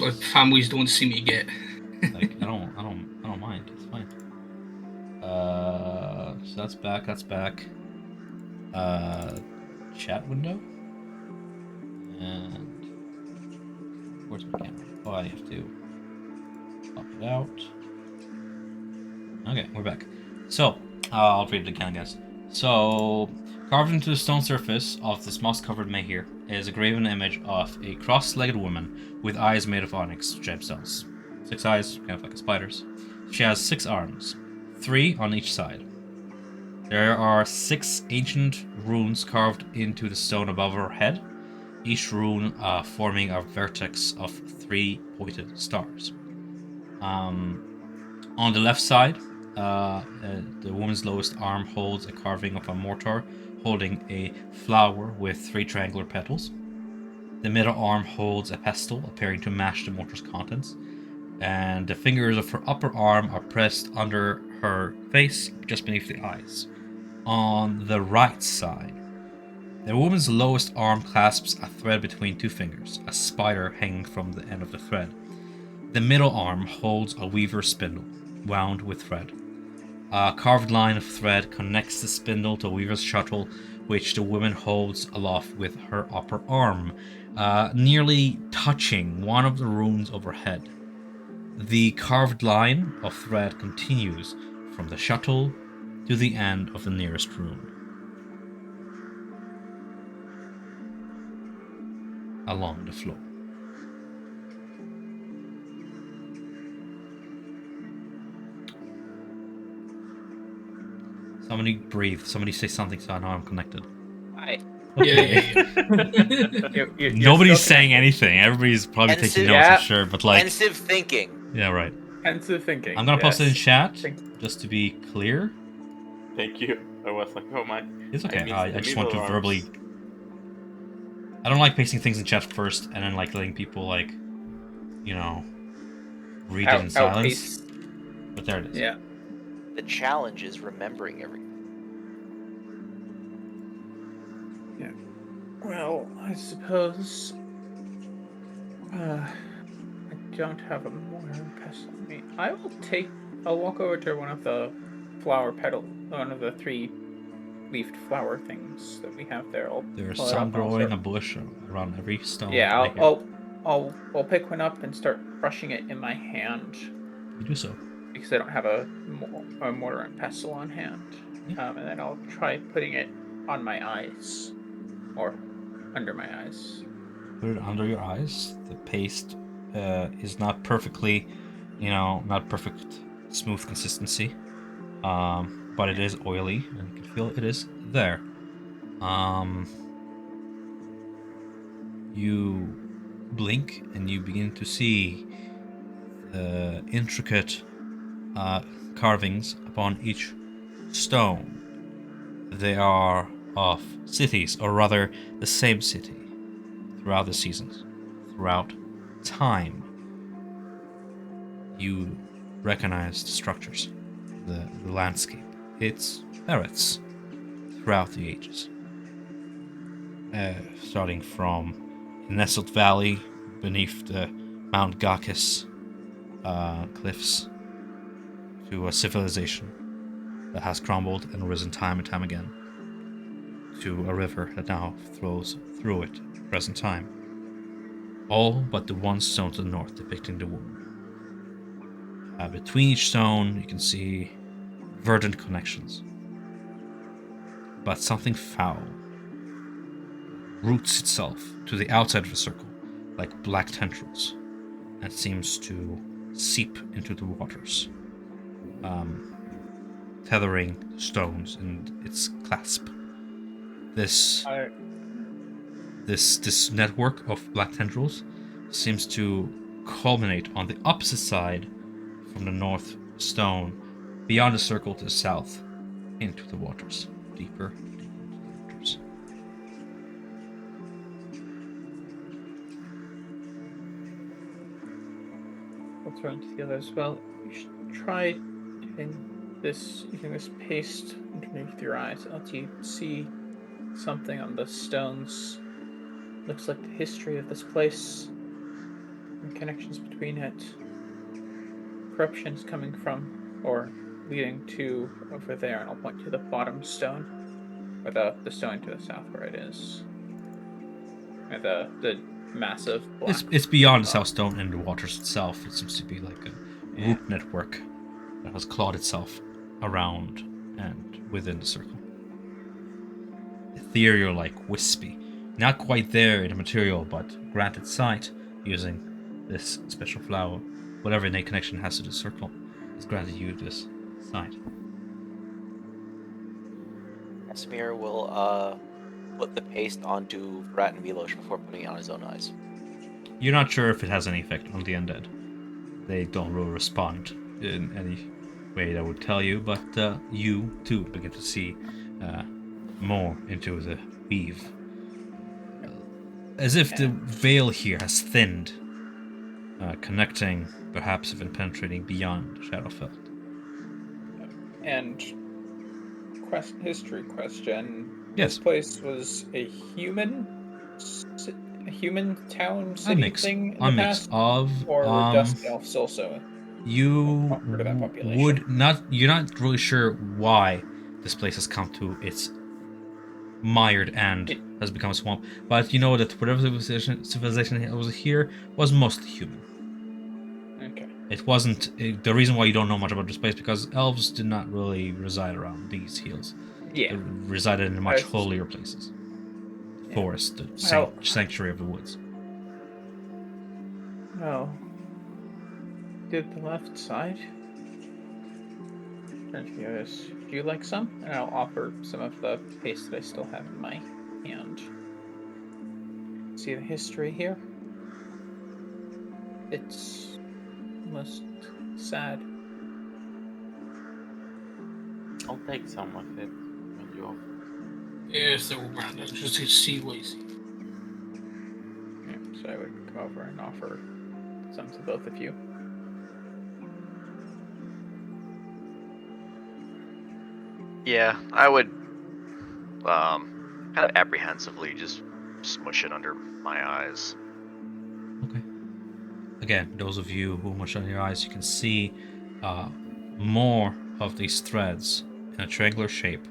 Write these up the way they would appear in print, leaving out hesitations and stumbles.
My families don't want to see me get. Like I don't mind. It's fine. So that's back. That's back. Uh, chat window. And where's my camera? Oh, I have to pop it out. Okay, we're back. So, I'll read it again, I guess. So, carved into the stone surface of this moss-covered menhir is a graven image of a cross-legged woman with eyes made of onyx gemstones. 6 eyes, kind of like a spider's. She has 6 arms, 3 on each side. There are 6 ancient runes carved into the stone above her head, each rune forming a vertex of 3 pointed stars. On the left side, the woman's lowest arm holds a carving of a mortar holding a flower with 3 triangular petals. The middle arm holds a pestle appearing to match the mortar's contents, and the fingers of her upper arm are pressed under her face just beneath the eyes. On the right side, the woman's lowest arm clasps a thread between 2 fingers, a spider hanging from the end of the thread. The middle arm holds a weaver's spindle, wound with thread. A carved line of thread connects the spindle to a weaver's shuttle, which the woman holds aloft with her upper arm, nearly touching one of the runes overhead. The carved line of thread continues from the shuttle to the end of the nearest rune. Along the floor. Somebody breathe. Somebody say something so I know I'm connected. Okay. Yeah. Nobody's saying anything. Everybody's probably taking notes, I'm sure, but like. Pensive thinking. Yeah, right. Pensive thinking. I'm gonna post it in chat just to be clear. Thank you. I was like, oh my. It's okay. I just middle want to arms. verbally. I don't like pasting things in chat first and then like letting people like, read it in silence. But there it is. Yeah. The challenge is remembering everything. Yeah. Well, I suppose I don't have a mortar pestle on me. I'll walk over to one of the one of the 3 leafed flower things that we have there. There's some growing a bush around every stone. Yeah, I'll pick one up and start crushing it in my hand. You do so. Because I don't have a mortar and pestle on hand. Yeah. And then I'll try putting it on my eyes. Or under my eyes. Put it under your eyes. The paste is not perfectly, not perfect smooth consistency. But it is oily, and you can feel it is there. You blink, and you begin to see the intricate carvings upon each stone. They are of cities, or rather, the same city, throughout the seasons, throughout time. You recognize the structures, the landscape. It's ferrets throughout the ages. Starting from a nestled valley beneath the Mount Gakis cliffs to a civilization that has crumbled and risen time and time again, to a river that now flows through it at present time. All but the one stone to the north depicting the woman. Between each stone you can see verdant connections. But something foul roots itself to the outside of the circle like black tendrils and seems to seep into the waters, tethering stones in its clasp. This network of black tendrils seems to culminate on the opposite side from the north stone, beyond the circle to the south, into the waters, deeper into the waters. I'll turn to the others. Well, you should try using this paste underneath your eyes. It lets you see something on the stones. Looks like the history of this place. and connections between it. Corruption's coming from, or leading to, over there, and I'll point to the bottom stone, or the stone to the south where it is. Or the massive black. It's beyond the rock. South Stone and the waters itself. It seems to be like a root network that has clawed itself around and within the circle. Ethereal, like wispy. Not quite there in the material, but granted sight using this special flower. Whatever innate connection has to the circle has granted you this sight. Casimir will put the paste onto Vrat and Milos before putting it on his own eyes. You're not sure if it has any effect on the undead. They don't really respond in any way that would tell you, but you too begin to see more into the weave. As if the veil here has thinned, connecting, perhaps even penetrating beyond Shadowfell. And history question. Yes. This place was a human town, city thing in the past? Of Or were Dust Elves also? you part of that population? would not. You're not really sure why this place has come to its mired and has become a swamp, but you know that whatever civilization that was here was mostly human. Okay. It wasn't the reason why you don't know much about this place, because elves did not really reside around these hills. Yeah. They resided in much holier places. The forest, the sanctuary of the woods. Well, did the left side? Turn to the others. Do you like some? And I'll offer some of the paste that I still have in my hand. See the history here? It's almost sad. I'll take some of it when you offer. Yes, they will Brandon. Just to see what you see. Yeah, so I would come over and offer some to both of you. Yeah, I would kind of apprehensively just smush it under my eyes. Okay. Again, those of you who mush on your eyes, you can see more of these threads in a triangular shape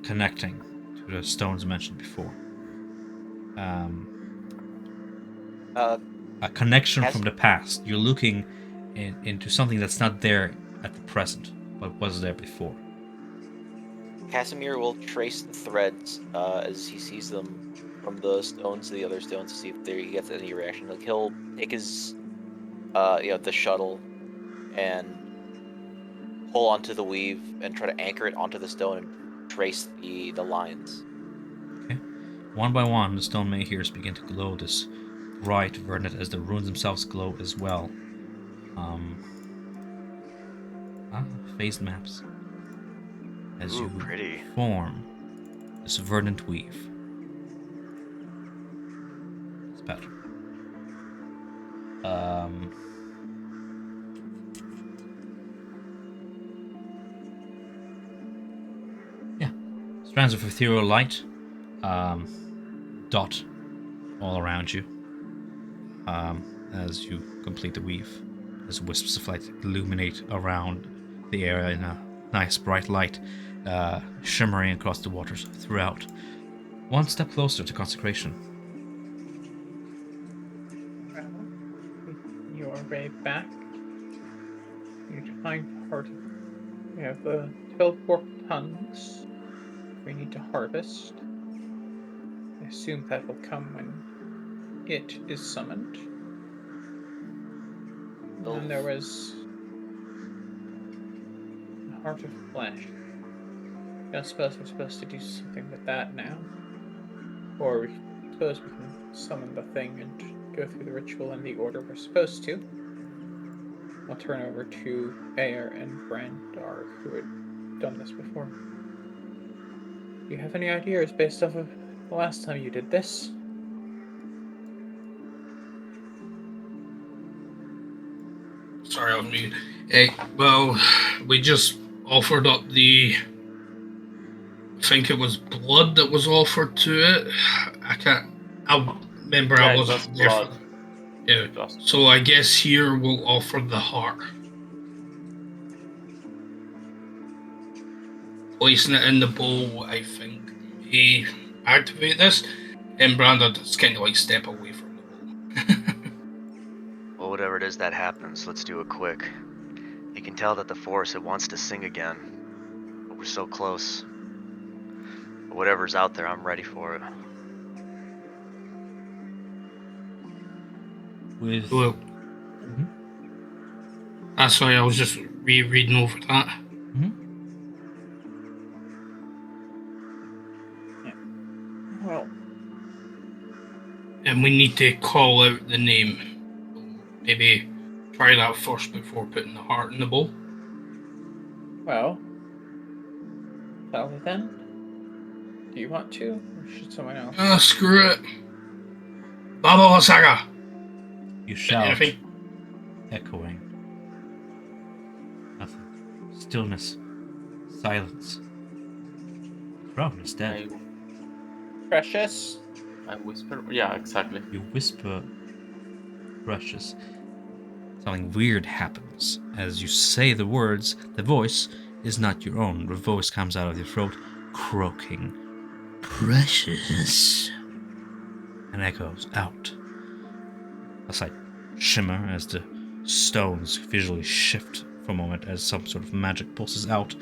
connecting to the stones mentioned before. A connection from the past. You're looking into something that's not there at the present, but was there before. Casimir will trace the threads as he sees them from the stones to the other stones to see if he gets any reaction. Like he'll take his, the shuttle and pull onto the weave and try to anchor it onto the stone and trace the lines. Okay. One by one, the stone menhirs begin to glow this bright verdant as the runes themselves glow as well. Phased maps. As Ooh, you pretty. form this verdant weave. It's better. Strands of ethereal light dot all around you as you complete the weave. As wisps of light illuminate around the area in a nice bright light, shimmering across the waters throughout. One step closer to consecration. Well, your way back. You need to find part of. We have the 12 forked tongues. We need to harvest. I assume that will come when it is summoned. And then there was the heart of flesh. I don't suppose we're supposed to do something with that now. Or I suppose we can summon the thing and go through the ritual in the order we're supposed to. I'll turn over to Bayer and Brandar, who had done this before. Do you have any ideas based off of the last time you did this? Sorry, I was muted. Well, we just offered up I think it was blood that was offered to it. I remember I It wasn't was there. blood. Yeah. Just So I guess here we'll offer the heart. Placing it in the bowl, I think, may activate this. And Brandon just kind of like step away from the bowl. Well, whatever it is that happens, let's do it quick. You can tell that the forest, it wants to sing again. But we're so close. But whatever's out there, I'm ready for it. With Well, that's why I was just rereading over that. Well, And we need to call out the name. Maybe try that first before putting the heart in the bowl. well, shall we then? Do you want to, or should someone else? Screw it. Baba Saga. you shout, Anything? echoing. Nothing. Stillness. Silence. Brown is dead. Precious? I whisper. Yeah, exactly. You whisper, Precious. Something weird happens. As you say the words, the voice is not your own. The voice comes out of your throat, croaking. Precious. And echoes out. A slight shimmer as the stones visually shift for a moment as some sort of magic pulses out,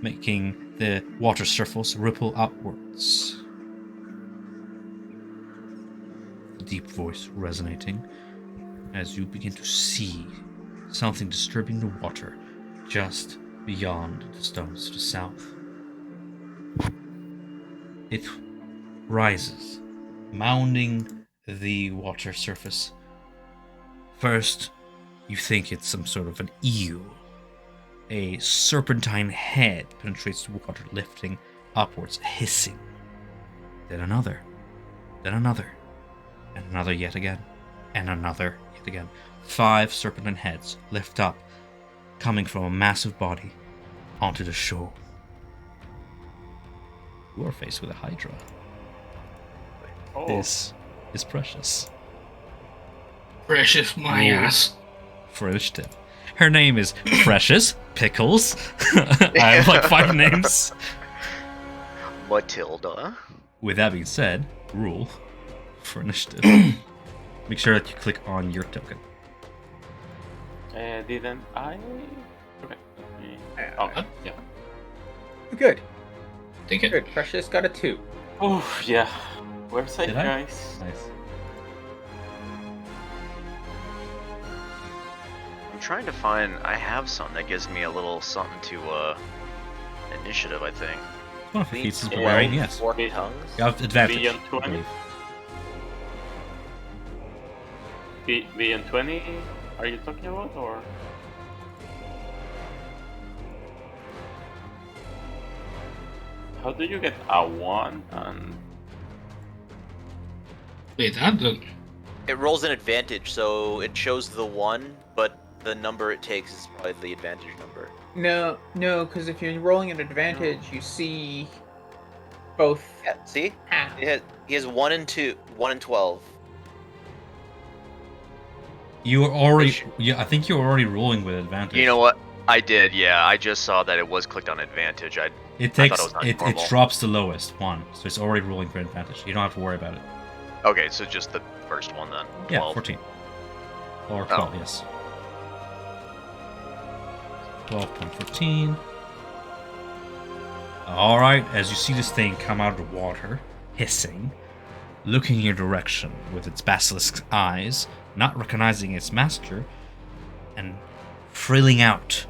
making the water surface ripple outwards. The deep voice resonating as you begin to see something disturbing the water just beyond the stones to the south. It rises, mounding the water surface. First, you think it's some sort of an eel. A serpentine head penetrates the water, lifting upwards, hissing. Then another, and another yet again, and another yet again. 5 serpentine heads lift up, coming from a massive body onto the shore. You are faced with a hydra. Oh, This is Precious. Precious my Oh. ass. For initiative. Her name is Precious Pickles. I have like 5 names. Matilda. With that being said, rule for initiative. Make sure that you click on your token. didn't I? Okay. Oh, yeah. Good. Take it. Good. Precious got a 2. Oh, yeah. Where's it, Did I? guys? Nice. I'm trying to find. I have something that gives me a little something to initiative. I think. One of the Lead feats is sword, barbarian, yes. forked tongues. You have advantage, Beyond I 20? believe. VN20 are you talking about, or? How do you get a 1 and... Wait, that didn't. It rolls an advantage, so it shows the 1, but the number it takes is probably the advantage number. No, because if you're rolling an advantage, you see both Yeah, see? halves. He has 1 and 2, 1 and 12. You are already. Which- Yeah, I think you're already rolling with advantage. You know what? I did. Yeah, I just saw that it was clicked on advantage. It I takes. thought it was It normal. drops the lowest one, so it's already rolling for advantage. You don't have to worry about it. Okay, so just the first one then. Yeah, 12. 14. Or Oh. 12, yes. 12.14. Alright, as you see this thing come out of the water, hissing, looking in your direction with its basilisk eyes, not recognizing its master, and frilling out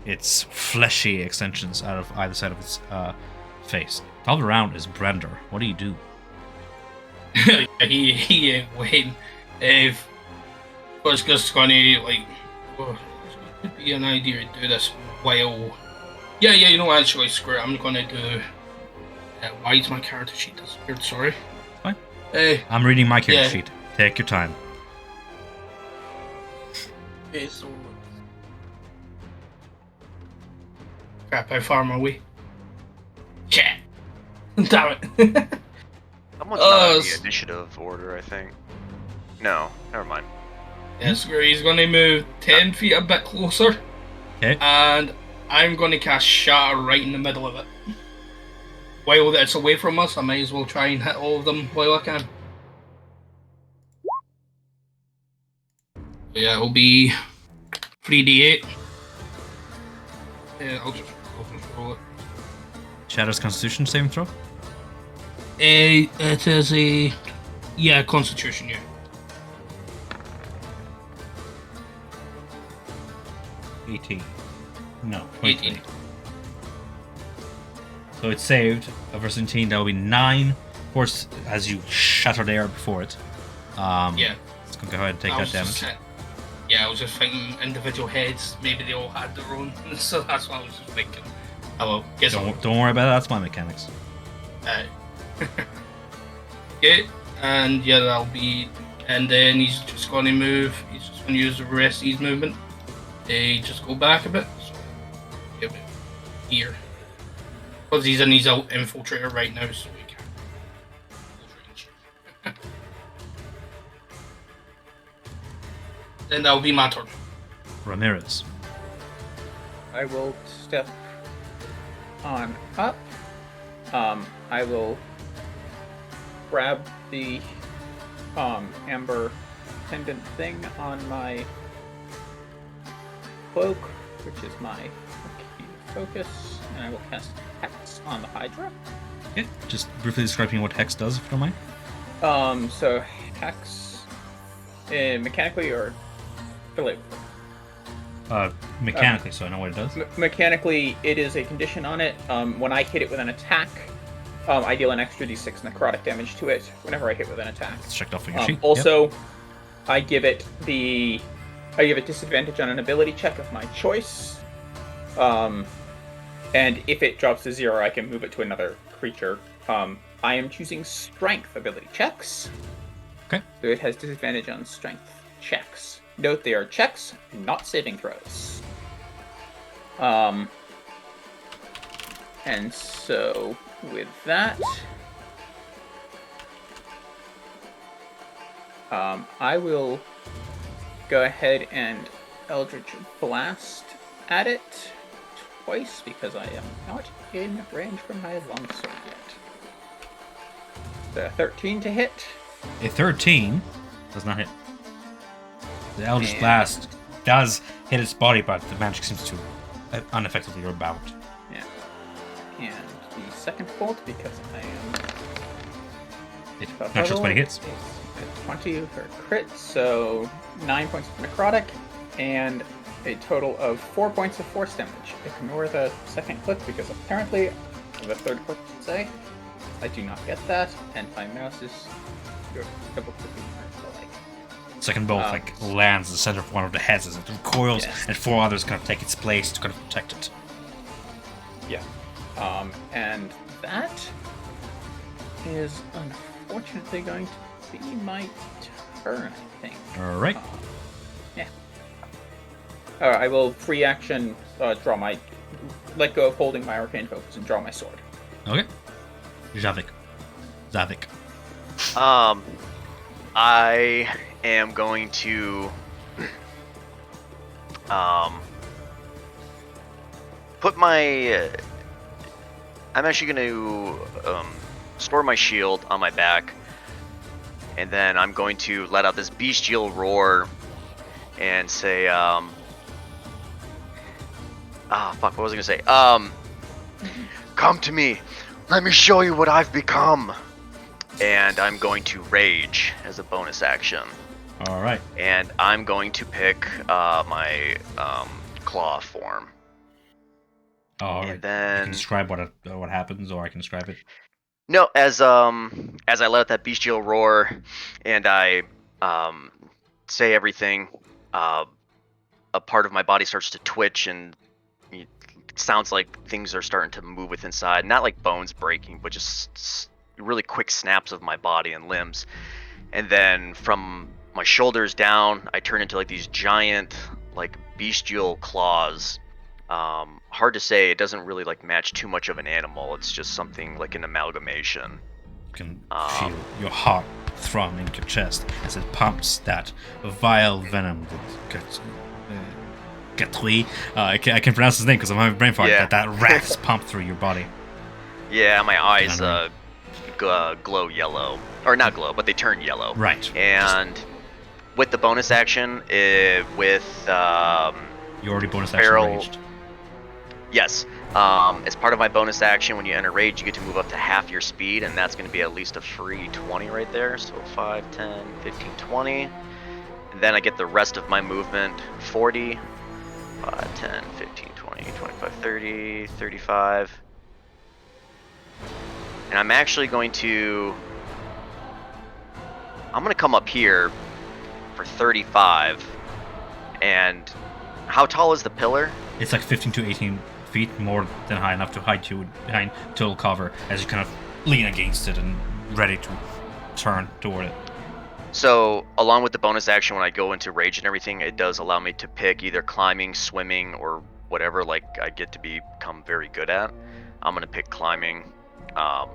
its fleshy extensions out of either side of its face. Top around is Brender. What do you do? he ain't waiting. If was just gonna like, oh, it could be an idea to do this while. Yeah, you know, actually, screw it. I'm gonna do. Why is my character sheet disappeared? Sorry. Fine. Hey. I'm reading my character Yeah. sheet. Take your time. Okay, so. Crap! How far am I away? Shit! Damn it! Someone's not in s- the initiative order, I think. No, never mind. Yes, where he's going to move 10 feet a bit closer. Okay. And I'm going to cast Shatter right in the middle of it. While it's away from us, I might as well try and hit all of them while I can. Yeah, it'll be 3d8. Yeah, I'll just roll it. Shatter's Constitution saving throw. It is a Constitution. Yeah. 18. No, 23. 18. So it's saved. Versus 18, that will be 9. Of course, as you shattered air before it. Yeah. Let's go ahead and take I that was damage. just I was just thinking individual heads. Maybe they all had their own, so that's what I was just thinking. Oh well, Don't worry about that. That's my mechanics. Okay, and yeah, that'll be. And then he's just going to move. He's just going to use the rest of his movement. Just go back a bit. So, yeah, here. Because he's in his infiltrator right now, so we can't. Range. Then that'll be my turn. Ramirez. I will step on up. I will grab the amber pendant thing on my cloak, which is my key to focus, and I will cast Hex on the Hydra. Okay. Just briefly describe to me what Hex does, if you don't mind. So Hex, mechanically or affiliate? Mechanically, so I know what it does. Mechanically, it is a condition on it. When I hit it with an attack, I deal an extra d6 necrotic damage to it whenever I hit with an attack. It's checked off on your sheet. Also, I give it disadvantage on an ability check of my choice. And if it drops to 0, I can move it to another creature. I am choosing strength ability checks. Okay. So it has disadvantage on strength checks. Note they are checks, not saving throws. And so with that, I will go ahead and Eldritch Blast at it twice because I am not in range from my longsword yet. The 13 to hit. A 13 does not hit. The Eldritch Blast does hit its body, but the magic seems to unaffectedly rebound. Yeah. And the second bolt, because I am... Natural 20 hits. 20 for crit, so 9 points of necrotic, and a total of 4 points of force damage. Ignore the second click, because apparently, or the third click, I should say, I do not get that, and my mouse is double clicking her, so like... Second bolt lands in the center of one of the heads as it recoils, and 4 others kind of take its place to kind of protect it. Yeah. And that is unfortunately going to be my turn, I think. Alright. Yeah. I will free action let go of holding my arcane focus and draw my sword. Okay. Zavik. I am going to put my I'm actually going to store my shield on my back, and then I'm going to let out this bestial roar and say what was I gonna say? Come to me, let me show you what I've become. And I'm going to rage as a bonus action. Alright. And I'm going to pick my claw form. Alright. And then you can describe what happens, or I can describe it. No, as I let out that bestial roar and I say everything, a part of my body starts to twitch, and it sounds like things are starting to move with inside. Not like bones breaking, but just really quick snaps of my body and limbs. And then from my shoulders down, I turn into like these giant, like bestial claws. Hard to say. It doesn't really like match too much of an animal. It's just something like an amalgamation. You can feel your heart thrum in your chest as it pumps that vile venom that Gatui. I can pronounce his name because I'm having a brain fart. Yeah. That rats pump through your body. Yeah, my eyes glow yellow. Or not glow, but they turn yellow. Right. And with the bonus action, with You already bonus action Feral- raged. yes, as part of my bonus action, when you enter rage, you get to move up to half your speed, and that's going to be at least a free 20 right there. So 5, 10, 15, 20. And then I get the rest of my movement, 40, 5, 10, 15, 20, 25, 30, 35. And I'm actually going to... I'm going to come up here for 35. And how tall is the pillar? It's like 15 to 18 feet, more than high enough to hide you behind total cover as you kind of lean against it and ready to turn toward it. So, along with the bonus action, when I go into rage and everything, it does allow me to pick either climbing, swimming, or whatever like I get to become very good at. I'm gonna pick climbing. What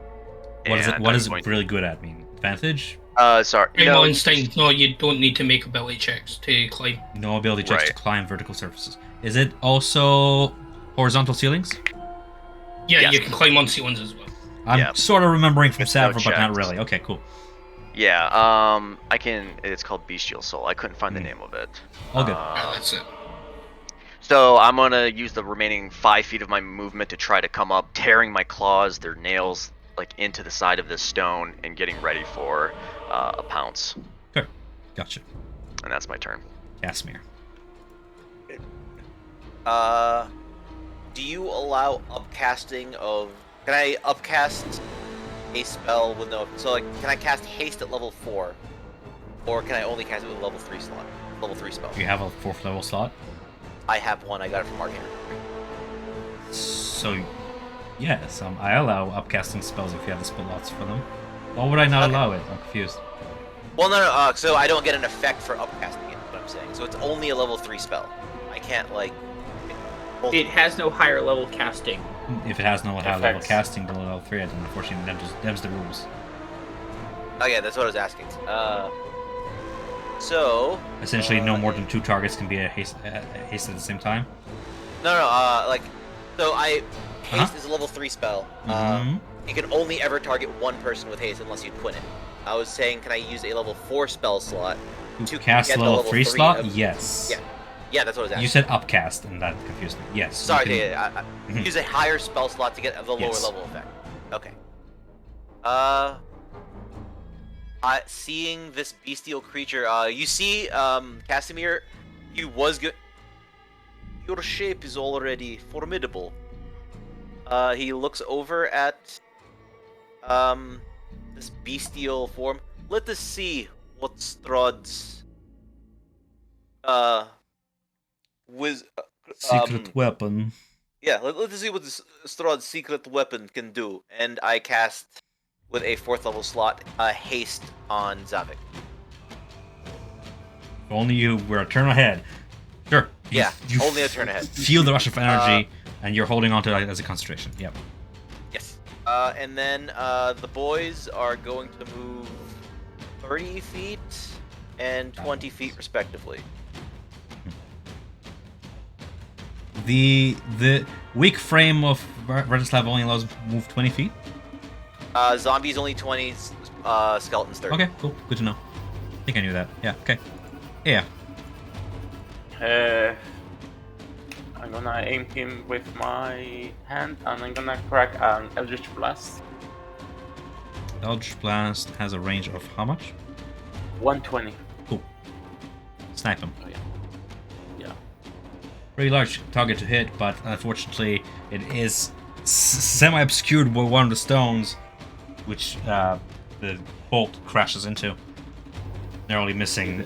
is it really good at? Mean advantage? Sorry. Primal instinct. No, you don't need to make ability checks to climb. No ability checks to Right. climb vertical surfaces. Is it also horizontal ceilings? Yeah, Yes. you can climb on ceilings as well. I'm Yeah. sort of remembering from It's no Savor, but not checks. really. Okay, cool. Yeah. I can. It's called Bestial Soul. I couldn't find the name of it. All good. Yeah, that's it. So I'm gonna use the remaining 5 feet of my movement to try to come up, tearing my claws, their nails, like into the side of this stone, and getting ready for a pounce. Good. Gotcha. And that's my turn. Casimir. Do you allow upcasting of? Can I upcast a spell with no? So like, can I cast haste at level 4, or can I only cast it with level 3 slot? Level 3 spell. You have a 4th level slot. I have one. I got it from Arcana. So, yes, I allow upcasting spells if you have the spell lots for them. Why would I not Okay. allow it? I'm confused. Well, no. So I don't get an effect for upcasting it. Is what I'm saying. So it's only a level 3 spell. I can't like. It has no higher level casting. If it has no high level Effects. casting below level 3, then unfortunately them's the rules. Oh yeah, that's what I was asking. So. Essentially, no more than 2 targets can be a haste at the same time. No. Like, so haste Uh-huh. is a level 3 spell. Mhm. You can only ever target one person with haste unless you twin it. I was saying, can I use a level 4 spell slot to Cast get the level 3 slot? of- Yes. Yeah, that's what I was asking. You said upcast, and that confused me. Yes. you Sorry, can- yeah, I Mhm. use a higher spell slot to get the lower Yes. level effect. Okay. Seeing this bestial creature, you see, Casimir, he was good. Your shape is already formidable. He looks over at, this bestial form. Let us see what Strahd's, Secret weapon. Yeah, let's see what this Strahd's secret weapon can do. And I cast, with a 4th level slot, haste on Zavik. If only you were a turn ahead. Sure. Yeah, only a turn ahead. Feel the rush of energy, and you're holding on to it as a concentration. Yep. Yes. And then the boys are going to move 30 feet and 20 feet respectively. The weak frame of Vratislav only allows him to move 20 feet. Zombies only 20, skeletons 30. Okay, cool. Good to know. I think I knew that. Yeah, okay. Yeah. I'm gonna aim him with my hand and I'm gonna crack an Eldritch Blast. Eldritch Blast has a range of how much? 120. Cool. Snipe him. Oh, yeah. Yeah. Pretty large target to hit, but unfortunately it is semi-obscured by one of the stones, which the bolt crashes into, narrowly missing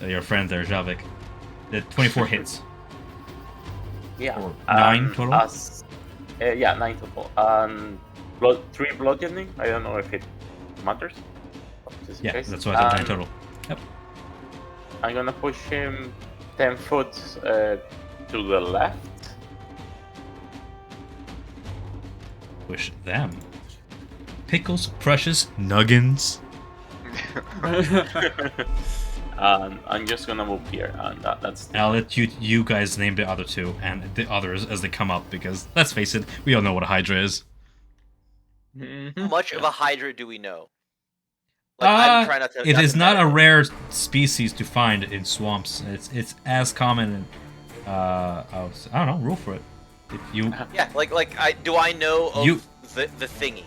your friend there, Javik. The 24 hits. Yeah. Or 9 total? Yeah, 9 total. 3 bludgeoning. I don't know if it matters. Just in Yeah, case. that's why I said 9 total. Yep. I'm gonna push him 10 foot to the left. Push them. Pickles, precious, nuggins. I'm just gonna move here, and that's. And I'll let you guys name the other two and the others as they come up, because let's face it, we all know what a Hydra is. How much of a Hydra do we know? Like, I'm trying not to. It is not a meta. rare species to find in swamps. It's as common. In, I don't know. Roll for it. If you Yeah, do I know of the thingy?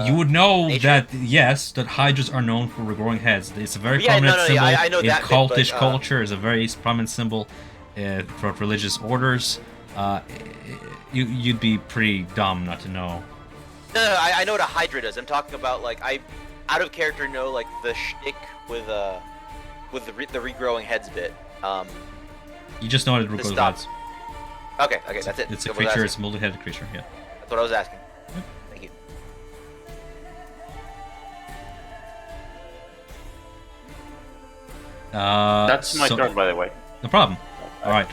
you would know nature? that yes, that hydras are known for regrowing heads. It's a very Yeah, prominent symbol I know in that bit, cultish but, culture. It's a very prominent symbol for religious orders. You'd be pretty dumb not to know. No, I know what a Hydra does. I'm talking about I, out of character, know the shtick with the regrowing heads bit. You just know it regrows stop. heads. Okay, that's it. It's a That's what I was creature. asking. It's a multi-headed creature. Yeah. That's what I was asking. Thank you. That's my turn, by the way. No problem. All right.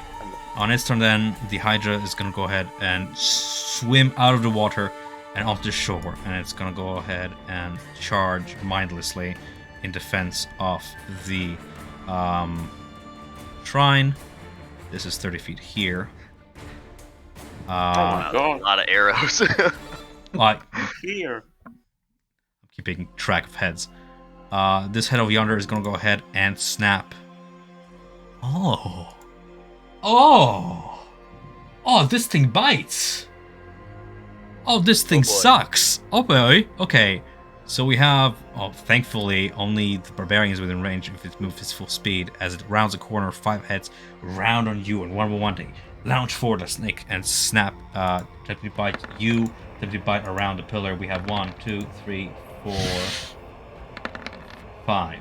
On its turn, then the Hydra is gonna go ahead and swim out of the water and onto the shore, and it's gonna go ahead and charge mindlessly in defense of the shrine. This is 30 feet here. Oh my god. A lot of arrows. Like, Here. I'm keeping track of heads. This head over yonder is gonna go ahead and snap. Oh, this thing bites. Oh, this thing boy. sucks. Oh boy. Okay, so we have. Oh, thankfully, only the barbarian is within range if it moves its full speed. As it rounds a corner, 5 heads round on you, and one will want to launch forward a snake and snap. Typically bite you. Typically bite around the pillar. We have 1, 2, 3, 4, 5.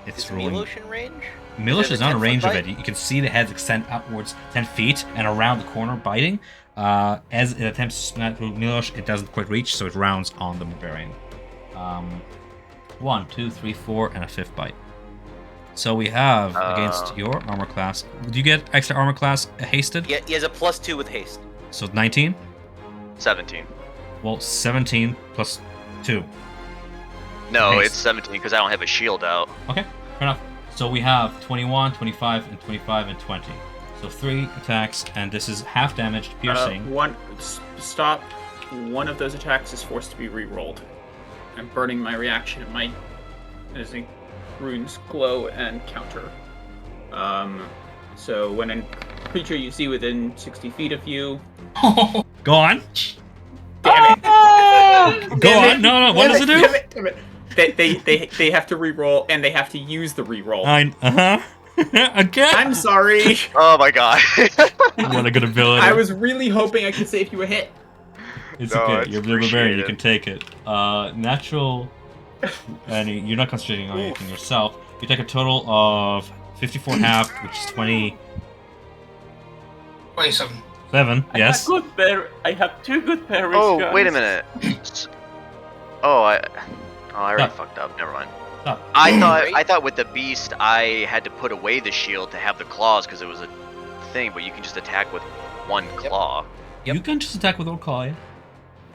It's Is rolling. Milosh in range? Milosh is not in 10-foot range of bite? it. You can see the heads extend upwards 10 feet and around the corner, biting. As it attempts to snap through Milosh, it doesn't quite reach, so it rounds on the barbarian. 1, 2, 3, 4, and a 5th bite. So we have against your armor class. Do you get extra armor class hasted? Yeah, he has a +2 with haste. So 19? 17. Well, 17 plus 2. No, Nice. it's 17 because I don't have a shield out. Okay, fair enough. So we have 21, 25, and 25, and 20. So 3 attacks, and this is half damage, piercing. Stop. One of those attacks is forced to be re-rolled. I'm burning my reaction. As the runes glow and counter. So when a creature you see within 60 feet of you. Go on. Damn it! Go on. No. What does it do? Damn it. They have to re-roll, and they have to use the re-roll. Again. I'm sorry. Oh my god. What a good ability. I was really hoping I could save you a hit. It's No, okay. it's You're the barbarian. You appreciated. can take it. Natural. And you're not concentrating on anything yourself. You take a total of 54 and a half, which is 27. 27. Yes. I have 2 good parries. Oh, guys. wait a minute. I already Stop. fucked up. Never mind. Stop. I thought with the beast I had to put away the shield to have the claws because it was a thing, but you can just attack with 1 claw. You can just attack with Orcal, yeah?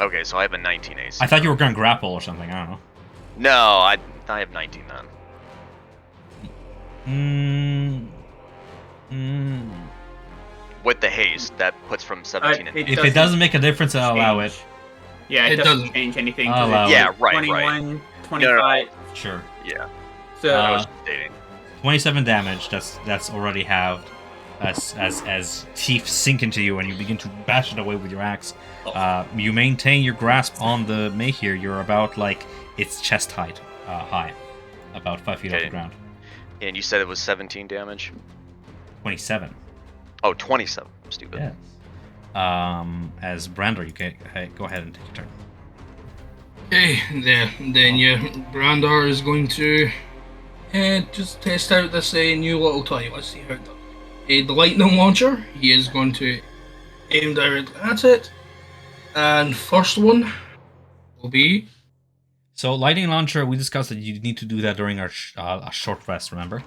Okay, so I have a 19 AC. I thought you were going to grapple or something. I don't know. No, I have 19 then. With the haste, that puts from 17 and If it doesn't make a difference, I'll allow it. Yeah, it It doesn't doesn't. change anything. I'll 'cause allow it's Yeah, right, 21, 25. Sure. Yeah, So I was stating. 27 damage. That's already halved. As teeth sink into you and you begin to bash it away with your axe. You maintain your grasp on the Mayhew. You're about like its chest height, high, about 5 feet off the Okay. ground. And you said it was 17 damage? 27. Oh, 27. Stupid. Yes. As Brander, you can go ahead and take your turn. Okay, then yeah, Brandar is going to just test out this new little toy. Let's see how it does. The lightning launcher, he is going to aim directly at it. And first one will be... So, lightning launcher, we discussed that you need to do that during our a short rest, remember?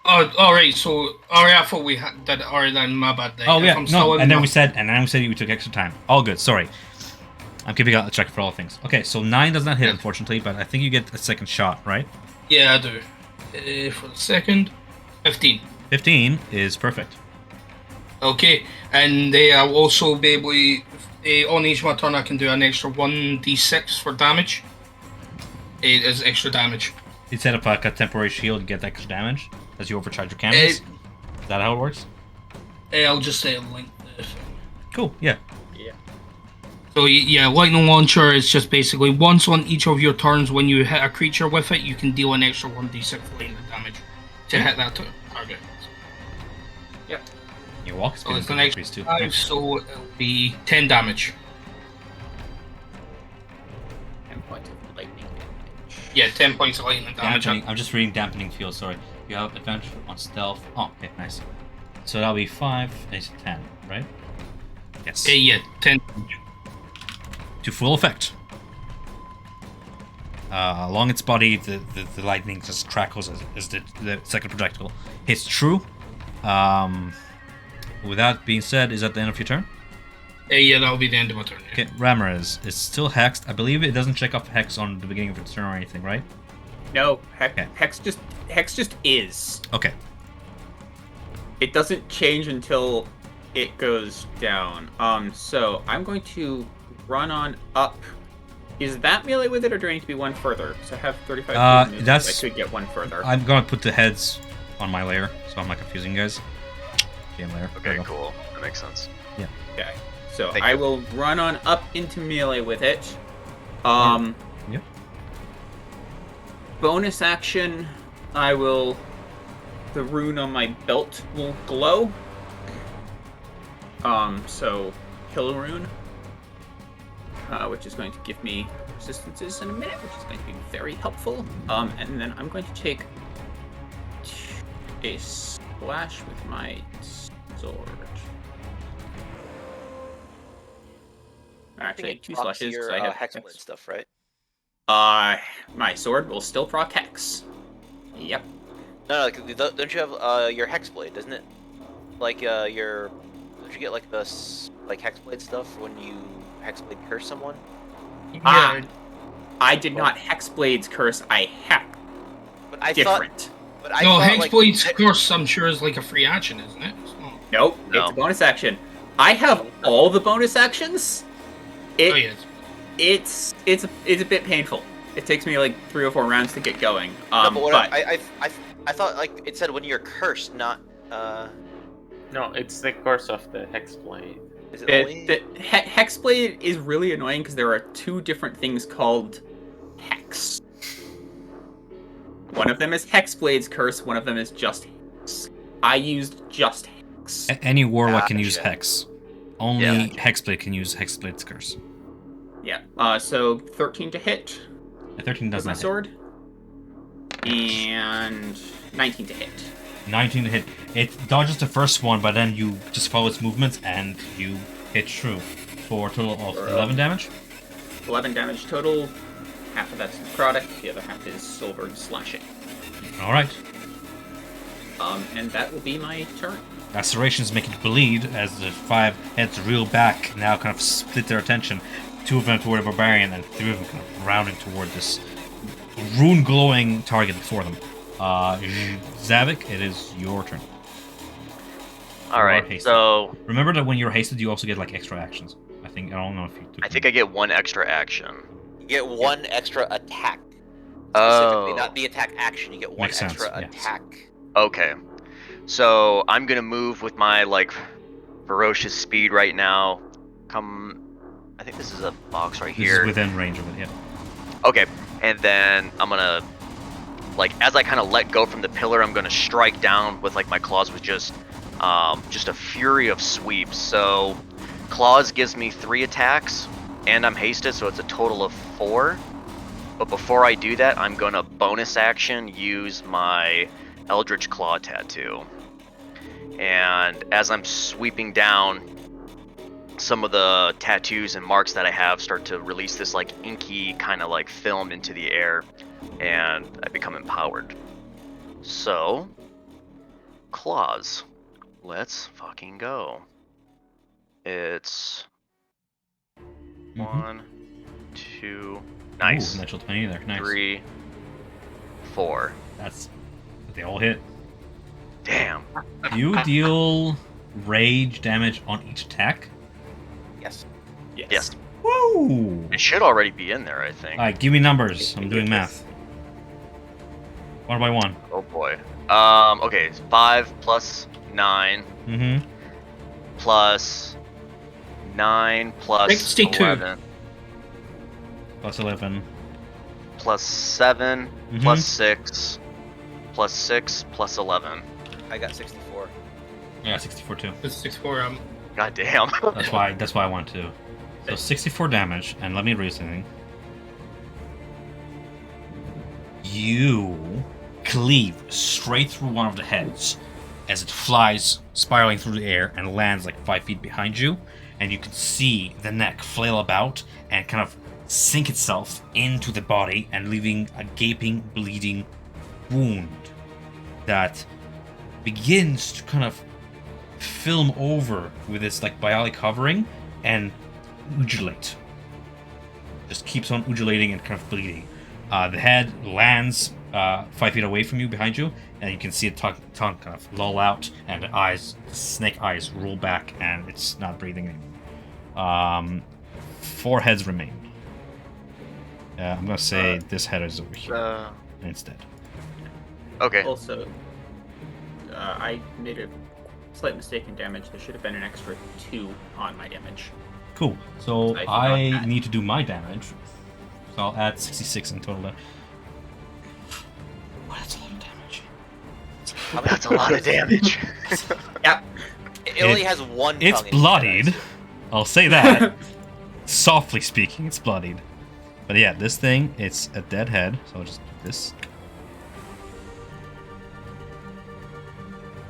Oh, alright, so... Alright, I thought we did it already then, my bad. Then. Oh, If yeah, I'm still no, in and then my- we said we took extra time. All good, sorry. I'm keeping out a check for all things. Okay, so 9 does not hit, unfortunately, but I think you get a second shot, right? Yeah, I do. For the second, 15. 15 is perfect. Okay, and I'll also be able to, on each my turn, I can do an extra 1d6 for damage. It is extra damage. You set up like a temporary shield to get extra damage as you overcharge your cannons. Is that how it works? I'll just say link this. Cool, yeah. So yeah, lightning launcher is just basically once on each of your turns when you hit a creature with it, you can deal an extra 1d6 lightning damage to hit that target. Yep. Your walk So speed it's an increase extra too. 5, so it'll be 10 damage. 10 points of lightning damage. Yeah, 10 points of lightning damage. Dampening, I'm just reading dampening field, sorry. You have advantage on stealth. Oh, okay, nice. So that'll be 5, 8, 10, right? Yes. Yeah, 10 damage. To full effect. Along its body, the lightning just crackles as the second projectile hits true. With that being said, is that the end of your turn? Yeah, that'll be the end of my turn. Yeah. Okay, Ramirez is still hexed. I believe it doesn't check off hex on the beginning of its turn or anything, right? No, Okay. Hex just is. Okay. It doesn't change until it goes down. So I'm going to run on up. Is that melee with it, or do I need to be one further? So I have 35 moves, that's- I could get one further. I'm gonna put the heads on my layer, so I'm not confusing you guys. Game layer. There Okay, we go. cool. That makes sense. Okay. So Thank I you. will run on up into melee with it. Yep. Bonus action, the rune on my belt will glow. So kill rune. Which is going to give me resistances in a minute, which is going to be very helpful. And then I'm going to take a splash with my sword. I think Actually, it 2 procs slashes. your I have hexblade stuff, right? my sword will still proc hex. Yep. No, don't you have your hexblade? Doesn't it? Like don't you get like the hexblade stuff when you hexblade curse someone? Ah, I did not hexblades curse. I hack. But I Different. thought. But I No, thought, Hexblade's curse, I'm sure, is like a free action, isn't it? It's not. Nope, No. it's a bonus action. I have all the bonus actions. Oh, yeah. It's a bit painful. It takes me like 3 or 4 rounds to get going. No, but I thought like it said when you're cursed, not. No, it's the curse of the Hexblade. Is it only? Hexblade is really annoying because there are 2 different things called hex. One of them is Hexblade's curse. One of them is just hex. I used just hex. Any warlock can use Gotcha. hex. Only Yeah. Hexblade can use Hexblade's curse. Yeah. So 13 to hit. A 13 does With my not hit. sword. And 19 to hit. 19 to hit. It dodges the first one, but then you just follow its movements and you hit true for a total of 11 damage. 11 damage total. Half of that's necrotic, the other half is silver slashing. All right. And that will be my turn. Lacerations make it bleed as the 5 heads reel back, now kind of split their attention. 2 of them toward the barbarian and 3 of them kind of rounding toward this rune glowing target before them. Zavik, it is your turn. All You are right. hasted. So Remember that when you're hasted, you also get like extra actions. I don't know if you took I think I get 1 extra action. You get 1 extra attack. Specifically, Oh. not the attack action. You get 1 Makes sense, extra yes. attack. Okay. So I'm gonna move with my like ferocious speed right now. I think this is a box right This here. is within range of it, yeah. Okay, and then I'm gonna, like, as I kind of let go from the pillar, I'm gonna strike down with like my claws with just a fury of sweeps. So, claws gives me 3 attacks, and I'm hasted, so it's a total of 4. But before I do that, I'm gonna bonus action use my Eldritch Claw tattoo. And as I'm sweeping down, some of the tattoos and marks that I have start to release this like inky kind of like film into the air, and I become empowered. So, claws. Let's fucking go. It's Mhm. 1, 2, nice. Ooh, natural 20 there. Nice. 3, 4. They all hit. Damn. You deal rage damage on each attack. Yes. Yes. Woo! It should already be in there, I think. Alright, give me numbers. I'm doing math. One by one. Oh boy. Okay, 5 plus 9 Mm-hmm. plus 9 plus 62. 11 Plus 11. plus 7 Mhm. plus 6 plus 6 plus 11. I got 64. Yeah, 64 too. It's 64. God damn. That's why I want to. So 64 damage, and let me read something. You cleave straight through one of the heads as it flies, spiraling through the air, and lands like 5 feet behind you. And you can see the neck flail about and kind of sink itself into the body and leaving a gaping, bleeding wound that begins to kind of film over with this like bialy covering and undulate. Just keeps on undulating and kind of bleeding. The head lands 5 feet away from you, behind you, and you can see the tongue kind of loll out, and the snake eyes roll back, and it's not breathing anymore. 4 heads remain. I'm gonna say this head is over here instead. Okay. Also, I made a slight mistake in damage. There should have been an extra 2 on my damage. Cool. So I forgot I that. need to do my damage. So I'll add 66 in total. Oh, that's a lot of damage. That's a lot of damage. It only has one. It's tongue in bloodied. it. I'll say that. Softly speaking, it's bloodied. But yeah, this thing, it's a dead head. So I'll just do this.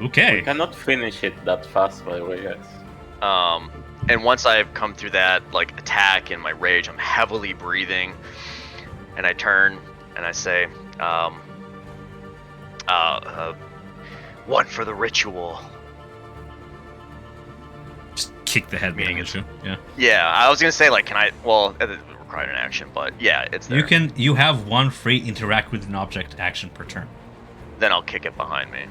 We Okay. cannot finish it that fast, by the way, guys. And once I've come through that like attack and my rage, I'm heavily breathing, and I turn and I say, one for the ritual. Just kick the head Meaning behind you. Yeah. Yeah, I was gonna say like, can I? Well, it required an action, but yeah, it's there. You have one free interact with an object action per turn. Then I'll kick it behind me.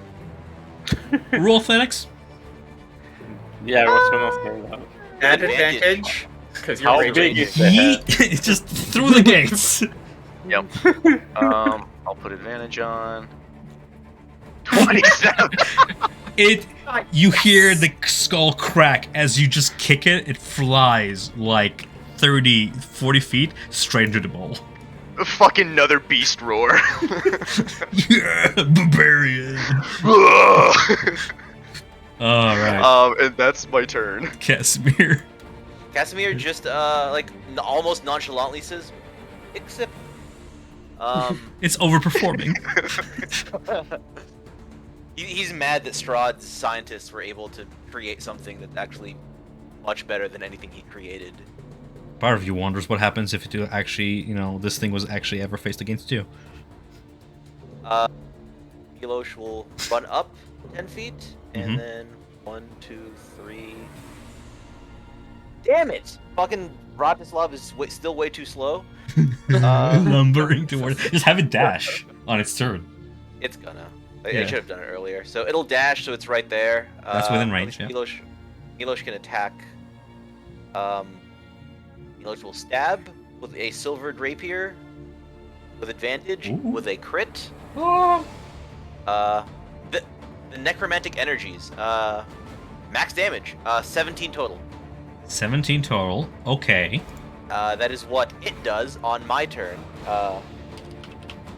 Roll athletics. Yeah, I was gonna say that. At advantage, because How you're big raging. is the head? It's just through the gates. Yep. I'll put advantage on. 27. You hear the skull crack as you just kick it. It flies like 30, 40 feet straight into the bowl. Fucking another beast roar. Yeah, barbarian. All right, And that's my turn. Casimir. Casimir just almost nonchalantly says, "Except." It's overperforming. He's mad that Strahd's scientists were able to create something that's actually much better than anything he created. Part of you wonders what happens if you actually, this thing was actually ever faced against you. Milosh will run up 10 feet, and Mhm. then 1, 2, 3. Damn it! Fucking Bratislav is still way too slow. Lumbering toward. Just have it dash on its turn. It's gonna. I Yeah. should have done it earlier. So it'll dash, so it's right there. That's within range, yeah. Milosh can attack. Milosh will stab with a silvered rapier with advantage Ooh. with a crit. The necromantic energies. Max damage. 17 total. 17 total. Okay. That is what it does on my turn. I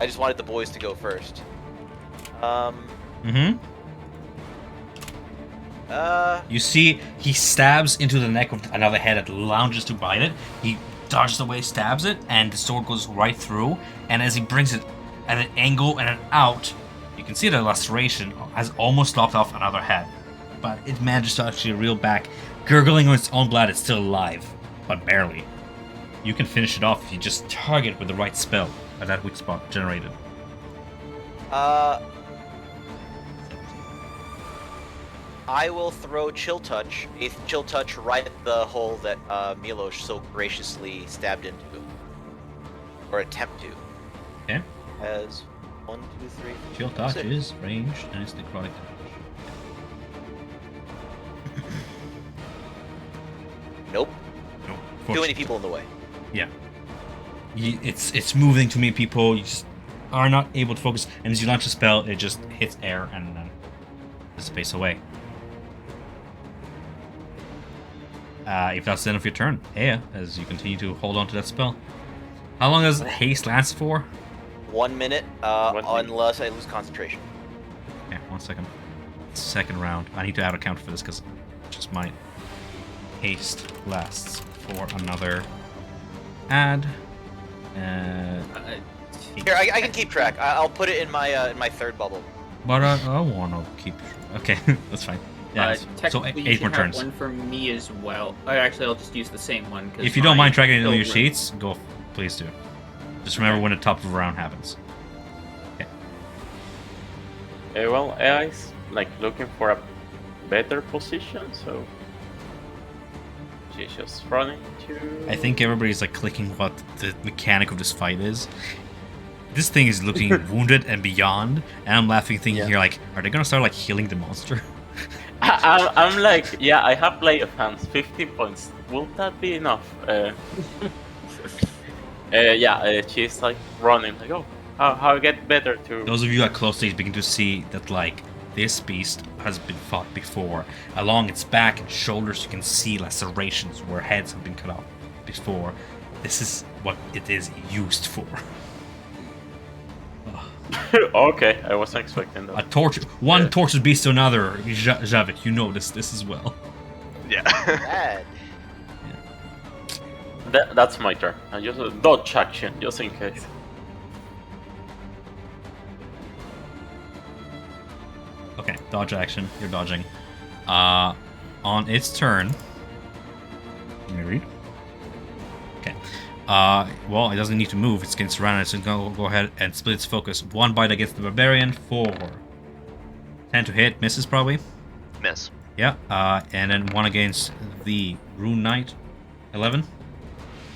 just wanted the boys to go first. Mm-hmm. You see, he stabs into the neck of another head that lounges to bite it. He dodges away, stabs it, and the sword goes right through. And as he brings it at an angle and an out, you can see the laceration has almost lopped off another head. But it manages to actually reel back. Gurgling on its own blood, it's still alive, but barely. You can finish it off if you just target with the right spell at that weak spot generated. I will throw Chill Touch, a Chill Touch right at the hole that Milos so graciously stabbed into. Or attempt to. Okay. Has 1, 2, 3, 4, Chill touch 6. is ranged and it's necrotic damage. Nope. No. Too many people in the way. Yeah. It's moving too many people. You just are not able to focus. And as you launch a spell, it just hits air and then dissipates away. If that's the end of your turn, Aya, as you continue to hold on to that spell. How long does haste last for? 1 minute, 1 minute. unless I lose concentration. Okay, 1 second. Second round. I need to add a counter for this because just my haste lasts for another add. Here, I can keep track. I'll put it in my third bubble. But I want to keep. Okay, that's fine. Yeah, so Technically, you 8 should more have turns. one for me as well. Actually, I'll just use the same one. If you don't mind tracking it on your pilgrim- sheets, go. Please do. Just remember when the top of the round happens. Okay. Well, AI's like looking for a better position, so she's just running to. I think everybody's like clicking what the mechanic of this fight is. This thing is looking wounded and beyond, and I'm laughing, thinking here like, are they gonna start like healing the monster? I'm like, yeah, I have Blade of Hands, 15 points. Will that be enough? She's like running, like, oh, how I get better to. Those of you at close stage begin to see that like this beast has been fought before. Along its back and shoulders, you can see lacerations where heads have been cut off before. This is what it is used for. Okay, I wasn't expecting that. A one tortured beast to another. Javik, you know this as well. Yeah. Bad. That's my turn. I just a dodge action, just in case. Okay, dodge action. You're dodging. On its turn. Let me read. Okay. Well, it doesn't need to move. It's getting surrounded, so go ahead and split its focus. 1 bite against the barbarian. 4. 10 to hit. Misses probably. Miss. Yeah. And then 1 against the Rune Knight. 11.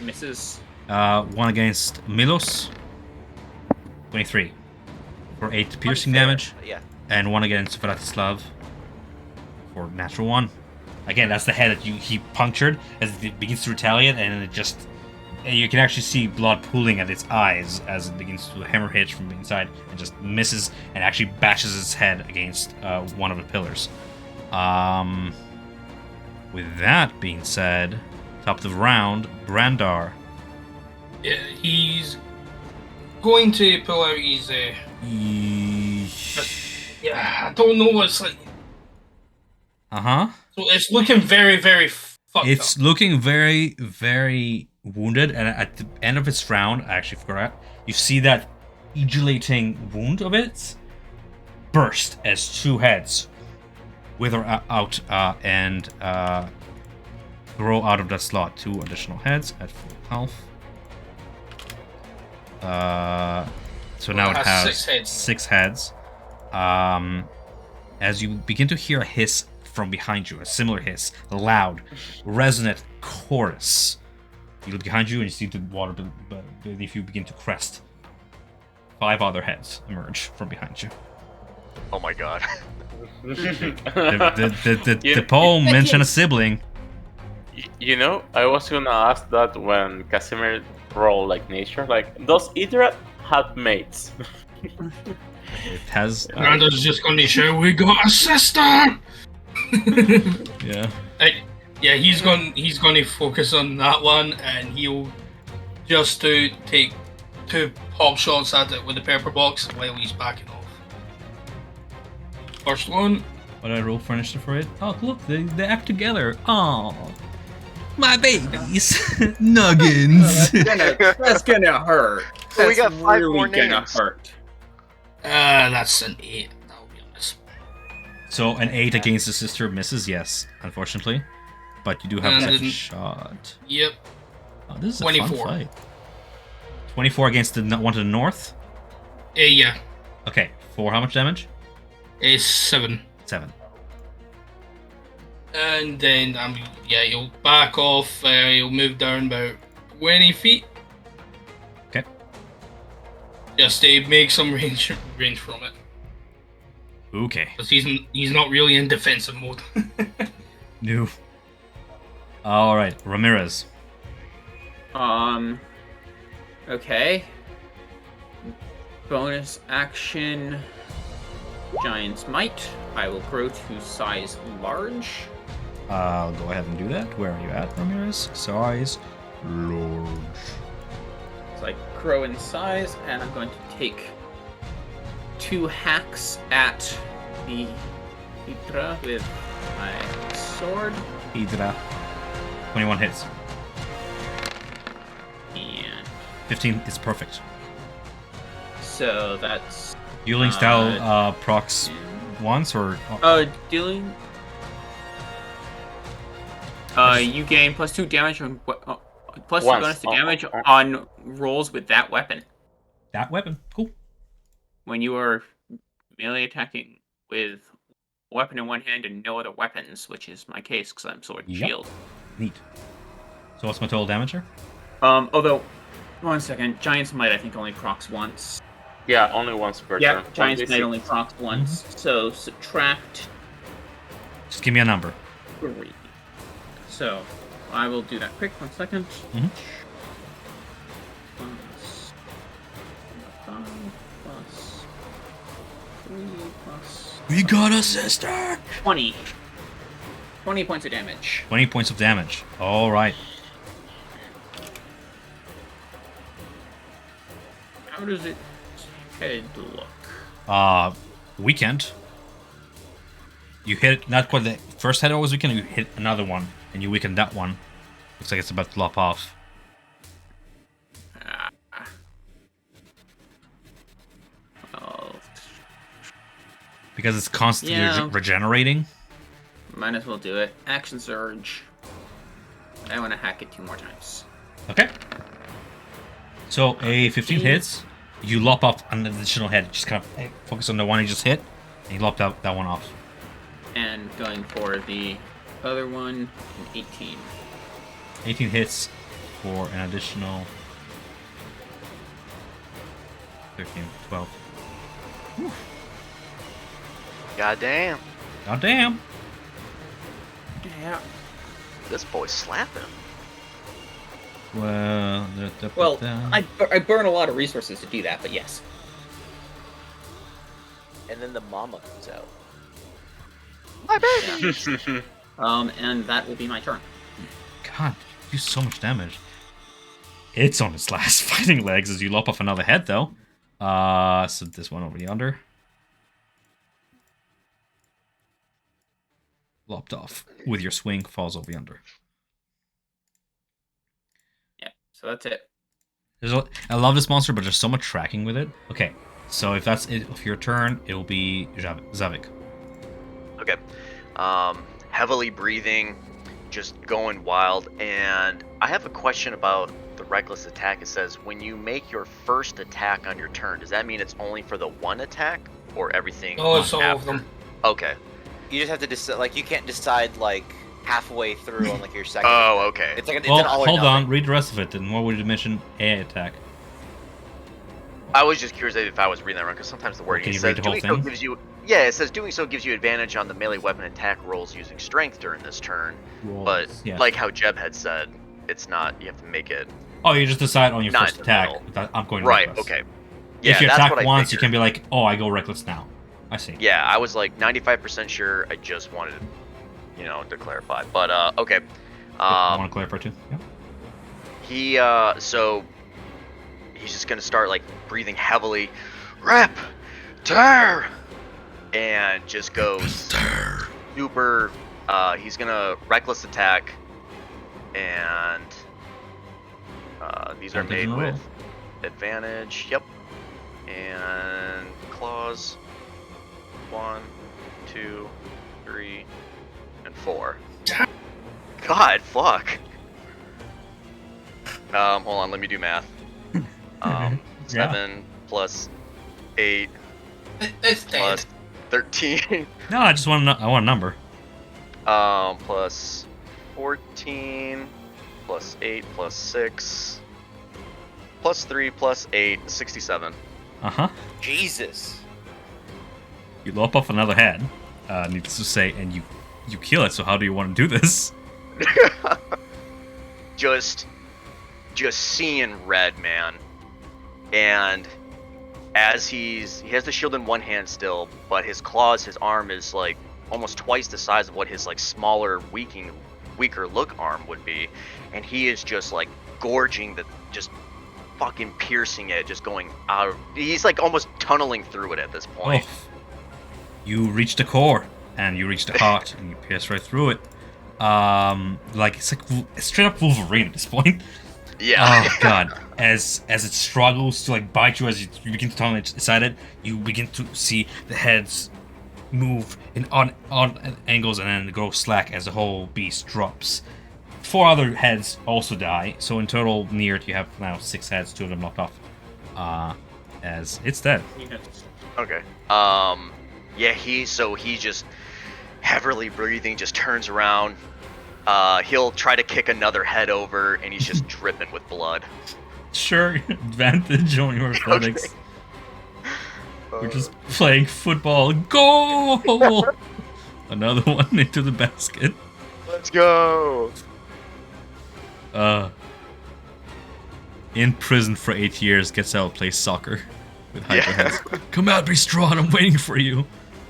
Misses. 1 against Milos. 23. For 8 piercing Unfair, damage. but yeah. And 1 against Vratislav. For natural 1. Again, that's the head that he punctured as it begins to retaliate, and it just. You can actually see blood pooling at its eyes as it begins to hemorrhage from inside and just misses and actually bashes its head against one of the pillars. With that being said, top of the round, Brandar. Yeah, he's going to pull out his. Yeah, I don't know. It's like. Uh-huh. So it's looking very, very fucked It's up. looking very, very wounded, and at the end of its round, I actually forgot, you see that ejaculating wound of it burst as 2 heads wither out and grow out of that slot. 2 additional heads at full health. So now it has 6 heads. As you begin to hear a hiss from behind you, a similar hiss, a loud, resonant chorus. You look behind you and you see the water beneath you begin to crest. 5 other heads emerge from behind you. Oh my god. The poem mentioned a sibling. You know, I was gonna ask that when Casimir rolled like nature, like, does Idra have mates? It has. Rando's just going to shout, "We got a sister!" Yeah. Yeah, he's going to focus on that one, and he'll just take 2 pop shots at it with the pepper box while he's backing off. First one. What did I roll for initiative for it? Oh, look, they act together. Oh, my babies, nuggins. That's gonna hurt. Well, we That's got 5 really more gonna names. hurt. That's an 8. That'll be honest. So an 8 against the sister misses, yes, unfortunately. But you do have And a then- shot. Yep. Oh, this is a 24. fun fight. 24 against the one to the north. Yeah. Okay, 4 how much damage? 7. 7. And then he'll back off. He'll move down about 20 feet. Okay. Just to make some range from it. Okay. Because he's not really in defensive mode. No. All right, Ramirez. Okay. Bonus action. Giant's Might. I will grow to size large. I'll go ahead and do that. Where are you at, Ramirez? Size large. So I grow in size, and I'm going to take 2 hacks at the Hydra with my sword. Hydra. 21 hits. And 15 is perfect. so that's Dueling style procs once or dealing. You gain +2 damage on plus 2 Once. bonus to damage on rolls with that weapon that weapon. Cool. when you are melee attacking with a weapon in one hand and no other weapons, which is my case because I'm sword and Yep. shield. Neat. So what's my total damage here? Although, 1 second, Giant's Might I think only procs once. Yeah, only once per Yeah, turn. Giant's 1d6. Might only procs once. So subtract Just give me a number. 3. So I will do that quick. 1 second. Mhm. Plus 5 plus 3 plus We got a sister! 20. 20 points of damage. 20 points of damage. All right. How does it head look? Weekend. You hit not quite the first head was weakened, you hit another one, and you weakened that one. Looks like it's about to lop off. Oh, Because it's constantly Yeah. regenerating. might as well do it. Action Surge. I want to hack it 2 more times. Okay. So a 15 hits, you lop off an additional head. Just kind of focus on the one you just hit, and you lop that one off. And going for the other one, an 18. 18 hits for an additional 13, 12. Goddamn. God damn. Yeah. This boy's slapping. Well, Well, I burn a lot of resources to do that, but yes. And then the mama comes out. My baby. And that will be my turn. God, you do so much damage. It's on its last fighting legs as you lop off another head, though. So this one over yonder. Lopped off with your swing, falls over yonder. Yeah, so that's it. I love this monster, but there's so much tracking with it. Okay, so if that's it of your turn, it will be Zavik. Okay. Heavily breathing, just going wild. And I have a question about the reckless attack. It says when you make your first attack on your turn, does that mean it's only for the one attack or everything? Oh, it's all of after? them. Okay. You just have to decide. Like, you can't decide like halfway through on like your second. Oh, okay. It's like it's Well, an all or hold nothing. on, read the rest of it, and what would you mention? A attack. I was just curious if I was reading that wrong, because sometimes the wording Can you says read the whole doing so thing? gives you. Yeah, it says doing so gives you advantage on the melee weapon attack rolls using strength during this turn. But Yeah. like how Jeb had said, it's not. You have to make it. Oh, you just decide on your Not first in the attack. middle. I'm going Right. reckless. Okay. Yeah, If you that's attack what I once, you figured. can be like, oh, I go reckless now. I see. Yeah, I was like 95% sure. I just wanted, to clarify. But okay. I want to clarify too. Yeah. So he's just gonna start like breathing heavily, rep, tear, and just goes super. He's gonna reckless attack, and these are Advantage made on the roll. with advantage. Yep, and claws. 1, 2, 3, and 4. God, fuck. Hold on, let me do math. 7 plus 8 It's dead. plus 13. No, I just want I want a number. Plus 14, plus 8, plus 6, plus 3, plus 8, 67. Jesus. You lop off another head, needless to say, and you kill it. So how do you want to do this? just seeing red, man. And as he has the shield in one hand still, but his claws, his arm is like almost twice the size of what his like smaller, weaker look arm would be, and he is just like gorging just fucking piercing it, just going out. He's like almost tunneling through it at this point. Oh. You reach the core, and you reach the heart, and you pierce right through it. Like it's straight up Wolverine at this point. Yeah. Oh god. As it struggles to like bite you, as you begin to tunnel inside it, you begin to see the heads move in odd angles and then go slack as the whole beast drops. 4 other heads also die, so in total, near it, you have now 6 heads, 2 of them knocked off. As it's dead. Okay. Yeah, he just heavily breathing, just turns around. He'll try to kick another head over, and he's just dripping with blood. Sure, advantage on your athletics. Okay. We're just playing football. Goal! Another one into the basket. Let's go! In prison for 8 years, gets out, plays soccer with Hydra heads. Come out, be strong, I'm waiting for you.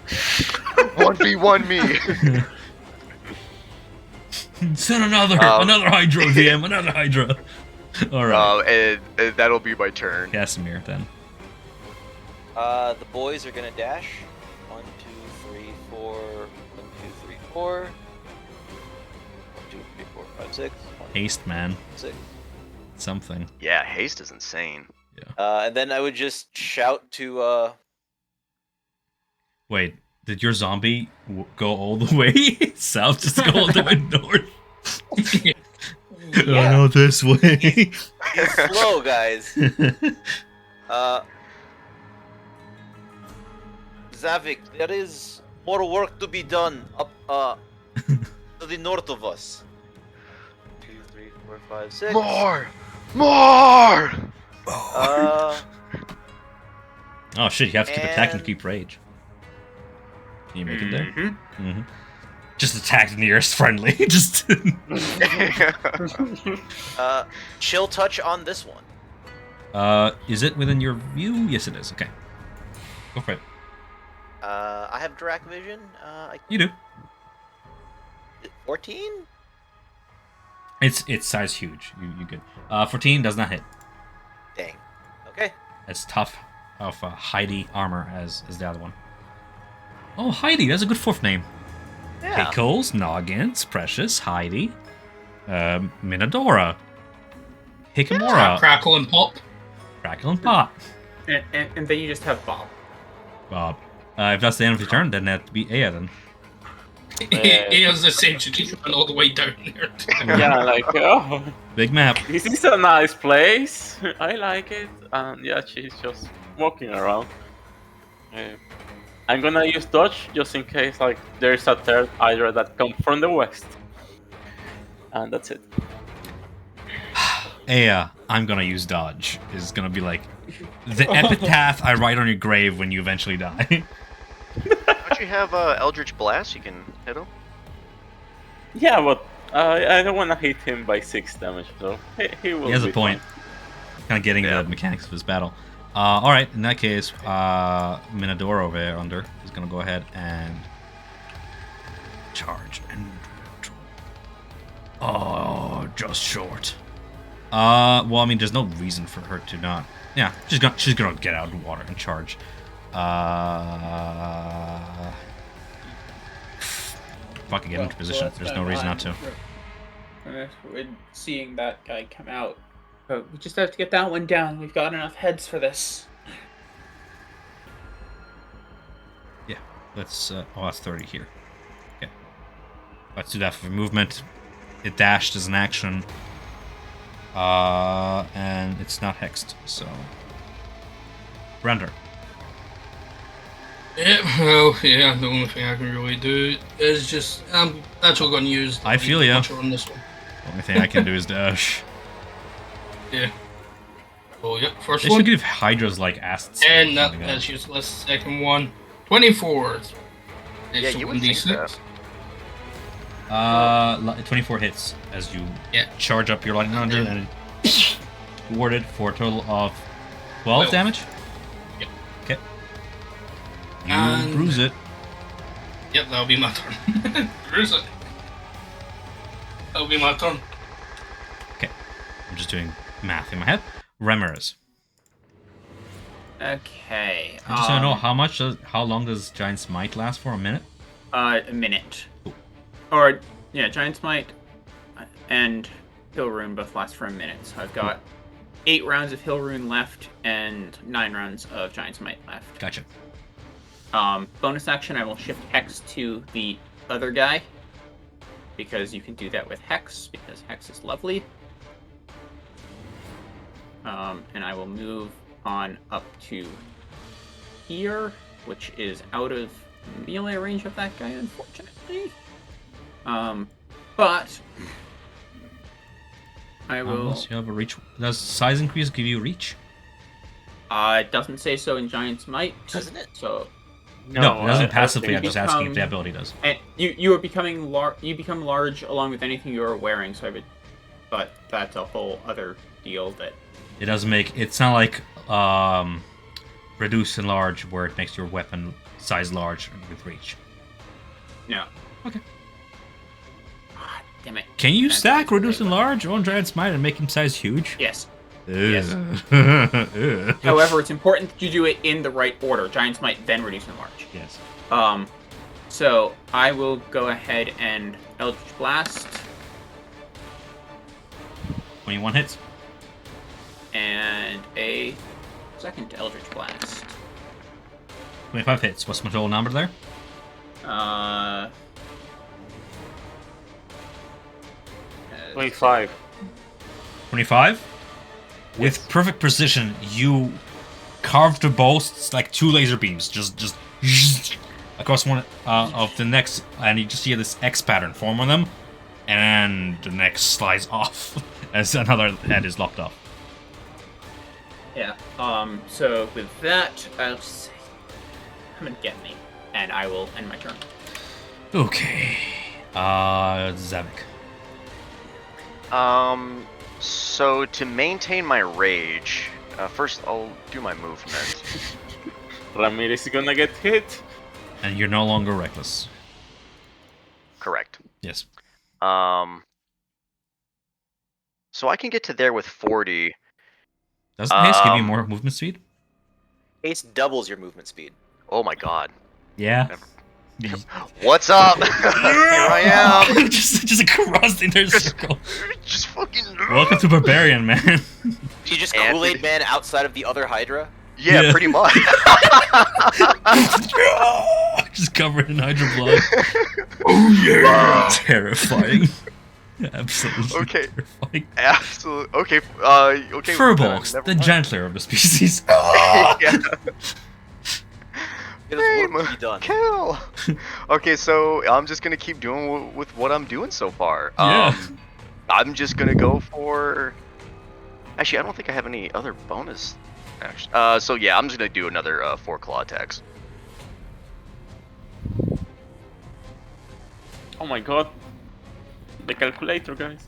1v1 me! Send another Hydra, DM, another Hydra. Alright. And that'll be my turn. Casimir, then. The boys are gonna dash. 1, 2, 3, 4. 1, 2, 3, 4. 1, 2, 3, 4, 5, 6. 1, Haste, man. 6. Something. Yeah, haste is insane. Yeah. And then I would just shout to Wait, did your zombie go all the way south? Just go all the way north? Yeah. Oh no, this way. He's slow, guys. Zavik, there is more work to be done up to the north of us. 2, 3, 4, 5, 6. More! Oh shit, you have to keep attacking to keep rage. Can you make it there? Mm-hmm. Just attack the nearest friendly. Just. Chill touch on this one. Is it within your view? Yes, it is. Okay. Go for it. I have Drac Vision. You do. 14? It's size huge. You good. 14 does not hit. Dang. Okay. As tough of Heidi armor as the other one. Oh, Heidi, that's a good 4th name. Yeah. Pickles, Noggins, Precious, Heidi, Minadora, Hikamura, Crackle and pop. Crackle and Pop. And then you just have Bob. Bob. If that's the end of your turn, then that'd be Aya then. He has the same tradition all the way down there. Yeah, like, oh, Big map. this is a nice place. I like it. And yeah, she's just walking around. I'm gonna use dodge just in case like there's a third Hydra that comes from the west. And that's it. Aya, I'm gonna use dodge. Is gonna be like the epitaph I write on your grave when you eventually die. Don't you have Eldritch Blast? You can hit him? Yeah, but I don't want to hit him by 6 damage, so he will. He has a be point. fine. Kind of getting the mechanics of his battle. Alright, in that case, Minadora over there under is going to go ahead and charge and... Oh, just short. Well, I mean, there's no reason for her to not... Yeah, she's gonna get out of the water and charge. Fucking get into position. There's no reason not to. We're seeing that guy come out. But we just have to get that one down. We've got enough heads for this. Yeah, let's... oh, that's 30 here. Okay. Let's do that for movement. It dashed as an action. And it's not hexed, so... Render. Yeah, well, yeah, the only thing I can really do is just, that's all going to use the I feel ya. launcher on this one. The only thing I can do is dash. Yeah. Oh, yeah, first They one. should give Hydras like acid. And something that's like useless. Second one. 24. Yeah, you would think D6. that. 24 hits as you Yeah. charge up your lightning launcher and warded for a total of 12 12. damage. Yep. Okay. You And- bruise it. Yep, that'll be my turn. Bruise it. That'll be my turn. I'm just doing math in my head. Ramirez. Okay. I just want to know how long does Giant Smite last for? A minute? A minute. Cool. Or, yeah, Giant Smite and Hill Rune both last for a minute. So I've got 8 rounds of Hill Rune left and 9 rounds of Giant Smite left. Gotcha. Bonus action, I will shift Hex to the other guy. Because you can do that with Hex, because Hex is lovely. And I will move on up to here, which is out of melee range of that guy, unfortunately. But I will. Unless you have a reach. Does size increase give you reach? It doesn't say so in Giant Smite, Doesn't it? so. No, it doesn't I passively. think I'm just it asking if the become- ability does. And you are becoming you become large along with anything you are wearing. So I would, but that's a whole other deal. That It doesn't make. It's not like reduce and large, where it makes your weapon size large with reach. no. Okay. Ah, damn it. Can you That's stack really reduce and bad. large on Giant Smite and make him size huge? Yes. Yes. However, it's important that you do it in the right order. Giant Smite, then Reduce and Large. Yes. So I will go ahead and Eldritch Blast 21 hits. and a second Eldritch Blast. 25 hits. What's my total number there? 25. 25. With perfect precision, you carved the bows like 2 laser beams, just across one of the necks, and you just see this X pattern form on them, and the neck slides off as another head is lopped off. Yeah. So with that, I'll just say, come and get me, and I will end my turn. Okay. Zavik. So to maintain my rage, first I'll do my movement. Ramirez is gonna get hit. And you're no longer reckless. Correct. Yes. So I can get to there with 40. Doesn't haste give you more movement speed? Haste doubles your movement speed. Oh my god. Yeah. What's up? Here I am. just across the entire circle. Just fucking. Welcome to Barbarian, man. You just Anthony. Kool-Aid Man outside of the other Hydra? Yeah, Yeah. pretty much. Just covered in Hydra blood. Oh yeah! Terrifying. Absolutely Okay. terrifying. Absolutely. Okay. Okay. Furbolgs, never the mind. gentler of the species. Yeah. It is work to be done. Kill. Okay, so I'm just gonna keep doing with what I'm doing so far. Yeah. I'm just gonna go for. Actually, I don't think I have any other bonus. Actually, so yeah, I'm just gonna do another 4 claw attacks. Oh my god. The calculator, guys.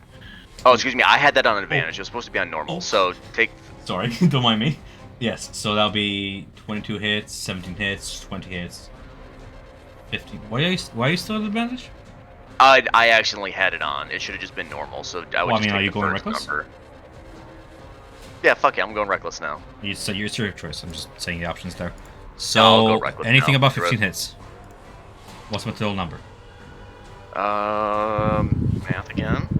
Oh, excuse me, I had that on advantage. It was supposed to be on normal. So take. Sorry, don't mind me. Yes, so that'll be 22 hits, 17 hits, 20 hits, 50. Why are you still at advantage? I accidentally had it on. It should have just been normal. So I would Well, I just mean, are take you the going first reckless? number. Yeah, fuck it. I'm going reckless now. You said it's your choice. I'm just saying the options there. I'll So go reckless anything now. above Screw it. 15 hits. What's my total number? Math again.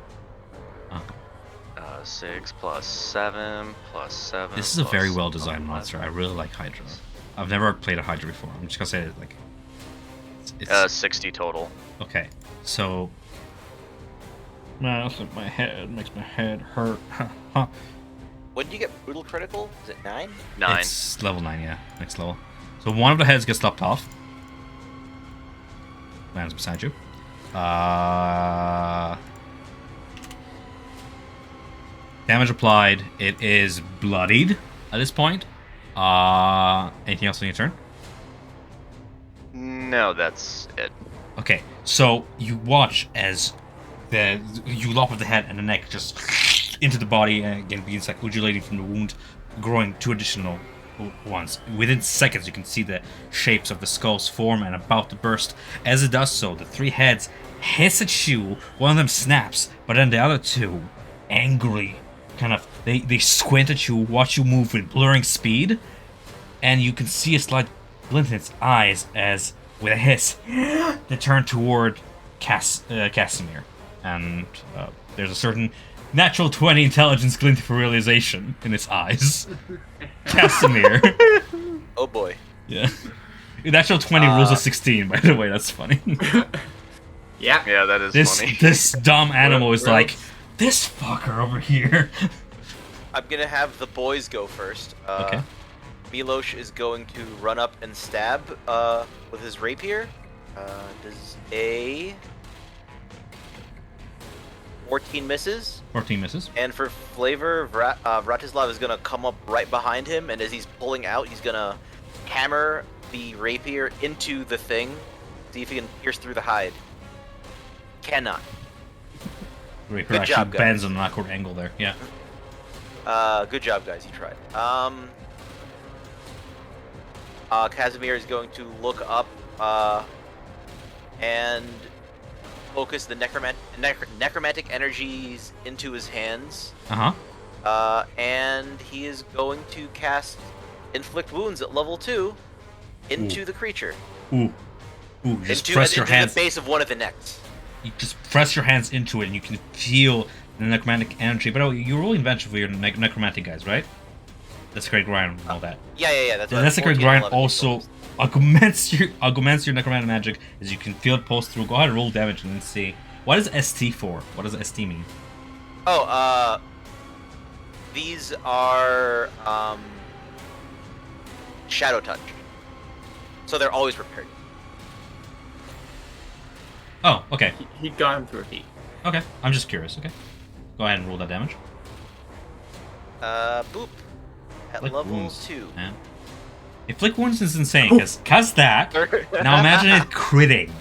Uh, 6 plus 7 plus 7. This is a plus very well designed 11. monster. I really like Hydra. I've never played a Hydra before. I'm just gonna say it like. It's 60 total. okay. So. Math in my head makes my head hurt. When do you get brutal critical? Is it 9? 9. It's level 9, yeah. Next level. So one of the heads gets lopped off. lands beside you. Damage applied. It is bloodied at this point. Anything else on your turn? No, that's it. Okay, so you watch as you lop at the head and the neck just into the body, and again begins like undulating from the wound, growing 2 additional ones. Within seconds, you can see the shapes of the skulls form and about to burst. As it does so, the 3 heads hiss at you. One of them snaps, but then the other 2, angrily, kind of they squint at you, watch you move with blurring speed, and you can see a slight glint in its eyes as, with a hiss, they turn toward Casimir. And there's a certain natural 20 intelligence glint for realization in its eyes. Casimir. Oh boy. Yeah. Natural 20 rules of 16, by the way, that's funny. Yeah. Yeah, that is This funny. this dumb animal is Rules. like, this fucker over here. I'm gonna have the boys go first. Okay. Milosh is going to run up and stab with his rapier. Does a 14 misses. 14 misses. And for flavor, Vratislav is gonna come up right behind him, and as he's pulling out, he's gonna hammer the rapier into the thing, see if he can pierce through the hide. Cannot. Rapier Good actually job, guys. bends on an awkward angle there. Yeah. Good job, guys. You tried. Casimir is going to look up and focus the necromantic energies into his hands. And he is going to cast Inflict Wounds at level 2 into the creature. Ooh. Just into press your the hands. base of one of the necks. You just press your hands into it, and you can feel the necromantic energy. But you're rolling adventure for your necromantic guys, right? That's great grind and all that. Yeah. That's The Desecrated 14 Grind 11 also rolls. augments your necromantic magic as you can feel it pulse through. Go ahead and roll damage and then see. What is ST for? What does ST mean? Oh, these are Shadow Touch. So they're always prepared. Oh, okay. He got him through a heat. Okay, I'm just curious. Okay. Go ahead and roll that damage. Boop. At Inflict level wounds. 2. Yeah. Inflict wounds is insane, because that. Now imagine it critting.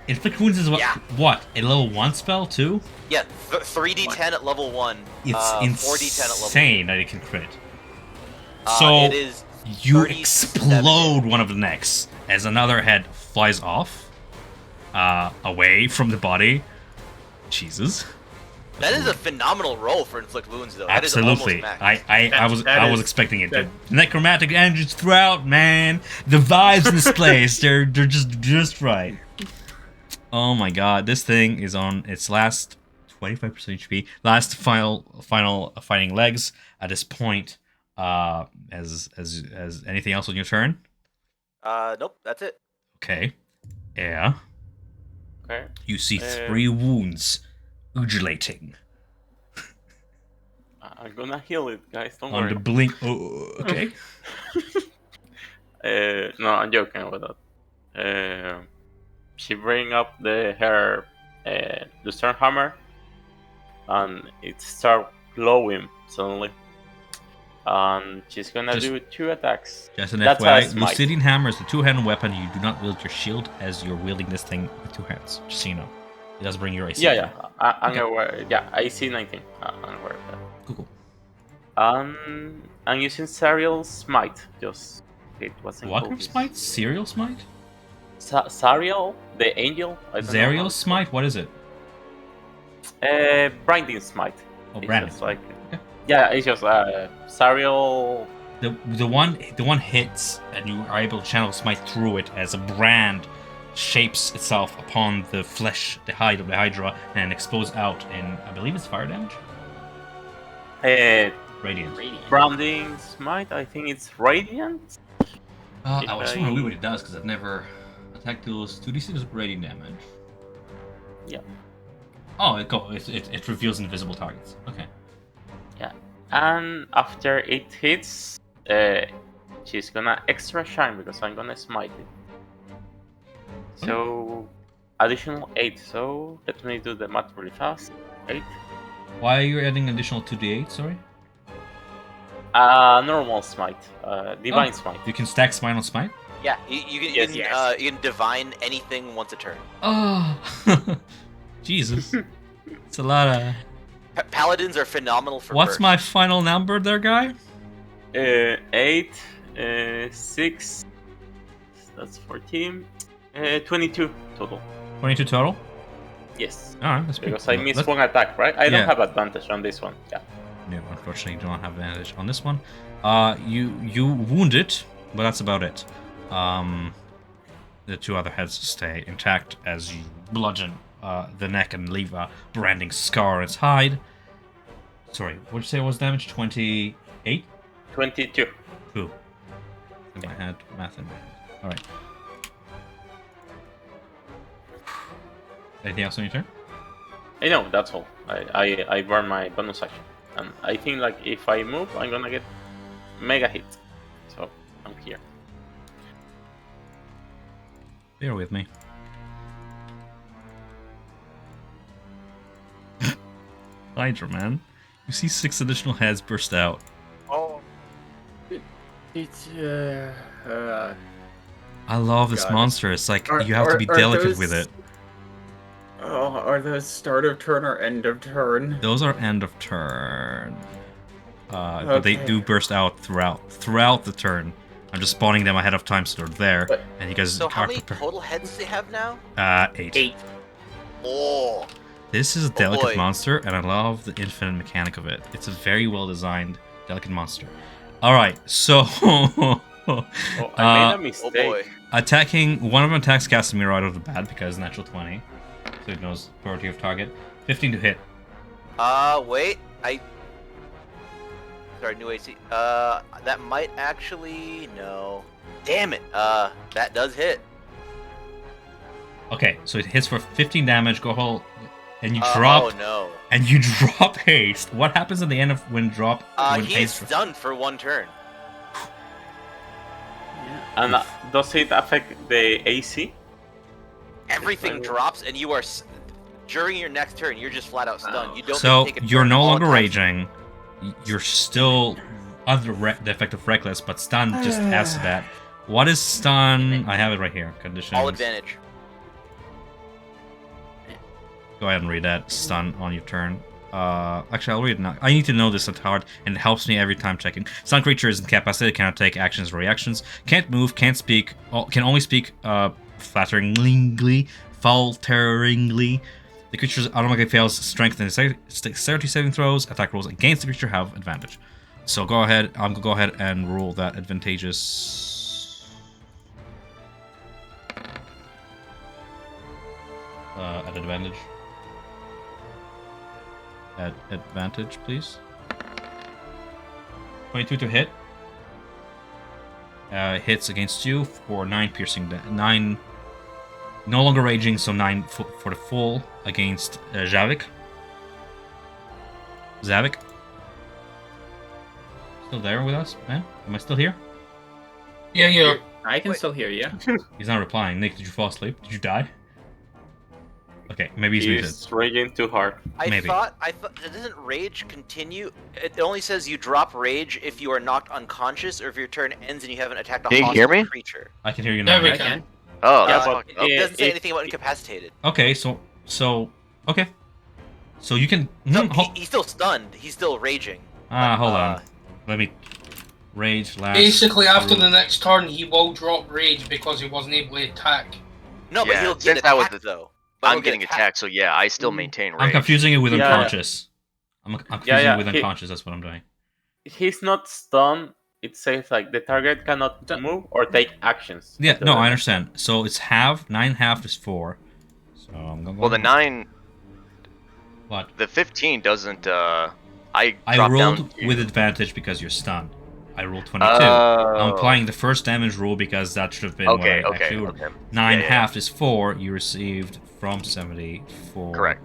Inflict wounds is what? Yeah. What? A level 1 spell too? Yeah, 3d10 at level 1. It's 4d10 at level 2. insane that it can crit. So it is you 37. explode one of the necks as another head flies off, away from the body. Jesus. That is a phenomenal roll for Inflict Wounds, though. Absolutely. That is almost max. I was expecting it. The necromantic energies throughout, man. The vibes in this place, they're just right. Oh my god, this thing is on its last 25% HP. Last final fighting legs at this point. As anything else on your turn? Nope, that's it. Okay. Yeah. Okay. You see 3 wounds undulating I'm gonna heal it, guys. Don't on worry. the blink. Oh, okay. No, I'm joking about that. She bring up her stern hammer, and it start glowing suddenly. And she's gonna do 2 attacks. Just an That's FYI, a smite. Lucidian Hammer is a 2-handed weapon. You do not wield your shield as you're wielding this thing with 2 hands. Just so you know. It does bring your AC. Yeah. I'm Okay. aware. Yeah, I see 19. I'm aware of that. Cool. I'm using Serial Smite. Just it wasn't What called kind of this. smite? Serial smite? Sariel, the angel. I don't know how Zerial it's smite? What is it? called. Branding Smite. Oh, It's branding just like Okay. yeah, it's just Sariel. The one hits and you are able to channel smite through it as a brand shapes itself upon the flesh, the hide of the Hydra, and explodes out in, I believe it's fire damage? Radiant. Branding Smite. I think it's Radiant. I was wondering what it does because I've never attacked those 2d6 radiant damage. Yeah. Oh, it reveals invisible targets. Okay. Yeah. And after it hits, she's gonna extra shine because I'm gonna smite it. So additional 8. So let me do the math really fast. 8. Why are you adding additional 2d8? Sorry. Normal smite. Divine Oh. smite. You can stack smite on smite. Yeah, you can Yes, yes. you can divine anything once a turn. Oh, Jesus! It's a lot of. Paladins are phenomenal for. What's burst. my final number there, guy? 8, 6. That's 14. 22 total. 22 total. Yes. All right, that's pretty Because I cool. missed Let's- one attack, right? I Yeah. don't have advantage on this one. Yeah. No, unfortunately, you do not have advantage on this one. You wound it, but that's about it. The two other heads stay intact as you bludgeon the neck and leave a branding scar on its hide. Sorry, what did you say was damage? 28? 22. Cool. In my head, math in my head. All right. Anything else on your turn? I know, that's all. I burn my bonus action. And I think like if I move, I'm gonna get mega hit. So I'm here. Bear with me. Hydra, man. You see 6 additional heads burst out. Oh, It's I love this God. monster. It's like Are- you have to be are delicate those- with it. Oh, are those start of turn or end of turn? Those are end of turn. But they Okay. do burst out throughout the turn. I'm just spawning them ahead of time so they're there, But- and you guys so how are many prepared. total heads do they have now? 8. 8. Oh, This is a delicate boy. monster, and I love the infinite mechanic of it. It's a very well designed, delicate monster. All right, so Oh, I made a oh mistake. boy. attacking one of them attacks Casimir out of the bat because natural 20, so it knows priority of target. 15 to hit. Wait, sorry, new AC. That might actually no. Damn it. That does hit. Okay, so it hits for 15 damage. Go whole, and you drop. Oh no. And you drop haste. What happens at the end of when drop? When He is haste? stunned for one turn. Yeah. And does it affect the AC? Everything drops, and you are during your next turn. You're just flat out stunned. You don't. So get to take a you're turn. no All longer attacks- raging. You're still under the effect of reckless, but stun just adds to that. What is stun? I have it right here. Conditions. All advantage. Go ahead and read that. Stun on your turn. Actually, I'll read it now. I need to know this at heart, and it helps me every time checking. Stun creature is incapacitated, cannot take actions or reactions, can't move, can't speak, can only speak falteringly. The creature automatically fails strength and dexterity saving throws. Attack rolls against the creature have advantage. So go ahead. I'm gonna go ahead and roll that advantageous. At advantage. At advantage, please. 22 to hit. Hits against you for 9 piercing. 9. No longer raging, so 9 for the full against Zavik. Zavik? Still there with us, man? Am I still here? Yeah, yeah. I can still hear you. He's not replying. Nick, did you fall asleep? Did you die? Okay, maybe he's muted. He's raging too hard. Maybe. I thought doesn't rage continue? It only says you drop rage if you are knocked unconscious or if your turn ends and you haven't attacked a Can you hostile hear me? creature. I can hear you now. There we Nick. go. can. Oh, Yeah, that's but fucked up. It doesn't say it- anything about incapacitated. Okay, so okay. So you can So hold he's still stunned. He's still raging. hold on. Let me rage last. Basically, after roll. the next turn, he will drop rage because he wasn't able to attack. No, but Yeah, he'll get since that was attacked the- though. But I'm he'll get getting attacked, so yeah, I still maintain rage. I'm confusing it with Yeah. unconscious. I'm confusing Yeah, it with he- unconscious. That's what I'm doing. He's not stunned. It says like the target cannot move or take actions. Yeah, So no, I understand. So it's half. 9 half is 4. So I'm gonna. Well, the 9, What? the 15 doesn't. I I dropped rolled down to- with advantage because you're stunned. I rolled 22. Oh. I'm applying the first damage rule because that should have been Okay, what I okay, actually rolled. okay. 9 Yeah, yeah. half is 4. You received from 74. Correct.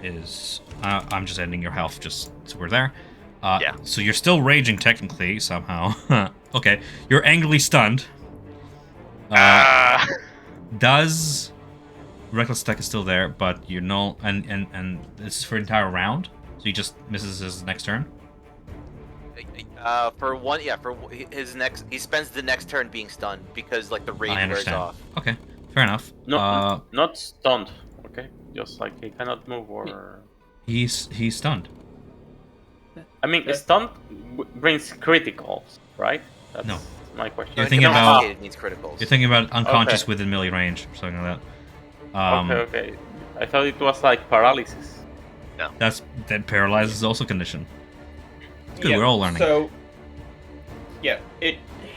Is I'm just ending your health just so we're there. Yeah. So you're still raging technically somehow. Okay, you're angrily stunned. Ah. Does reckless attack is still there, but you know, and it's for entire round, so he just misses his next turn. For one, yeah, for his next, he spends the next turn being stunned because like the rage I wears understand. off. Okay, fair enough. Not stunned. Okay, just like he cannot move or. He's stunned. I mean, stunned brings criticals, right? That's No. my question. You're thinking about- Incapacitated means criticals. You're thinking about unconscious Okay. within melee range, or something like that. Okay. I thought it was like paralysis. That paralyzes also condition. It's good. Yeah, We're all learning. So, yeah,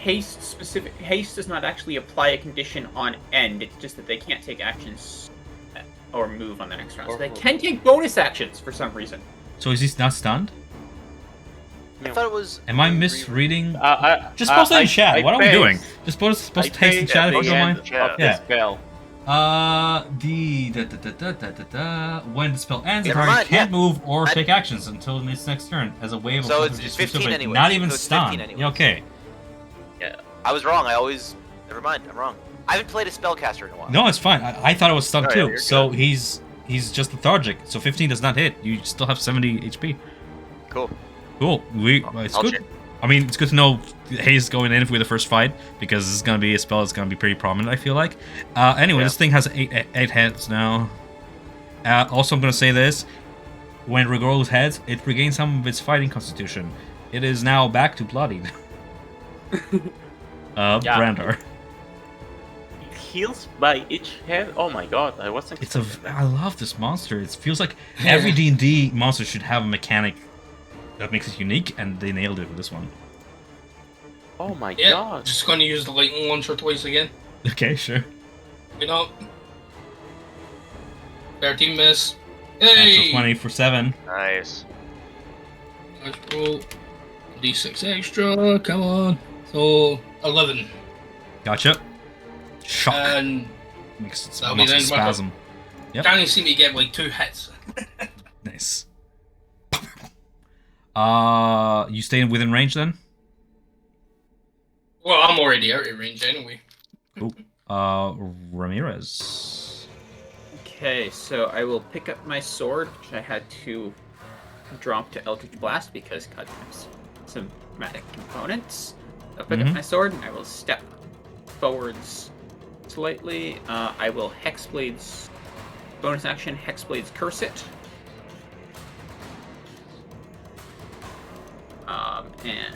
haste does not actually apply a condition on end. It's just that they can't take actions or move on the next round. So they can take bonus actions for some reason. So is he not stunned? I thought it was. Am I misreading? Just I- post it in I- chat. I What are we doing? faced- Just post I text in faced chat if you the don't end mind. Yeah. of the Yeah. spell. When the spell ends, the Never target mind, can't yeah. move or I- take actions until its next turn as a wave of So weapons it's just 15 but anyways. not even So it's 15 stunned. anyways. Yeah, okay. I was wrong. Never mind. I'm wrong. I haven't played a spellcaster in a while. No, it's fine. I thought it was stunned Oh, yeah, too. you're So good. he's just lethargic. So 15 does not hit. You still have 70 HP. Cool. Cool. It's I'll good. check. I mean, it's good to know Hayes going in with the first fight because this is gonna be a spell that's gonna be pretty prominent. I feel like. Anyway, Yeah. this thing has eight heads now. Also, I'm gonna say this: when it regrows heads, it regains some of its fighting constitution. It is now back to bloodied. Brandar. It heals by each head. Oh my god, I wasn't. I love this monster. It feels like every D&D monster should have a mechanic that makes it unique, and they nailed it with this one. Oh my Yeah, god. just going to use the lightning launcher twice again. Okay, sure. You know. 13 miss. Natural Hey! 20 for 7. Nice. Let's roll D6 extra. Come on. So 11. Gotcha. Shock. And Makes it that'll be muscle then back up. spasm. Yep. can't even see me get like 2 hits. Nice. You stay within range then? Well, I'm already out of range anyway. Cool. Ramirez. Okay, so I will pick up my sword, which I had to drop to Eldritch Blast because God times some dramatic components. I'll pick up my sword and I will step forwards slightly. I will Hexblades, bonus action, Hexblades Curse it. And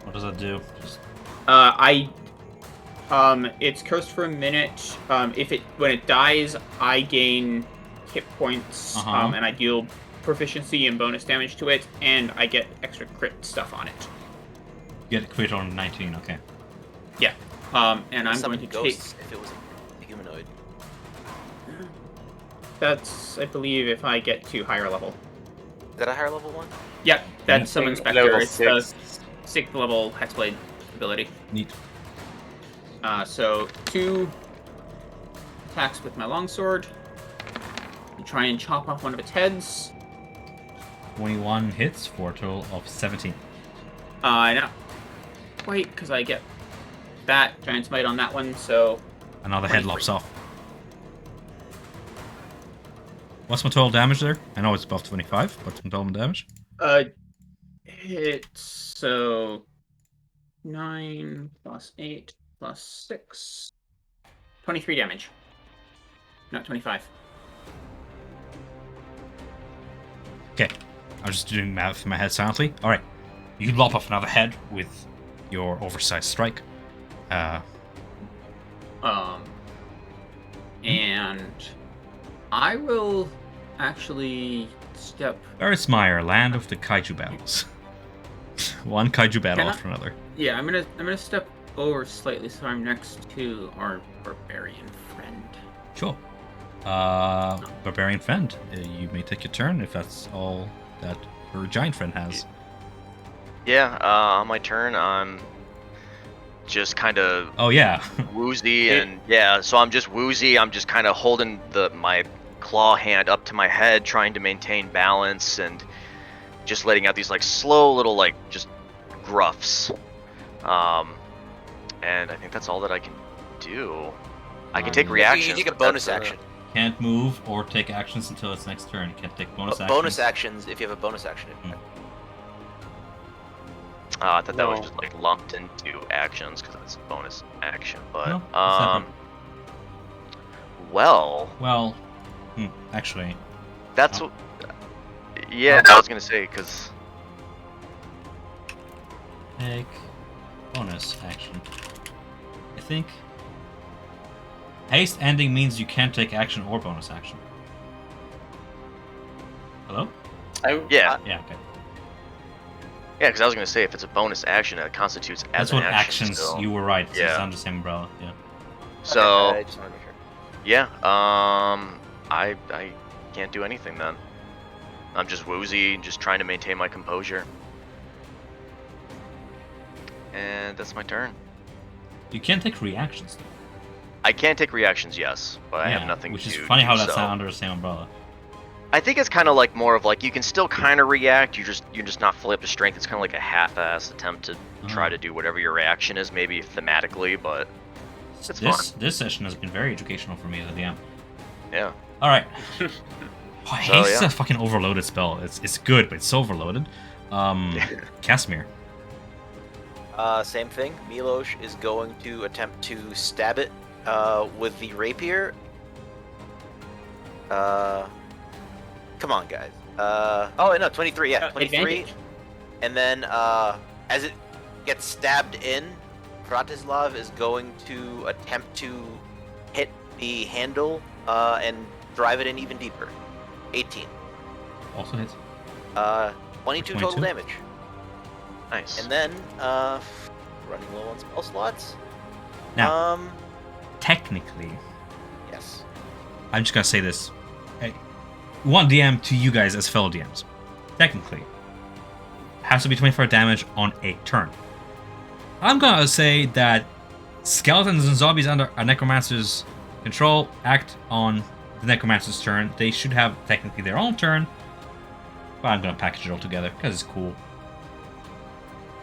What does that do? Just... it's cursed for a minute. When it dies, I gain hit points, and I deal proficiency and bonus damage to it, and I get extra crit stuff on it. Get a crit on 19, okay. Yeah. And I'm Summon going to ghosts if it was a humanoid. That's, I believe, if I get to higher level. Is that a higher level one? Yep, that's Summon Spectre. Level It's 6. the 6th level Hexblade ability. Neat. So 2 attacks with my longsword. Try and chop off one of its heads. 21 hits for a total of 17. Not quite, because I get that giant smite on that one, so Another head lops off. What's my total damage there? I know it's above 25, but some total damage? it's so 9 plus 8 plus 6. 23 damage. Not 25. Okay. I'm just doing math in my head silently. Alright. You lop off another head with your oversized strike. And I will actually step. Earthmire, land of the kaiju battles. One kaiju battle Can I- after another. Yeah, I'm gonna step over slightly so I'm next to our barbarian friend. Sure. Barbarian friend, you may take your turn if that's all that your giant friend has. Yeah, on my turn, I'm just kind of Oh yeah. woozy, and yeah, so I'm just woozy. I'm just kind of holding my claw hand up to my head, trying to maintain balance, and just letting out these like slow little like just gruffs. And I think that's all that I can do. I can take You reactions. can take a but bonus that's, action. can't move or take actions until its next turn. You can't take bonus actions. Bonus actions if you have a bonus action. I thought that was No. just like lumped into actions because it's a bonus action. But No, it's separate. well, Actually, that's Oh. what. Yeah, I was gonna say because take bonus action. I think haste ending means you can't take action or bonus action. Hello? yeah, Yeah, okay. because I was gonna say if it's a bonus action, it constitutes as That's an what action. actions. Still. You were right. It's Yeah. under the same umbrella. Yeah. So Okay, I just want to make sure. yeah, I can't do anything then. I'm just woozy, just trying to maintain my composure. And that's my turn. You can't take reactions. Though. I can take reactions, yes, but I have nothing Which to is do. funny how that's so. not under the same umbrella. I think it's kind of like more of like you can still kind of react. You're just not fully up to strength. It's kind of like a half-assed attempt to try to do whatever your reaction is, maybe thematically, but it's This session has been very educational for me as a DM. yeah. All right. Haste is yeah. a fucking overloaded spell. It's good, but it's so overloaded. Casimir. Same thing. Milosh is going to attempt to stab it with the rapier. Come on, guys. Oh, no, 23. Yeah, 23. Advantage. And then as it gets stabbed in, Vratislav is going to attempt to hit the handle and drive it in even deeper. 18. Also hits. 22 total 22? damage. Nice. And then, running low on spell slots. Now, technically, Yes. I'm just gonna say this. One DM to you guys as fellow DMs. Technically, has to be 24 damage on a turn. I'm gonna say that skeletons and zombies under a necromancer's control act on the necromancer's turn. They should have technically their own turn, but I'm gonna package it all together because it's cool.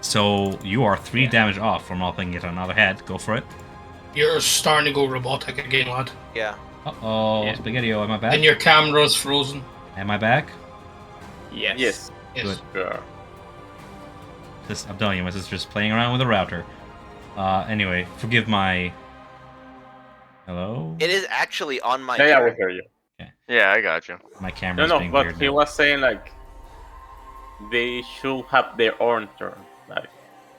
So you are 3 damage off from upping it on another head. Go for it. You're starting to go robotic again, lad. Yeah. Uh-oh, Yeah. Spaghetti-O, am I back? And your camera's frozen. Am I back? Yes. Yes. Yes. Yeah. I'm telling you, my sister's playing around with a router. Anyway, forgive my... Hello? It is actually on my Yeah, turn. we hear you. Yeah, I got you. My No, camera's no, being but weird he now. was saying like they should have their own turn. Like,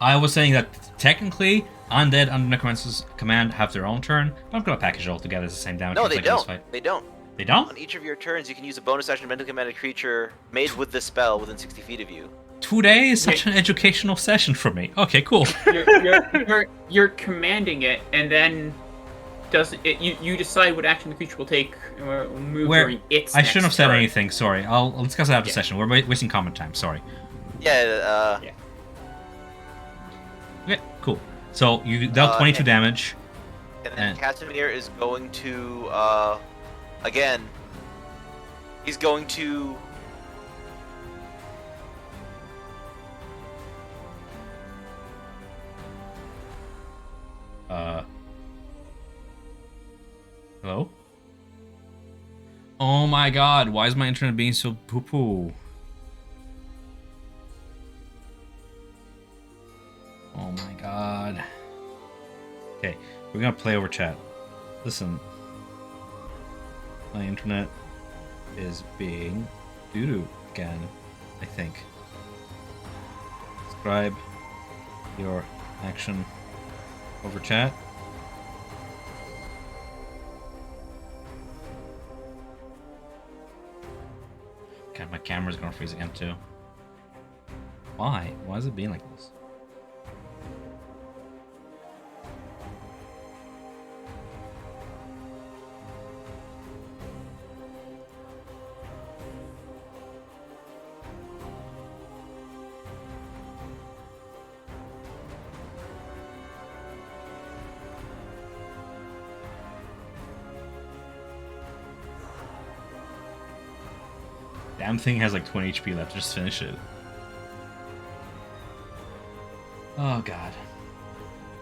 I was saying that technically, undead under Necromancer's command have their own turn, but I'm gonna package it all together as the same damage. No, as they like in this don't. fight. They don't. They don't? On each of your turns, you can use a bonus action to mental command a creature made with this spell within 60 feet of you. 2 days? Such an educational session for me. Okay, cool. You're commanding it, and then you decide what action the creature will take or move during its I shouldn't have next said turn. anything, sorry. I'll discuss it after the Yeah. session. We're wasting comment time, sorry. Yeah, Yeah. Okay, cool. So you dealt 22 and- damage. and then Casimir is going to, again, he's going to... Hello? Oh my god, why is my internet being so poo-poo? Oh my god. Okay, we're gonna play over chat. Listen. My internet is being doo-doo again, I think. Describe your action over chat. God, my camera's gonna freeze again too. Why? Why is it being like this? Damn thing has like 20 HP left. Just finish it. Oh god.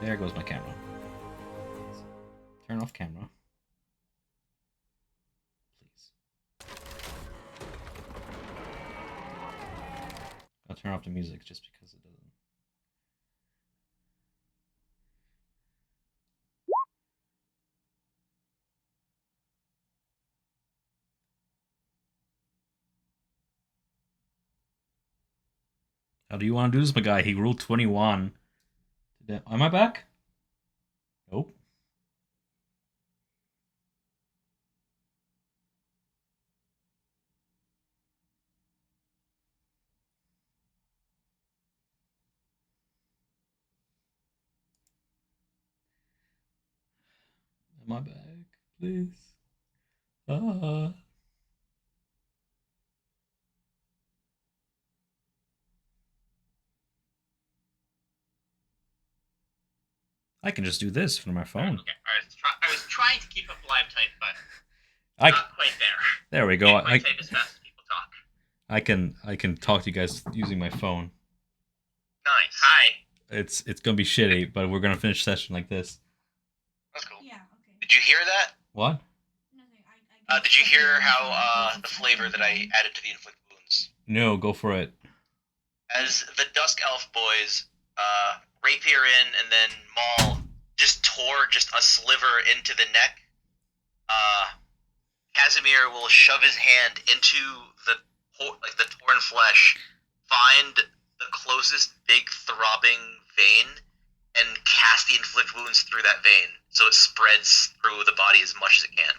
There goes my camera. Turn off camera. turn off the music just because it doesn't. How do you want to do this, my guy? He rolled 21. Am I back? Nope. Am I back? Please. I can just do this from my phone. Okay, I was trying to keep up live type, but I not quite there. There we go. Can't quite type as fast as people talk. I can talk to you guys using my phone. Nice. Hi. It's gonna be shitty, but we're gonna finish session like this. That's cool. Yeah, okay. Did you hear that? What? Nothing. Did you hear how the flavor that I added to the inflict wounds? No, go for it. As the Dusk Elf boys rapier in and then Maul just tore just a sliver into the neck, Casimir will shove his hand into the torn flesh, find the closest big throbbing vein, and cast the inflict wounds through that vein, so it spreads through the body as much as it can.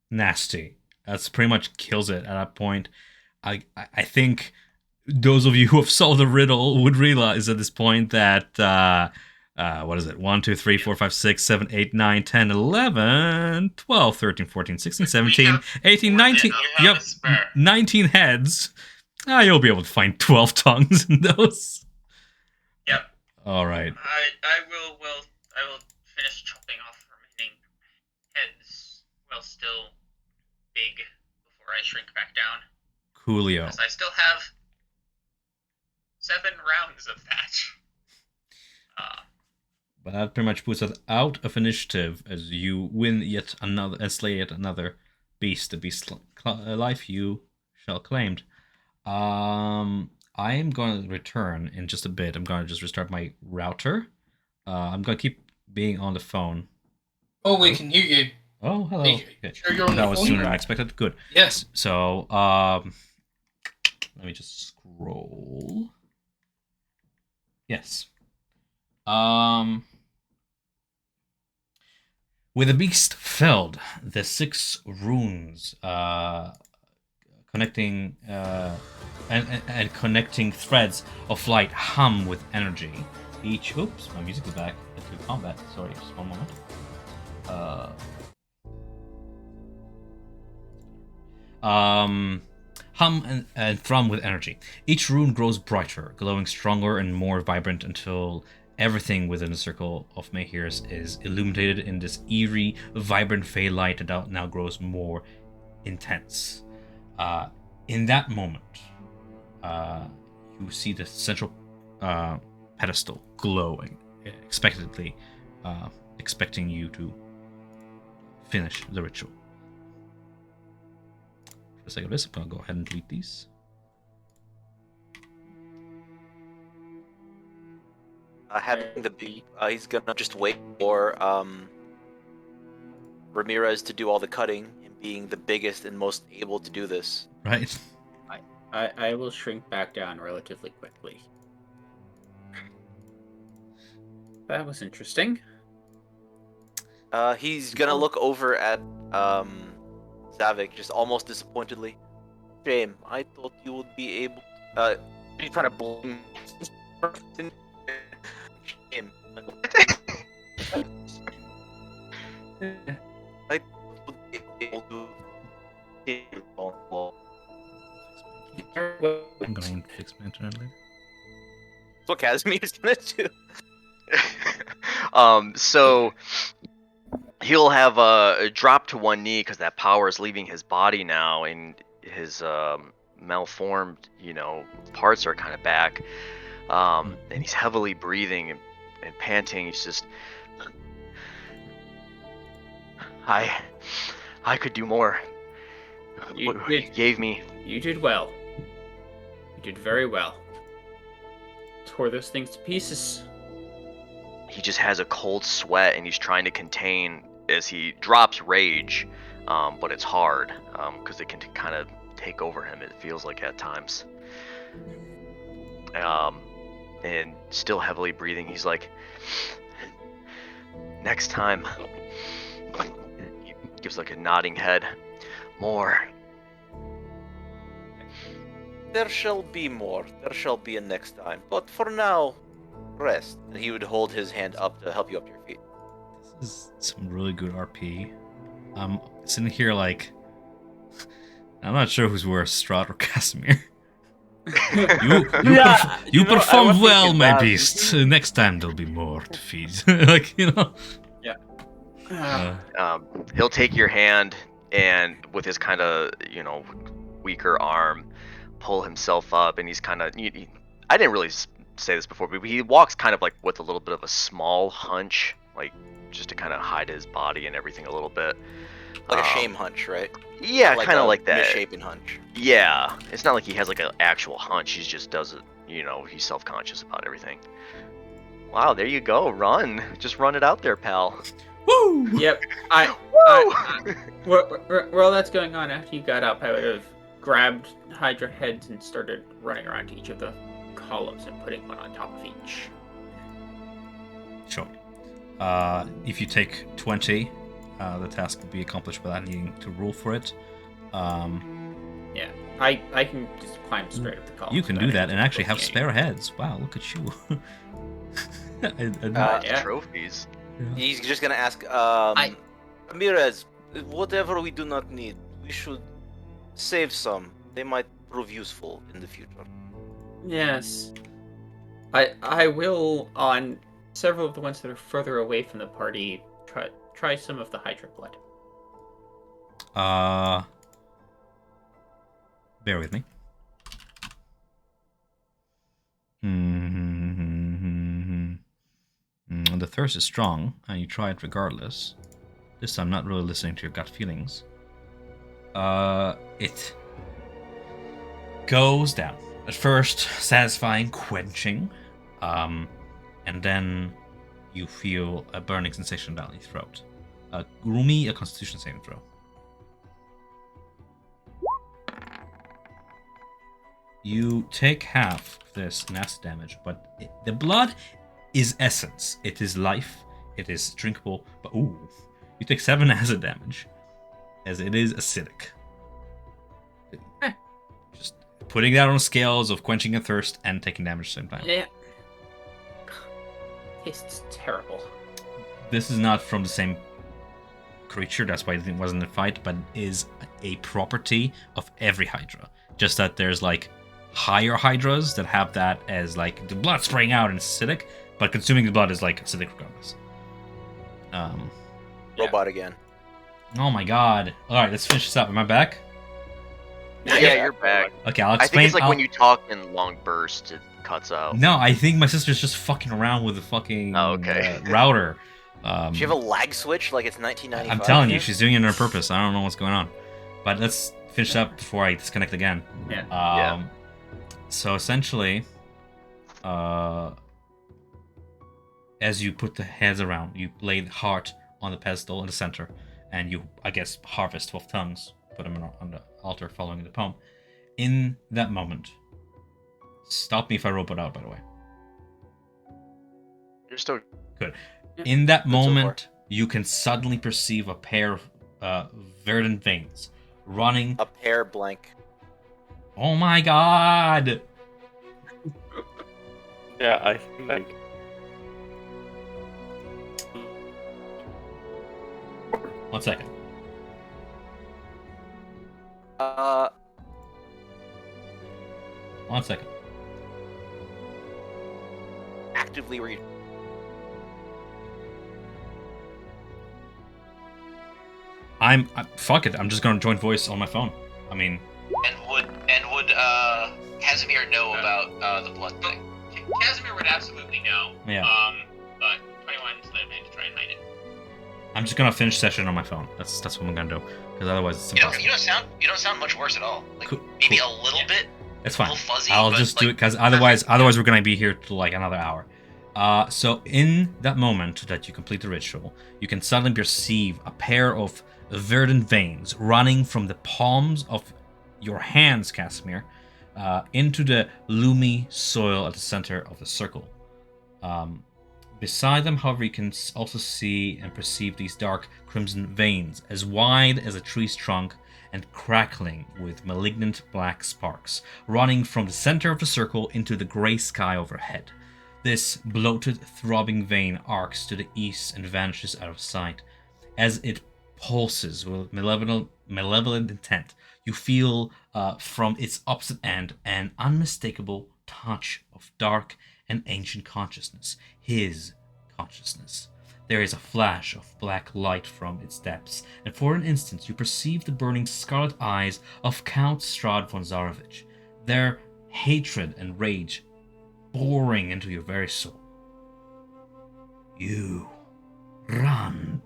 Nasty. That's pretty much kills it at that point. I think those of you who have solved the riddle would realize at this point that what is it? 1, 2, 3, 4, 5, 6, 7, 8, 9, 10, 11, 12, 13, 14, 16, 17, 18, 19. Yep, 19 heads. You'll be able to find 12 tongues in those. Yep. All right. I will finish chopping off remaining heads while still big before I shrink back down. Coolio. Because I still have 7 rounds of that. But that pretty much puts us out of initiative as you win yet another and slay yet another beast. The beast life you shall claimed. I am going to return in just a bit. I'm going to just restart my router. I'm going to keep being on the phone. Oh, we can hear you. Oh, hello. Hey, Okay. sure you're on That the was phone? sooner than expected. Good. Yes. So, let me just scroll. Yes. With the beast felled, the 6 runes connecting and connecting threads of light hum with energy. Each oops, my music is back into combat. Sorry, just one moment. Hum and thrum with energy. Each rune grows brighter, glowing stronger and more vibrant until everything within the circle of Mayhers is illuminated in this eerie, vibrant fey light that now grows more intense. In that moment, you see the central pedestal glowing, expectantly, expecting you to finish the ritual. For the sake of this, I'm going to go ahead and delete these. Having the big, he's gonna just wait for Ramirez to do all the cutting, and being the biggest and most able to do this. Right. I will shrink back down relatively quickly. That was interesting. He's gonna look over at Zavik just almost disappointedly. Shame, I thought you would be able. He's trying to blame. Shame. I would be able to. I'm going to fix my internet later. That's what Casimir's gonna do. So he'll have a drop to one knee because that power is leaving his body now, and his malformed, parts are kind of back. And he's heavily breathing and panting. He's just, I could do more. You What he gave me. You did well. You did very well. tore those things to pieces. He just has a cold sweat, and he's trying to contain as he drops rage, but it's hard because it can kind of take over him. It feels like at times, and still heavily breathing. He's like, "Next time." He gives like a nodding head. More. There shall be more. There shall be a next time. But for now, rest. And he would hold his hand up to help you up to your feet. This is some really good RP. I'm sitting here like, I'm not sure who's worse, Strahd or Casimir. You performed well, my beast. Next time there'll be more to feed. Like, you know. He'll take your hand and with his kind of, weaker arm, pull himself up, and he's kind of. I didn't really say this before, but he walks kind of like with a little bit of a small hunch, like just to kind of hide his body and everything a little bit. Like a shame hunch, right? Yeah, kind of like that. Misshapen hunch. Yeah, it's not like he has like an actual hunch. He just does it. He's self-conscious about everything. Wow, there you go. Run, just run it out there, pal. Woo! Yep. While that's going on, after you got up, I would have grabbed Hydra heads and started running around to each of the columns and putting one on top of each. Sure. If you take 20, the task will be accomplished without needing to roll for it. Yeah, I can just climb straight up the columns. You can do that and actually have spare heads. Wow, look at you. Trophies. Yeah. He's just gonna ask, Ramirez, whatever we do not need, we should save some. They might prove useful in the future. Yes. I will, on several of the ones that are further away from the party, try some of the Hydra blood. Bear with me. The thirst is strong, and you try it regardless. This time, not really listening to your gut feelings. It goes down. At first, satisfying, quenching, and then you feel a burning sensation down your throat. Rumi, a Constitution saving throw. You take half of this acid damage, but the blood is essence. It is life. It is drinkable. But you take 7 acid damage, as it is acidic. Just putting that on scales of quenching a thirst and taking damage at the same time. Yeah. Tastes terrible. This is not from the same creature. That's why it wasn't a fight, but it is a property of every Hydra. Just that there's like higher Hydras that have that as like the blood spraying out and it's acidic, but consuming the blood is like acidic regardless. Robot again. Oh my god. Alright, let's finish this up. Am I back? Yeah, you're back. Okay, I'll I explain. think it's like when you talk in long bursts, it cuts out. No, I think my sister's just fucking around with the fucking router. Does she have a lag switch like it's 1995? I'm telling you, she's doing it on purpose. I don't know what's going on. But let's finish up before I disconnect again. Yeah. So essentially, as you put the heads around, you lay the heart on the pedestal in the center, and you, I guess, harvest 12 tongues, put them on the altar following the poem. In that moment, stop me if I robot out, by the way. You're still good. In that moment, you can suddenly perceive a pair of verdant veins running. A pair blank. Oh my god! Yeah, I think like. One second. One second. Actively read. Fuck it. I'm just gonna join voice on my phone. I mean. And would Casimir know about the blood thing? Casimir would absolutely know. Yeah. But 21's the man to try and hide it. I'm just gonna finish session on my phone. That's what I'm gonna do. Because otherwise, it's impossible. You don't sound much worse at all. Like maybe a little bit, It's fine. little fuzzy, I'll but, just do it like, because otherwise we're gonna be here till like another hour. So in that moment that you complete the ritual, you can suddenly perceive a pair of verdant veins running from the palms of your hands, Casimir, into the loomy soil at the center of the circle. Beside them, however, you can also see and perceive these dark crimson veins, as wide as a tree's trunk and crackling with malignant black sparks, running from the center of the circle into the gray sky overhead. This bloated, throbbing vein arcs to the east and vanishes out of sight. As it pulses with malevolent intent, you feel from its opposite end an unmistakable touch of dark and ancient consciousness, his consciousness. There is a flash of black light from its depths, and for an instant you perceive the burning scarlet eyes of Count Strahd von Zarovich, their hatred and rage boring into your very soul. You run.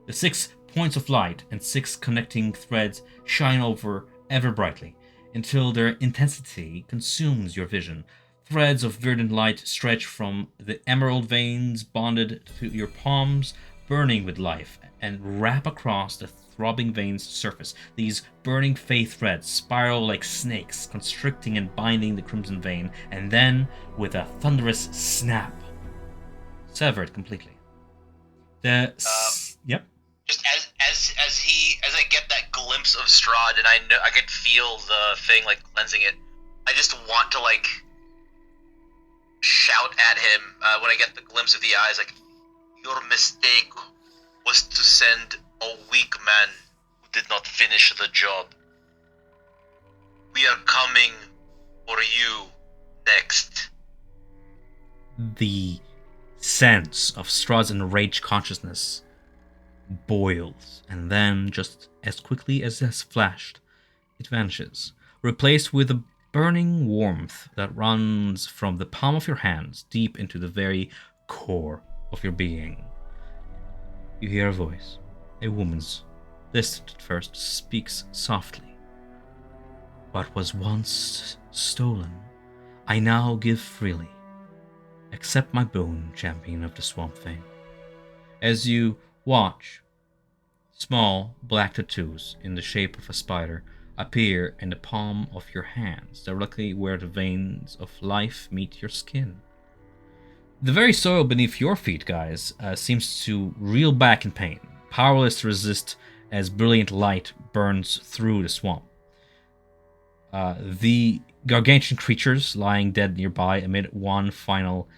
The 6 points of light and 6 connecting threads shine over ever brightly until their intensity consumes your vision. Threads of verdant light stretch from the emerald veins bonded to your palms, burning with life, and wrap across the throbbing vein's surface. These burning faith threads spiral like snakes, constricting and binding the crimson vein, and then, with a thunderous snap, sever it completely. Yep. Just as I get that glimpse of Strahd, and I know I can feel the thing like cleansing it, I just want to like shout at him when I get the glimpse of the eyes, like, your mistake was to send a weak man who did not finish the job. We are coming for you next. The sense of Strahd's enraged consciousness boils, and then, just as quickly as it has flashed, it vanishes, replaced with a burning warmth that runs from the palm of your hands deep into the very core of your being. You hear a voice, a woman's, distant at first, speaks softly. What was once stolen, I now give freely. Accept my boon, champion of the Swamp Fane. As you watch, small black tattoos in the shape of a spider appear in the palm of your hands, directly where the veins of life meet your skin. The very soil beneath your feet, guys, seems to reel back in pain, powerless to resist as brilliant light burns through the swamp. The gargantuan creatures lying dead nearby emit one final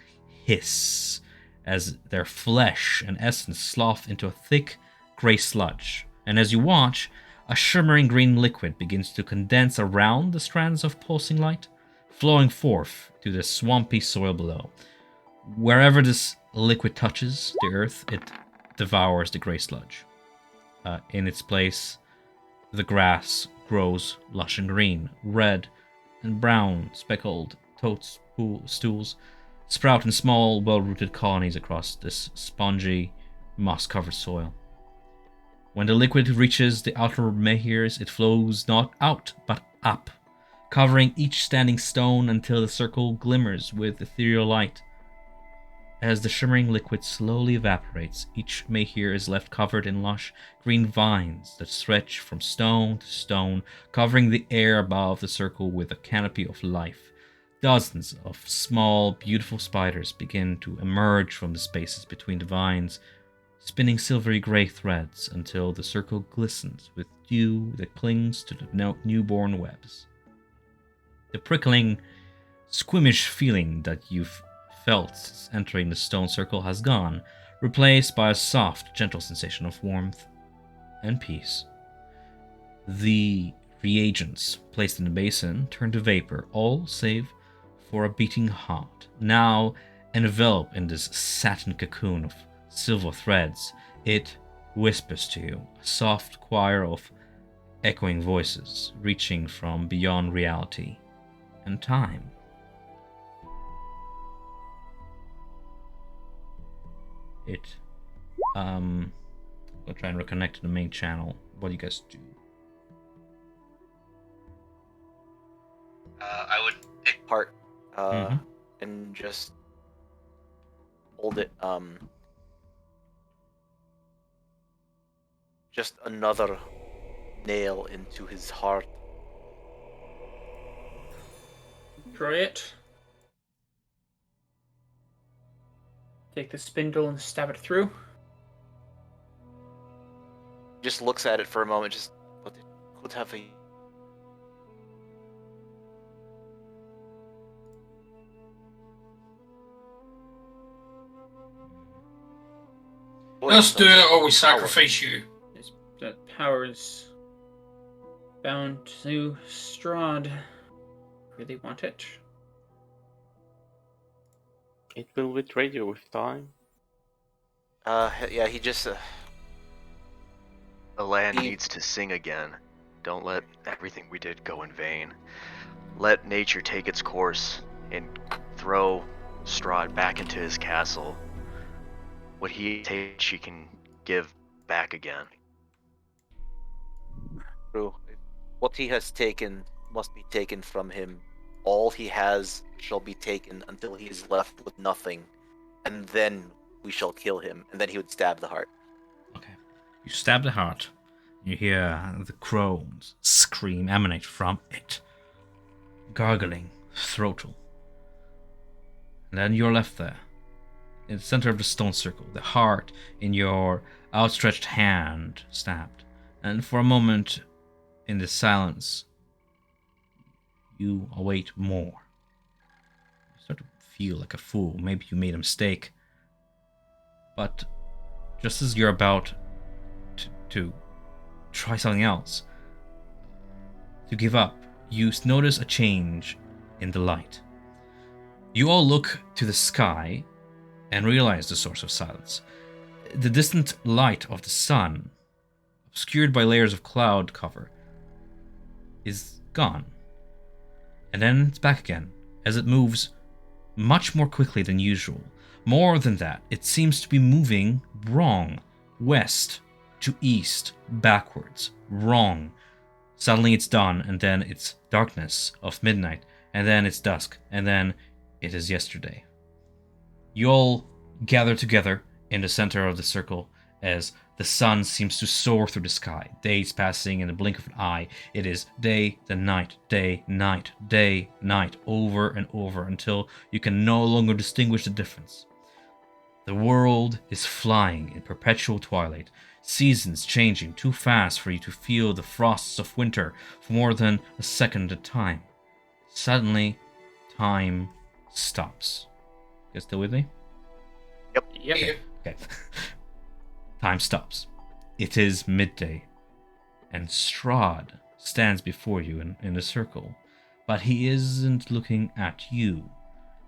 hiss as their flesh and essence slough into a thick gray sludge, and as you watch, a shimmering green liquid begins to condense around the strands of pulsing light, flowing forth to the swampy soil below. Wherever this liquid touches the earth, it devours the gray sludge. In its place, the grass grows lush and green. Red and brown speckled toadstools sprout in small, well-rooted colonies across this spongy, moss-covered soil. When the liquid reaches the outer menhirs, it flows not out, but up, covering each standing stone until the circle glimmers with ethereal light. As the shimmering liquid slowly evaporates, each menhir is left covered in lush green vines that stretch from stone to stone, covering the air above the circle with a canopy of life. Dozens of small, beautiful spiders begin to emerge from the spaces between the vines, spinning silvery gray threads until the circle glistens with dew that clings to the newborn webs. The prickling, squeamish feeling that you've felt since entering the stone circle has gone, replaced by a soft, gentle sensation of warmth and peace. The reagents placed in the basin turn to vapor, all save for a beating heart. Now enveloped in this satin cocoon of silver threads, it whispers to you, a soft choir of echoing voices reaching from beyond reality and time. I'll try and reconnect to the main channel. What do you guys do? I would pick. Heart, Mhm. and just hold it. Just another nail into his heart. Try it. Take the spindle and stab it through. Just looks at it for a moment. Just what it could have a. Let's do it or we sacrifice you. That power is bound to Strahd. Really want it? It will betray you with time. Yeah, he just. The land He- needs to sing again. Don't let everything we did go in vain. Let nature take its course and throw Strahd back into his castle. What he takes, she can give back again. True. What he has taken must be taken from him. All he has shall be taken until he is left with nothing, and then we shall kill him. And then he would stab the heart. Okay. You stab the heart. You hear the crones scream emanate from it, gargling, throatal. And then you're left there, in the center of the stone circle, the heart in your outstretched hand stabbed. And for a moment, in the silence, you await more. You start to feel like a fool. Maybe you made a mistake. But just as you're about to try something else, to give up, you notice a change in the light. You all look to the sky and realize the source of silence. The distant light of the sun, obscured by layers of cloud cover, is gone. And then it's back again, as it moves much more quickly than usual. More than that, it seems to be moving wrong, west to east, backwards, wrong. Suddenly it's dawn, and then it's darkness of midnight, and then it's dusk, and then it is yesterday. You all gather together in the center of the circle as the sun seems to soar through the sky, days passing in the blink of an eye. It is day, then night, day, night, day, night, over and over until you can no longer distinguish the difference. The world is flying in perpetual twilight, seasons changing too fast for you to feel the frosts of winter for more than a second at a time. Suddenly, time stops. You guys still with me? Yep. Okay. Time stops. It is midday, and Strahd stands before you in a circle, but he isn't looking at you.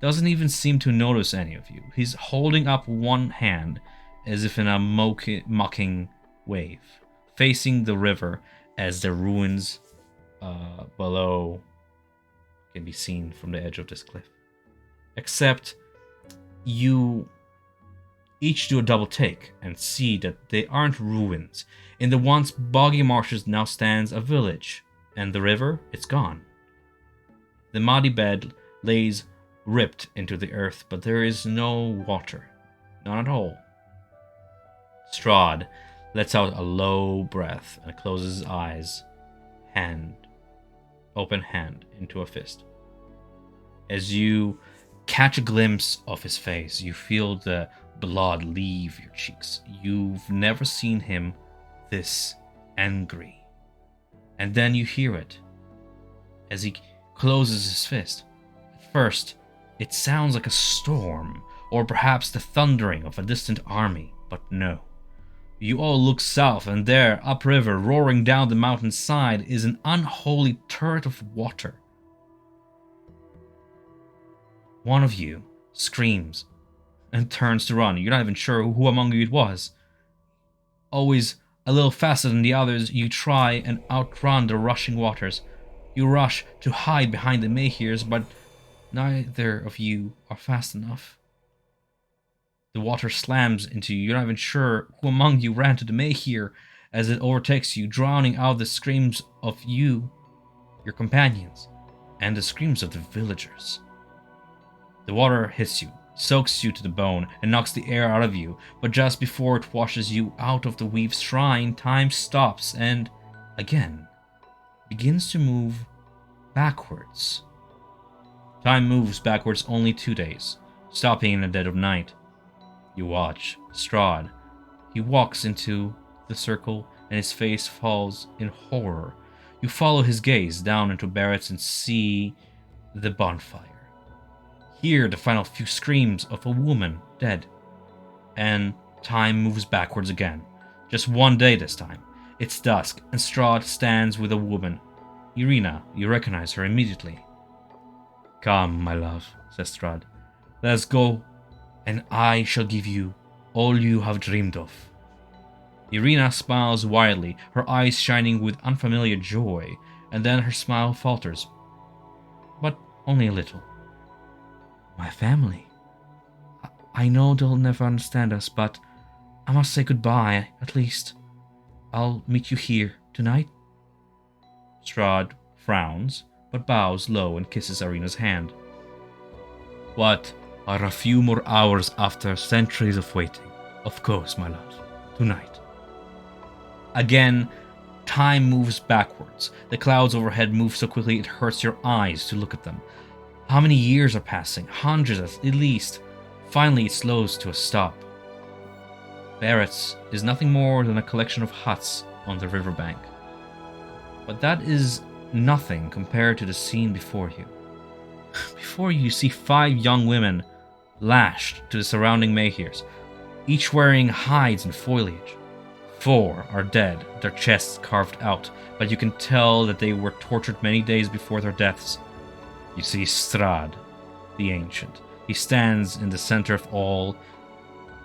Doesn't even seem to notice any of you. He's holding up one hand as if in a mocking wave, facing the river as the ruins below can be seen from the edge of this cliff. Except you each do a double take and see that they aren't ruins. In the once boggy marshes now stands a village, and the river, it's gone. The muddy bed lays ripped into the earth, but there is no water. None at all. Strahd lets out a low breath and closes his eyes, open hand into a fist. As you catch a glimpse of his face, you feel the blood leave your cheeks. You've never seen him this angry. And then you hear it as he closes his fist. At first, it sounds like a storm, or perhaps the thundering of a distant army, but no. You all look south, and there, upriver, roaring down the mountainside, is an unholy turret of water. One of you screams and turns to run. You're not even sure who among you it was. Always a little faster than the others, you try and outrun the rushing waters. You rush to hide behind the Mayhears, but neither of you are fast enough. The water slams into you. You're not even sure who among you ran to the Mayhear as it overtakes you, drowning out the screams of you, your companions. and the screams of the villagers. The water hits you, soaks you to the bone, and knocks the air out of you, but just before it washes you out of the Weave's shrine, time stops and, again, begins to move backwards. Time moves backwards only 2 days, stopping in the dead of night. You watch Strahd. He walks into the circle and his face falls in horror. You follow his gaze down into Barrett's and see the bonfire. Hear the final few screams of a woman dead. And time moves backwards again. Just 1 day this time. It's dusk, and Strahd stands with a woman. Irina, you recognize her immediately. Come, my love, says Strahd. Let us go, and I shall give you all you have dreamed of. Irina smiles wildly, her eyes shining with unfamiliar joy, and then her smile falters. But only a little. My family. I know they'll never understand us, but I must say goodbye, at least. I'll meet you here tonight. Strahd frowns, but bows low and kisses Irina's hand. What are a few more hours after centuries of waiting? Of course, my love. Tonight. Again, time moves backwards. The clouds overhead move so quickly it hurts your eyes to look at them. How many years are passing? Hundreds at least. Finally, it slows to a stop. Barrett's is nothing more than a collection of huts on the riverbank. But that is nothing compared to the scene before you. Before you see 5 young women lashed to the surrounding mayheres, each wearing hides and foliage. 4 are dead, their chests carved out, but you can tell that they were tortured many days before their deaths. You see Strahd, the Ancient. He stands in the center of all,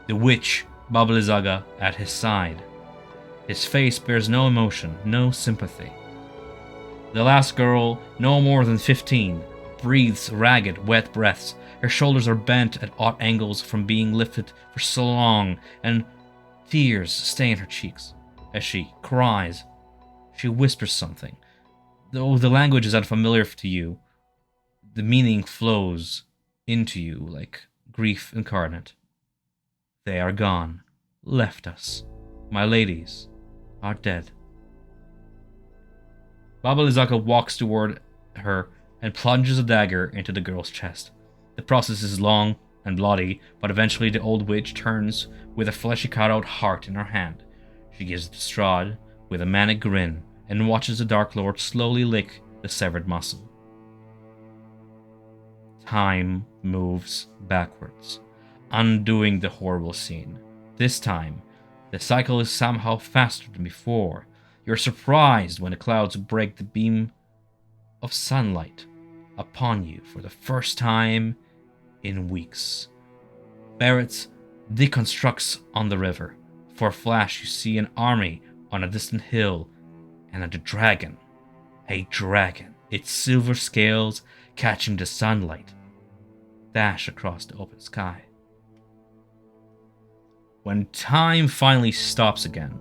the witch Baba Lysaga at his side. His face bears no emotion, no sympathy. The last girl, no more than 15, breathes ragged, wet breaths. Her shoulders are bent at odd angles from being lifted for so long, and tears stain her cheeks. As she cries, she whispers something. Though the language is unfamiliar to you, the meaning flows into you like grief incarnate. They are gone, left us. My ladies are dead. Baba Lysaga walks toward her and plunges a dagger into the girl's chest. The process is long and bloody, but eventually the old witch turns with a fleshy cut-out heart in her hand. She gives it to Strahd with a manic grin and watches the Dark Lord slowly lick the severed muscle. Time moves backwards, undoing the horrible scene. This time, the cycle is somehow faster than before. You're surprised when the clouds break the beam of sunlight upon you for the first time in weeks. Barrett deconstructs on the river. For a flash, you see an army on a distant hill and a dragon. A dragon, its silver scales catching the sunlight, dash across the open sky. When time finally stops again,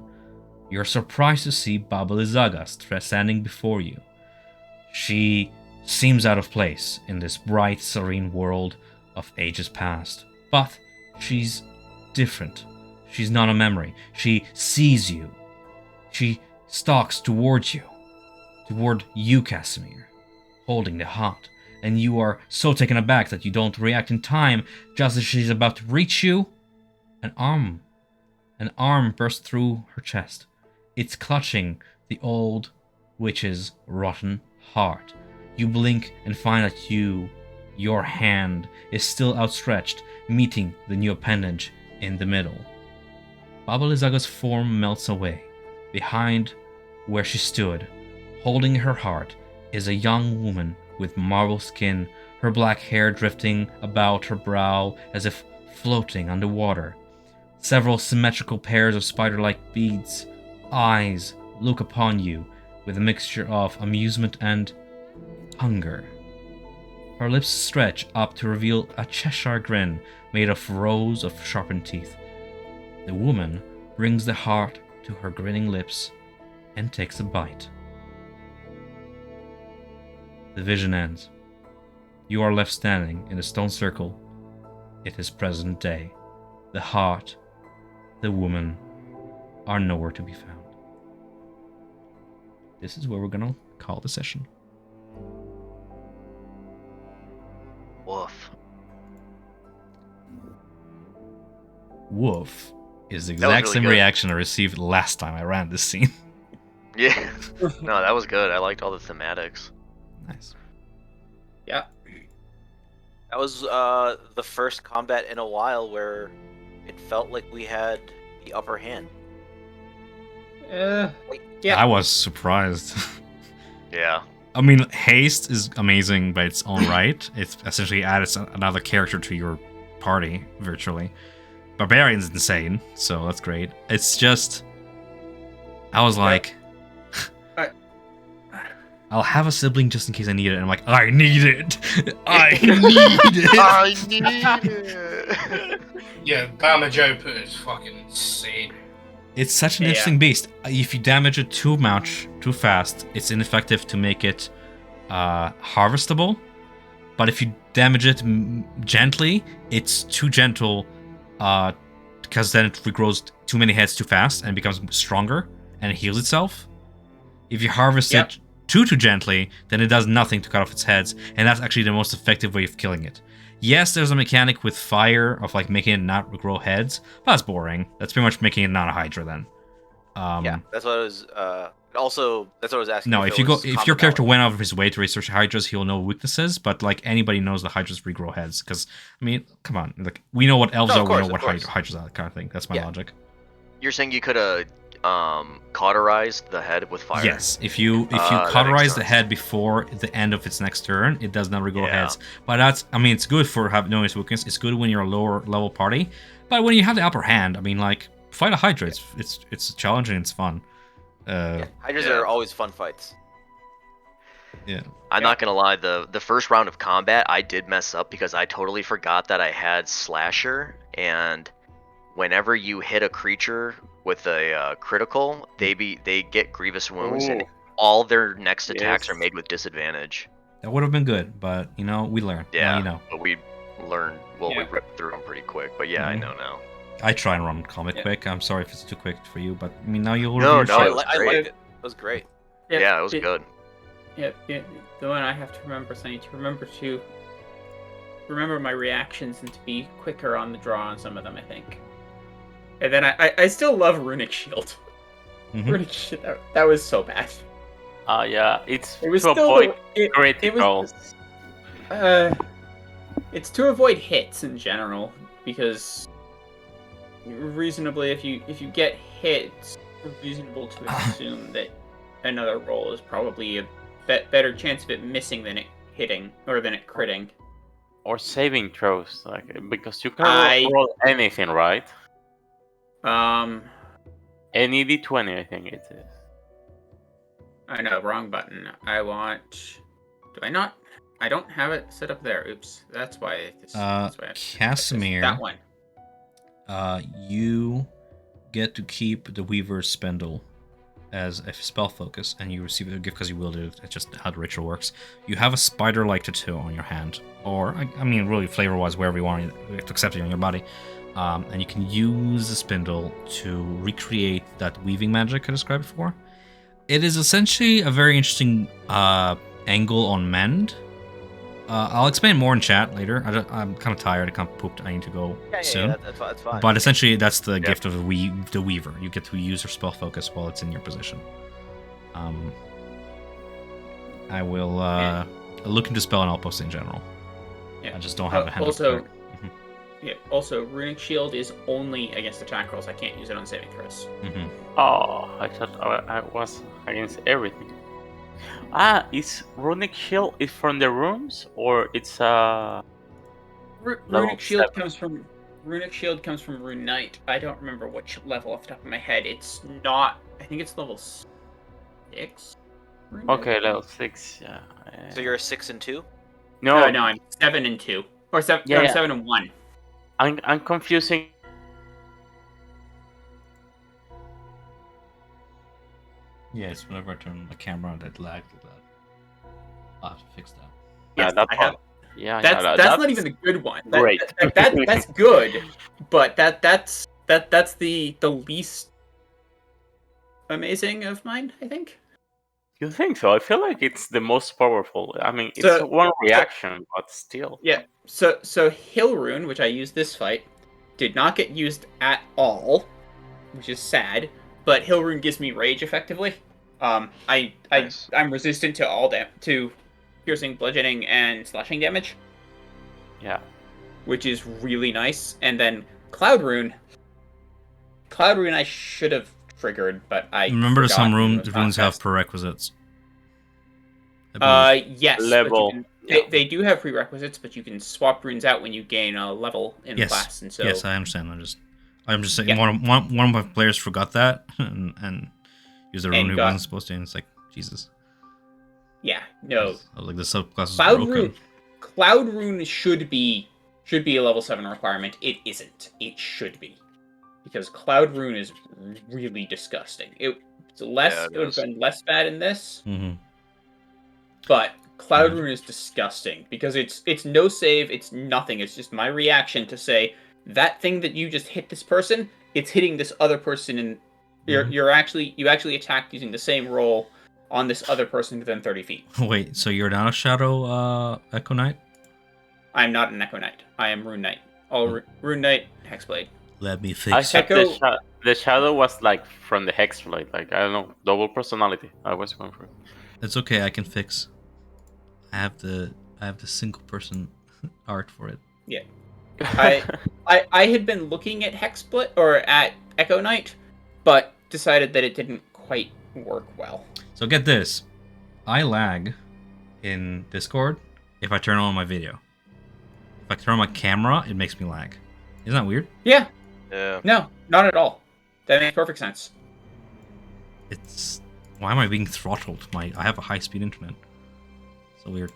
you're surprised to see Baba Lysaga standing before you. She seems out of place in this bright, serene world of ages past. But she's different. She's not a memory. She sees you. She stalks toward you, Casimir, holding the heart. And you are so taken aback that you don't react in time. Just as she's about to reach you, an arm bursts through her chest. It's clutching the old witch's rotten heart. You blink and find that your hand is still outstretched, meeting the new appendage in the middle. Baba Lysaga's form melts away. Behind where she stood, holding her heart, is a young woman with marble skin, her black hair drifting about her brow as if floating underwater. Several symmetrical pairs of spider-like beads, eyes look upon you with a mixture of amusement and hunger. Her lips stretch up to reveal a Cheshire grin made of rows of sharpened teeth. The woman brings the heart to her grinning lips and takes a bite. The vision ends. You are left standing in a stone circle. It is present day. The heart, the woman, are nowhere to be found. This is where we're gonna call the session. Woof. Woof is the That was exact really same good. reaction I received last time I ran this scene. Yeah. No, that was good. I liked all the thematics. Nice. Yeah. That was the first combat in a while where it felt like we had the upper hand. Yeah. I was surprised. Yeah. I mean, haste is amazing by its own right. It essentially adds another character to your party, virtually. Barbarian's insane, so that's great. It's just... I was like... I'll have a sibling just in case I need it. And I'm like, I need it! I need it! I need it. Yeah, damage output is fucking insane. It's such an interesting beast. If you damage it too much, too fast, it's ineffective to make it harvestable. But if you damage it gently, it's too gentle because then it regrows too many heads too fast and becomes stronger and it heals itself. If you harvest it too gently, then it does nothing to cut off its heads, and that's actually the most effective way of killing it. Yes, there's a mechanic with fire of like making it not regrow heads, but that's boring. That's pretty much making it not a Hydra then. Yeah, that's what I was. Also, that's what I was asking. No, if your character went out of his way to research Hydras, he'll know weaknesses. But like anybody knows the Hydras regrow heads, because I mean, come on, like we know what elves are, we know what Hydras are, kind of thing. That's my logic. You're saying you could have cauterized the head with fire? Yes, if you cauterize the head before the end of its next turn, it does not regrow heads. But that's, I mean, it's good for knowing its weakness. It's good when you're a lower level party. But when you have the upper hand, I mean, like fight a Hydra. It's challenging. It's fun. Hydras are always fun fights. Yeah. I'm not gonna lie, the first round of combat I did mess up because I totally forgot that I had Slasher, and whenever you hit a creature with a critical, they get grievous wounds, and all their next attacks are made with disadvantage. That would have been good, but you know, we learned. Yeah, well, but we learned. Well, we ripped through them pretty quick. But yeah, I know now. I try and run comic quick. I'm sorry if it's too quick for you, but I mean now you'll No, I liked it. It was great. Yeah, it was good. Yeah, the one I have to remember, so I need to remember my reactions and to be quicker on the draw on some of them, I think. And then I still love Runic Shield. Runic Shield, that was so bad. Yeah, it was to still avoid critical. It's to avoid hits in general, because reasonably, if you get hit, it's reasonable to assume that another roll is probably a better chance of it missing than it hitting, or than it critting. Or saving throws, like because you can roll anything, right? Any d20, I think it is. I know, wrong button. I want. Do I not? I don't have it set up there. Oops. That's why. Casimir. That one. You get to keep the Weaver's Spindle as a spell focus, and you receive a gift because you willed it. It's just how the ritual works. You have a spider-like tattoo on your hand, or I mean, really flavor-wise, wherever you want to accept it on your body. And you can use the spindle to recreate that weaving magic I described before. It is essentially a very interesting angle on mend. I'll explain more in chat later. I'm kind of tired. I kind of pooped. I need to go soon. Yeah, that's fine. But essentially, that's the gift of the Weaver. You get to use your spell focus while it's in your position. I will look into spell and outpost in general. Yeah. I just don't have a hand. Also, Runic Shield is only against attack rolls. I can't use it on saving throws. Oh, I thought I was against everything. Is Runic Shield from the rooms, or it's Runic Shield comes from Rune Knight. I don't remember which level off the top of my head. It's not. I think it's level 6. Okay, level 6. Yeah. So you're a 6 and 2? No, I'm 7 and 2, or 7. Yeah, I'm 7 and 1. I'm confusing. Yes, whenever I turn the camera on, that lagged a I'll have to fix that. Yeah, Yes, that I have. part. Yeah, That's not even the good one. great. That's good, but that's the least amazing of mine, I think. You think so? I feel like it's the most powerful. I mean, it's So- one reaction, but still. Yeah. So Hill Rune, which I used this fight, did not get used at all, which is sad. But Hill Rune gives me rage effectively. Nice. I'm resistant to to piercing, bludgeoning, and slashing damage, Yeah. which is really nice. And then Cloud Rune I should have triggered, but I Remember forgot some and was not runes have fast. prerequisites. I believe. Yes, Level, but you yeah. can, they do have prerequisites, but you can swap runes out when you gain a level in Yes. class, and so Yes, I understand. I'm just saying Yeah. one of my players forgot that and used a rune And who got- wasn't supposed to, and it's like Jesus. yeah, no. I was like, the subclass is Cloud broken. Rune, Cloud Rune should be a level 7 requirement. It isn't. It should be, because Cloud Rune is really disgusting. It's less. Yeah, it it would have is. been less bad in this, Mm-hmm. but Cloud Mhm. Rune is disgusting because it's no save. It's nothing. It's just my reaction to say that thing that you just hit this person. It's hitting this other person, and Mhm. you actually attacked using the same roll on this other person within 30 feet. Wait, so you're not a Shadow Echo Knight? I'm not an Echo Knight. I am Rune Knight. All Rune Knight, Hexblade. Let me I fix thought it. the shadow was like from the Hexblade. Like, I don't know, double personality. I was going for it. It's okay, I can fix. I have the single person art for it. I had been looking at Hexblade or at Echo Knight, but decided that it didn't quite work well. So get this. I lag in Discord if I turn on my video. If I turn on my camera, it makes me lag. Isn't that weird? Yeah. Yeah. No, not at all. That makes perfect sense. It's why am I being throttled? I have a high-speed internet. So weird.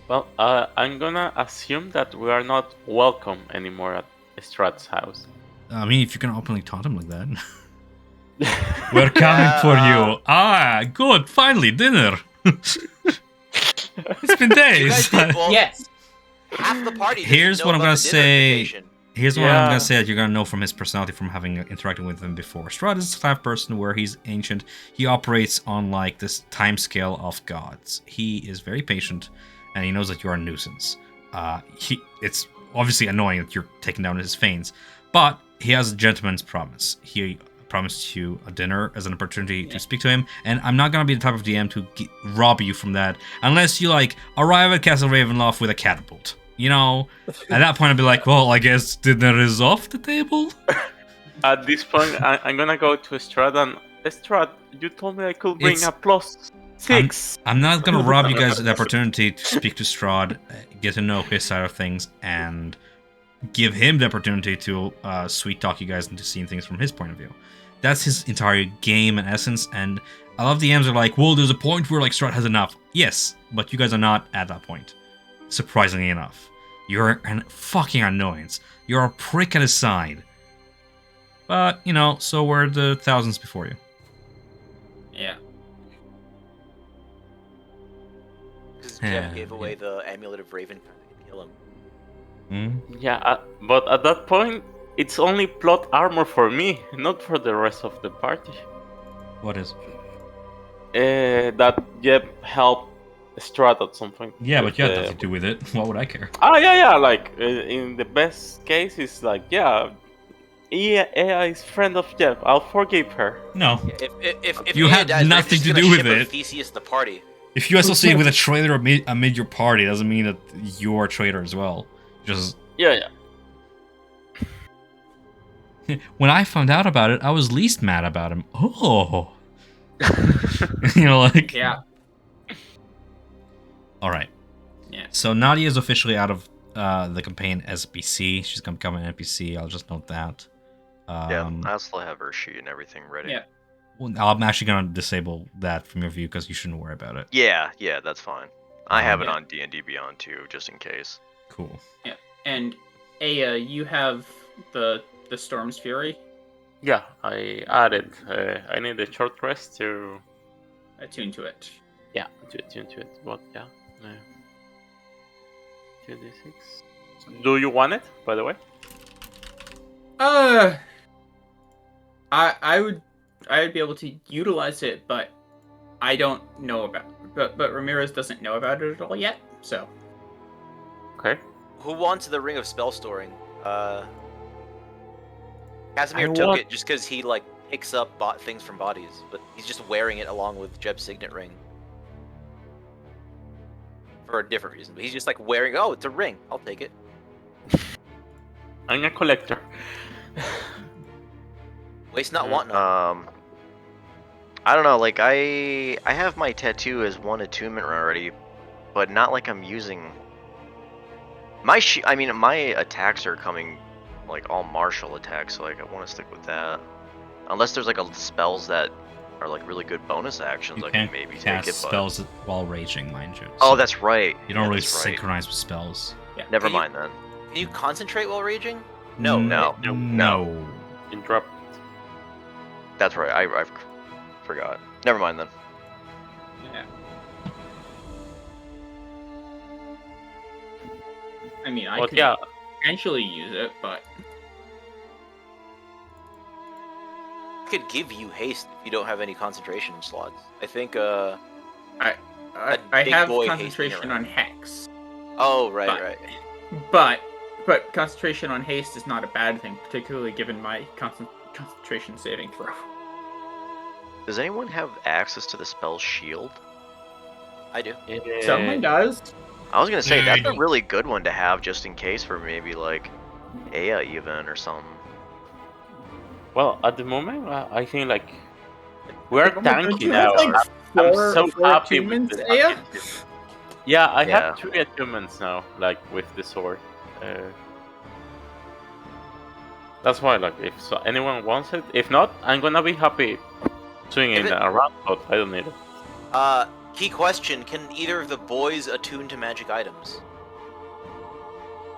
Well, I'm gonna assume that we are not welcome anymore at Strahd's house. I mean, if you can openly taunt him like that. We're coming for you. Ah, good. Finally, dinner. It's been You guys days. did both. Yes. Half the party. doesn't Here's know what I'm about gonna the dinner say. invitation. Here's what I'm Yeah. gonna say that you're gonna know from his personality from having interacted with him before. Strahd is the type of person where he's ancient. He operates on like this time scale of gods. He is very patient, and he knows that you're a nuisance. It's obviously annoying that you're taking down his Fanes, but he has a gentleman's promise. He promised you a dinner as an opportunity to speak to him, and I'm not gonna be the type of DM to rob you from that unless you like arrive at Castle Ravenloft with a catapult. You know, at that point I'd be like, well, I guess dinner is off the table. At this point, I'm gonna go to Strahd and Strahd, you told me I could bring It's- a +6. I'm not gonna rob you guys the opportunity to speak to Strahd, get to know his side of things, and give him the opportunity to sweet talk you guys into seeing things from his point of view. That's his entire game and essence, and a lot of DMs are like, well, there's a point where like Strahd has enough. Yes, but you guys are not at that point. Surprisingly enough. You're an fucking annoyance. You're a prick at his side. But, you know, so were the thousands before you. Yeah. Because Yeah, Jeff gave away the amulet of Raven to kill him. Yeah, but at that point, it's only plot armor for me, not for the rest of the party. What is? That Jeb helped Strahd at some point. Yeah, with but you had the- nothing to do with it. What would I care? yeah, like, in the best case, it's like, yeah, AI is friend of Jeb, I'll forgive her. No. If You Aya had dies, nothing Raven's to gonna do with ship a it. Theseus the party. If you associate with a traitor amid your party, doesn't mean that you're a traitor as well. Just Yeah. when I found out about it, I was least mad about him. Oh, you know, like Yeah. All right. Yeah. So Nadia is officially out of the campaign as a PC. She's gonna become an NPC. I'll just note that. Yeah, I'll still have her sheet and everything ready. Yeah. Well, I'm actually gonna disable that from your view because you shouldn't worry about it. Yeah, that's fine. I have it Yeah. on D&D Beyond too, just in case. Cool. And Aya, you have the Storm's Fury Yeah, I added. I need a short rest to. attuned to it. Yeah, tune to it. What? Yeah. 2d6. Do you want it, by the way? I would be able to utilize it, but I don't know about. But Ramirez doesn't know about it at all yet. So. Okay. Who wants the ring of spell storing? Casimir I took want- it just because he like picks up things from bodies, but he's just wearing it along with Jeb's signet ring for a different reason. But he's just like wearing. Oh, it's a ring. I'll take it. I'm a collector. Waste not, want none. I don't know. Like I have my tattoo as one attunement already, but not like I'm using my I mean, my attacks are coming like all martial attacks, so like I want to stick with that. Unless there's like spells that are like really good bonus actions, You I can't can maybe take cast it. But... spells while raging, mind you. Oh, so that's right. You don't Yeah, really that's right. synchronize with spells. Yeah. Never Can you- mind then. Can you concentrate while raging? No. No. right? No. Interrupt. That's right. I forgot. Never mind then. Yeah. I mean, I But could yeah, potentially use it, but I could give you haste if you don't have any concentration slots. I think. I big have boy concentration hasting on Hex. Oh, right, But- right. But concentration on haste is not a bad thing, particularly given my concentration saving throw. Does anyone have access to the spell shield? I do. Someone does. I was gonna say There that's you a go. really good one to have just in case for maybe like Aya even or something. Well, at the moment, I think like we're Don't tanky you now. have, like, I'm four so happy with attunements, the Aya? Yeah, I Yeah. have 3 attunements now, like with the sword. That's why, like, if anyone wants it, if not, I'm gonna be happy swinging If it- around, but I don't need it. Key question: can either of the boys attune to magic items?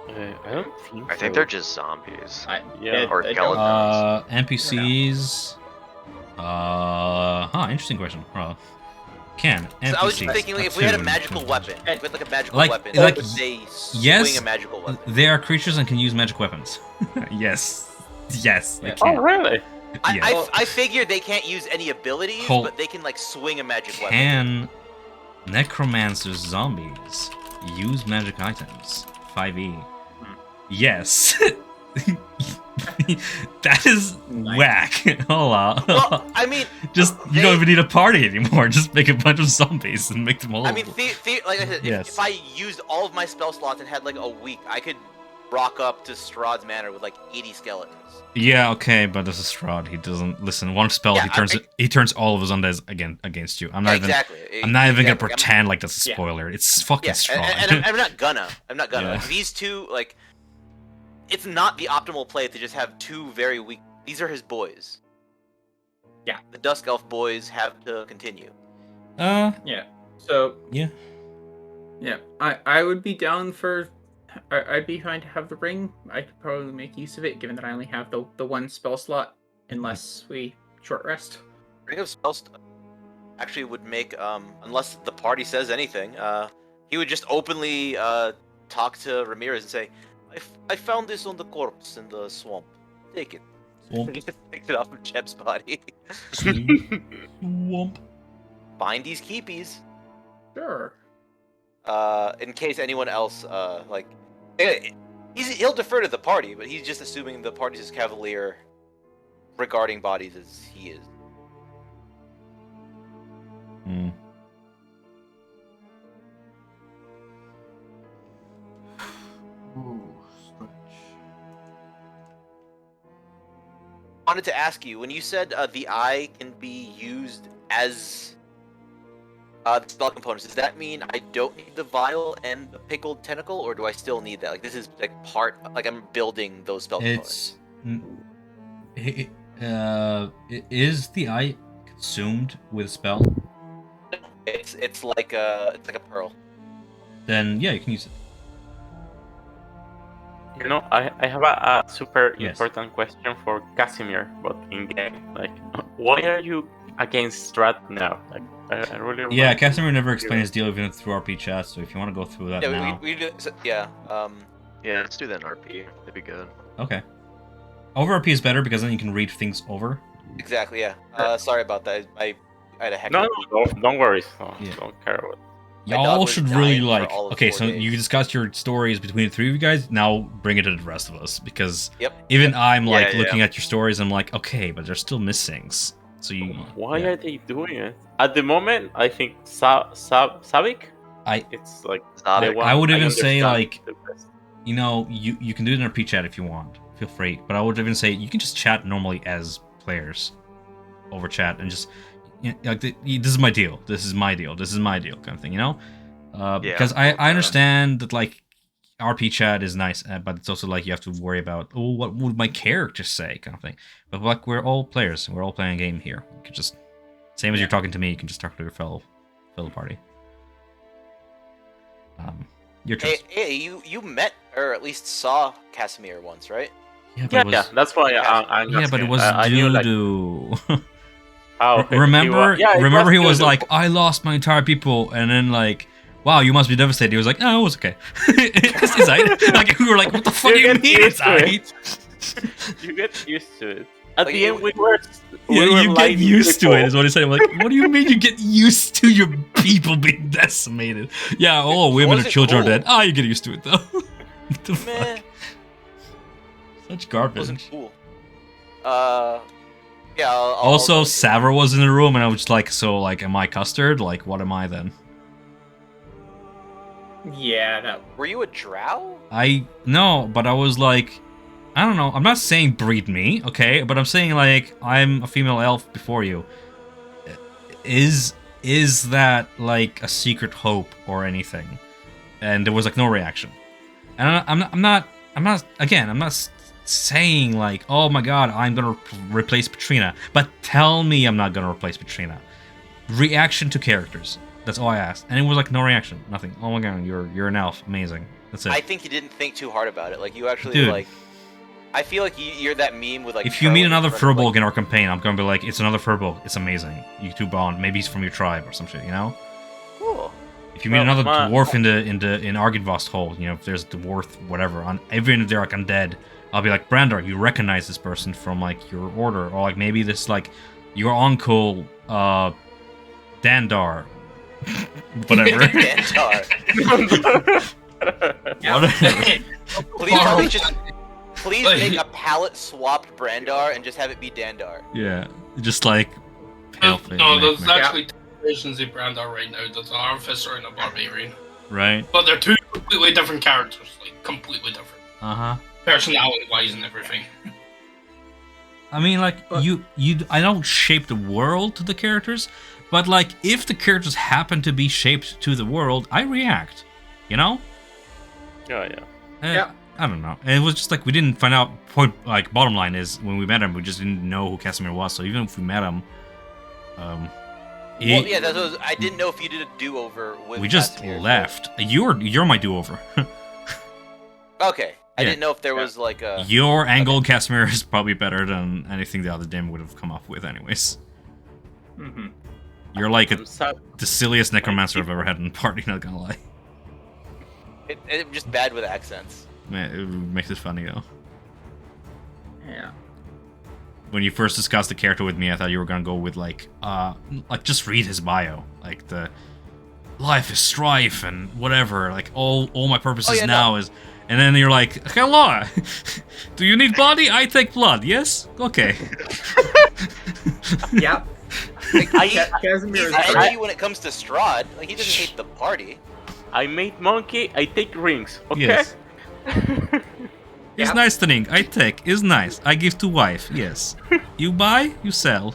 I don't think. I think so. they're just zombies. Yeah. Or I skeletons. NPCs. Interesting question. Can NPCs So I was just thinking, like, if we had a attune magical to weapon, magic? if we had like a magical Like- weapon, like, would they swing yes, a magical weapon? They are creatures and can use magic weapons. Yes. Yes, they Yeah. can. Oh, really? Yes. I figured they can't use any abilities, Hold- but they can like swing a magic weapon. Can necromancers zombies use magic items? 5e. Yes. That is Nice. whack. Hold on. Well, I mean, Just you don't even need a party anymore. Just make a bunch of zombies and make them all. I mean, like I said, if, Yes. if I used all of my spell slots and had like a week, I could rock up to Strahd's Manor with like 80 skeletons. Yeah, okay, but this is Strahd. He doesn't listen. One spell, Yeah, he turns all of his undeads against you. I'm not even. Exactly. I'm not even gonna Exactly. pretend like that's a Yeah. spoiler. It's fucking Yeah, Strahd. and I'm not gonna. Yeah. Like, these two, like, it's not the optimal play to just have two very weak. These are his boys. Yeah. The Dusk Elf boys have to continue. So Yeah. yeah, I would be down for. I'd be fine to have the ring. I could probably make use of it, given that I only have the one spell slot, unless we short rest. Ring of Spells actually would make, unless the party says anything, he would just openly talk to Ramirez and say, I found this on the corpse in the swamp. Take it. Swamp. He just picked it off of Jeb's body. Swamp. Find these keepies. Sure. In case anyone else, like, he'll defer to the party, but he's just assuming the party's as cavalier regarding bodies as he is. Hmm. Wanted to ask you, when you said the eye can be used as the spell components, does that mean I don't need the vial and the pickled tentacle, or do I still need that? Like, this is like part, like I'm building those spell components. Is the eye consumed with spell? It's like a pearl. Then yeah, you can use it. You know, I have a super Yes. important question for Casimir, but in game. Like, why are you against Strahd now? Like, I really Yeah, want to Casimir never hear explained his it. deal even through RP chat, so if you want to go through that Yeah, now. we do. Yeah. Yeah, let's do that in RP. That'd be good. Okay. Over RP is better because then you can read things over. Exactly. Yeah. Sorry about that. I had a heck. No, of a week. don't worry. No, Yeah. don't care about it. My dog Y'all was should really dying for like. all of Okay, 4 so days. you discussed your stories between the three of you guys. Now bring it to the rest of us because Yep. even I'm like Yeah, looking at your stories. I'm like, okay, but there's still missings. So you. Why yeah. are they doing it? At the moment, I think Savik. I- It's like Zabik. the one I would even say, understand like, the best. You know, you can do it in RP chat if you want. Feel free, but I would even say you can just chat normally as players over chat and just like this is my deal. This is my deal. This is my deal, kind of thing. You know. Because I understand that like RP chat is nice, but it's also like you have to worry about what would my character say, kind of thing. But like we're all players, we're all playing a game here. You can just same as you're talking to me, you can just talk to your fellow party. Your choice. Hey, you met or at least saw Casimir once, right? Yeah, but Yeah, it was, yeah, that's why I'm yeah, but it asking. was I knew, like, doo-doo. okay. Remember he was doo-doo. like, I lost my entire people, and then like, wow, you must be devastated. He was like, no, it was okay. It's aight. Like we were like, what the fuck do you get mean used it's to it. aight? You get used to it. At Like, the end, we were. Yeah, we were you get like used to it, people. is what he said. I'm like, what do you mean you get used to your people being decimated? Yeah, all women and wasn't children cool. are dead. Ah, you get used to it though. What the Meh, fuck? Such wasn't garbage. cool. Yeah. I'll Also, go- Savra was in the room, and I was like, so, like, am I custard? Like, what am I then? Yeah, that. Were you a drow? No, but I was like, I don't know. I'm not saying breed me, okay? But I'm saying, like, I'm a female elf before you. Is that, like, a secret hope or anything? And there was, like, no reaction. And I'm not saying, like, oh my god, I'm gonna replace Petrina. But tell me I'm not gonna replace Petrina. Reaction to characters. That's all I asked. And it was, like, no reaction. Nothing. Oh my god, you're an elf. Amazing. That's it. I think you didn't think too hard about it. Like you actually Dude. like. I feel like you're that meme with like. If you meet Charlie another in front of, Furbolg like, in our campaign, I'm gonna be like, it's another Furbolg. It's amazing. You two bond. Maybe he's from your tribe or some shit, you know? Cool. If you meet Well, another my- dwarf in Argynvost Hall, you know, if there's a dwarf, whatever, even if they're like undead, I'll be like, Brandar, you recognize this person from like your order, or like maybe this like your uncle, Dandar, whatever. Dandar. Whatever. Please Like- make a palette swapped Brandar and just have it be Dandar. Yeah, just like pale face, No, there's nightmare. actually two versions of Brandar right now. There's an Artificer and a Barbarian. right? But they're two completely different characters. Like, completely different. Uh-huh. Personality-wise and everything. I mean, like, I don't shape the world to the characters, but, like, if the characters happen to be shaped to the world, I react, you know? Yeah, yeah. Yeah. I don't know. And it was just, like, we didn't find out, bottom line is, when we met him, we just didn't know who Casimir was, so even if we met him, Well, yeah, that was. I didn't know if you did a do-over with. we just Casimir, so- left. You're my do-over. Okay, I Yeah. didn't know if there was like a. Your angle, Casimir, is probably better than anything the other dim would have come up with anyways. Mm-hmm. You're like I'm sad. the silliest necromancer I've ever had in the party, not gonna lie. It just bad with accents. Man, it makes it funny though. Yeah. When you first discussed the character with me, I thought you were gonna go with like just read his bio, like the life is strife and whatever. Like all my purposes yeah, now is, and then you're like, hello, do you need body? I take blood. Yes, okay. Yep. Casimir He's is edgy great. when it comes to Strahd. Like he doesn't hate the party. I made monkey. I take rings. Okay. Yes. It's Yeah. nice thing. I take. It's nice. I give to wife. Yes. You buy, you sell.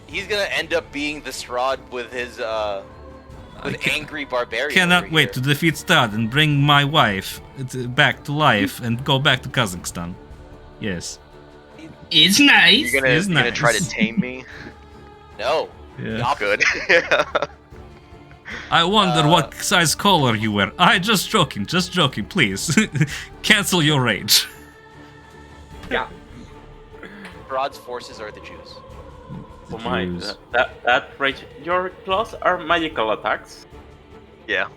He's gonna end up being the Strahd with his angry barbarian. Cannot over wait to here. defeat Strahd and bring my wife back to life and go back to Kazakhstan. Yes. It's nice. You're gonna, It's you're gonna try to nice. tame me? No. Yeah. Opposite. Good. I wonder what size collar you wear. Just joking, please. Cancel your rage. Yeah. Strahd's forces are the Jews. Oh my, Jews. that rage. Your claws are magical attacks? Yeah.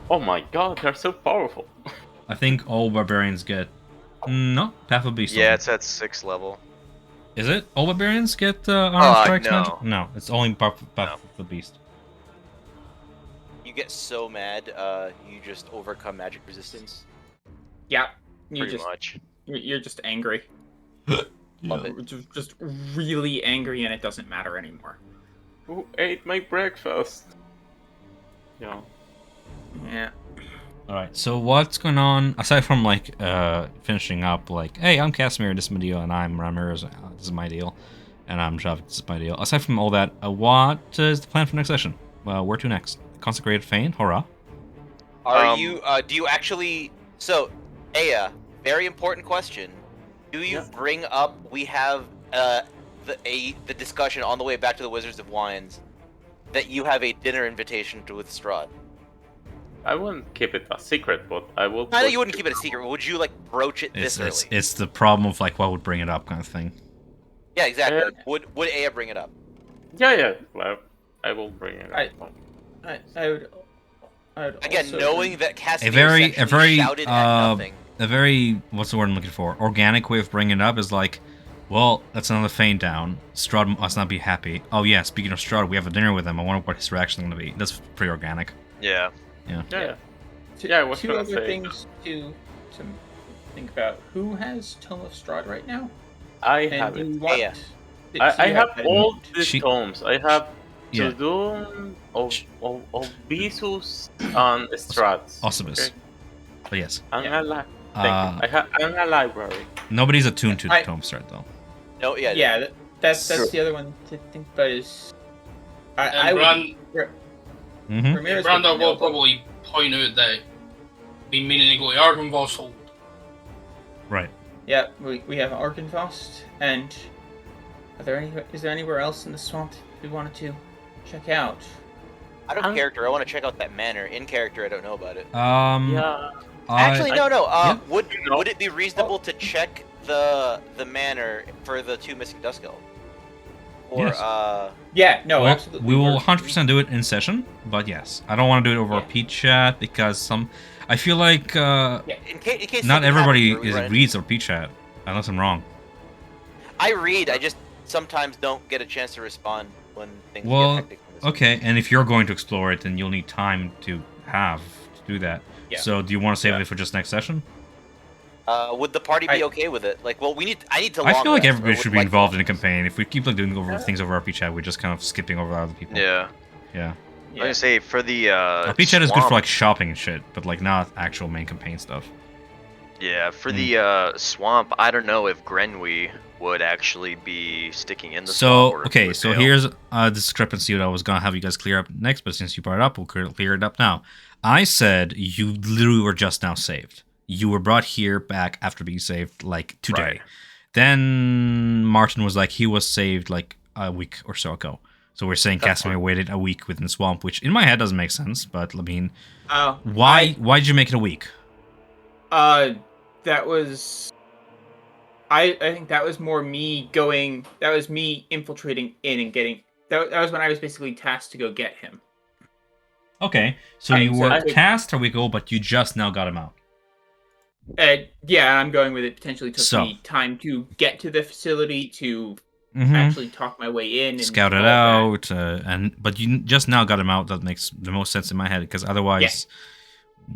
Oh my god, they're so powerful. I think all barbarians get. No, Path of Beast. Yeah, only. it's at 6th level. Is it? All barbarians get unarmed strikes no. magic? No, it's only Path No. of the Beast. You get so mad, you just overcome magic resistance. Yeah, you Pretty just much. you're just angry. Love it. Just really angry, and it doesn't matter anymore. Who ate my breakfast? Yeah. Yeah. Alright, so what's going on, aside from, like, finishing up, like, hey, I'm Casimir, this is my deal, and I'm Ramirez, this is my deal, and I'm Javik, this is my deal. Aside from all that, what is the plan for next session? Where to next? Consecrated Fane? Hurrah. Are you, do you actually... So, Aya, very important question. Do you bring up, we have, the discussion on the way back to the Wizards of Wines, that you have a dinner invitation with Strahd? I wouldn't keep it a secret, but I will. I know you wouldn't keep it a secret, but would you, like, broach it this early? It's the problem of, like, what would bring it up kind of thing. Yeah, exactly. Would Aya bring it up? Yeah. I will bring it up. I would Again, also knowing that Casimir very essentially shouted at nothing. a very, what's the word I'm looking for? Organic way of bringing it up is like, well, that's another Fane down. Strahd must not be happy. Oh yeah, speaking of Strahd, we have a dinner with him. I wonder what his reaction is going to be. That's pretty organic. Yeah. Yeah. Two, Yeah, I was two gonna other say- things to think about. Who has Tome of Strahd right now? I And have it. in what? Aya. did I she have that all in- these She- tomes. I have Yeah. Tudum, Obisus, and Strats. Ossibus. But yes. And Uh, I'm a library. Nobody's attuned to I- Tome Strahd though. No, yeah. Yeah, that's True. the other one to think about is. I And would. Mm-hmm. Ramirez Brando would will know, probably point out that we meaning to go to Argynvost hold. Right. Yeah, we have Argynvost, and is there anywhere else in the swamp we wanted to check out? Out of character, I want to check out that manor. In character, I don't know about it. Yeah. Actually, no. yeah. Would it be reasonable to check the manor for the 2 missing Dust Elves? Or Yes. Yeah, no, Well, absolutely. we will We're- 100% do it in session, but yes, I don't want to do it over a P chat because I feel like Yeah, in case not something everybody happens where we run into- reads our P chat, unless I'm wrong. I read. I just sometimes don't get a chance to respond when things Well, get hectic. in this okay, and if you're going to explore it, then you'll need time to do that. Yeah. So, do you want to save Yeah. it for just next session? Would the party be okay with it? Like, well, I need to. I feel long like rest, or everybody would should be like to involved in long a campaign. If we keep like doing things over RP chat, we're just kind of skipping over other people. Yeah. Yeah. I was gonna say for the RP chat is good for swamp- like shopping and shit, but like not actual main campaign stuff. Yeah, for the swamp, I don't know if Grenwy would actually be sticking in the swamp. So Or if he okay, would so bail. here's a discrepancy that I was gonna have you guys clear up next, but since you brought it up, we'll clear it up now. I said you literally were just now saved. You were brought here back after being saved like today. Right. Then Martin was like he was saved like a week or so ago. So we're saying That's Casimir waited a week within the swamp, which in my head doesn't make sense. But I mean, Oh, why did you make it a week? that was. I think that was more me going. That was me infiltrating in and getting. That was when I was basically tasked to go get him. Okay, so Right, you so were I would- tasked a week ago, but you just now got him out. Yeah, I'm going with it. Potentially took So- me time to get to the facility to Mm-hmm. actually talk my way in and Scout it all that. out, but you just now got him out. That makes the most sense in my head because otherwise,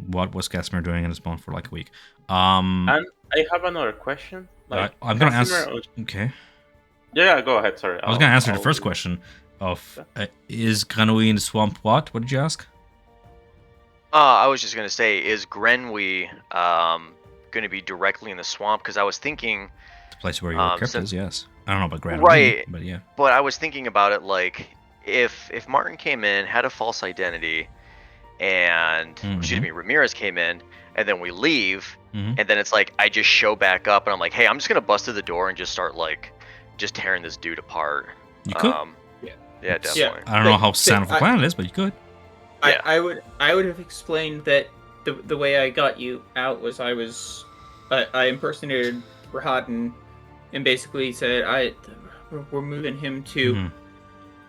what was Casimir doing in the spawn for like a week? And I have another question. I'm gonna Casimir answer. was- Okay, Yeah, go ahead. Sorry. I was gonna answer the first question of is Granui in the swamp? What? What did you ask? I was just gonna say, is Grenwy gonna be directly in the swamp? Because I was thinking, The place where your crypt since- is. Yes, I don't know about Granui, Right. but yeah. but I was thinking about it like, if Martin came in, had a false identity, and excuse Mhm. me, Ramirez came in, and then we leave, Mhm. and then it's like I just show back up, and I'm like, hey, I'm just gonna bust through the door and just start like, just tearing this dude apart. You could. Yeah. Yeah, definitely. I don't know how But- sound of a I- plan it is, but you could. Yeah. I would have explained that the way I got you out was I impersonated Rahad and basically said we're moving him to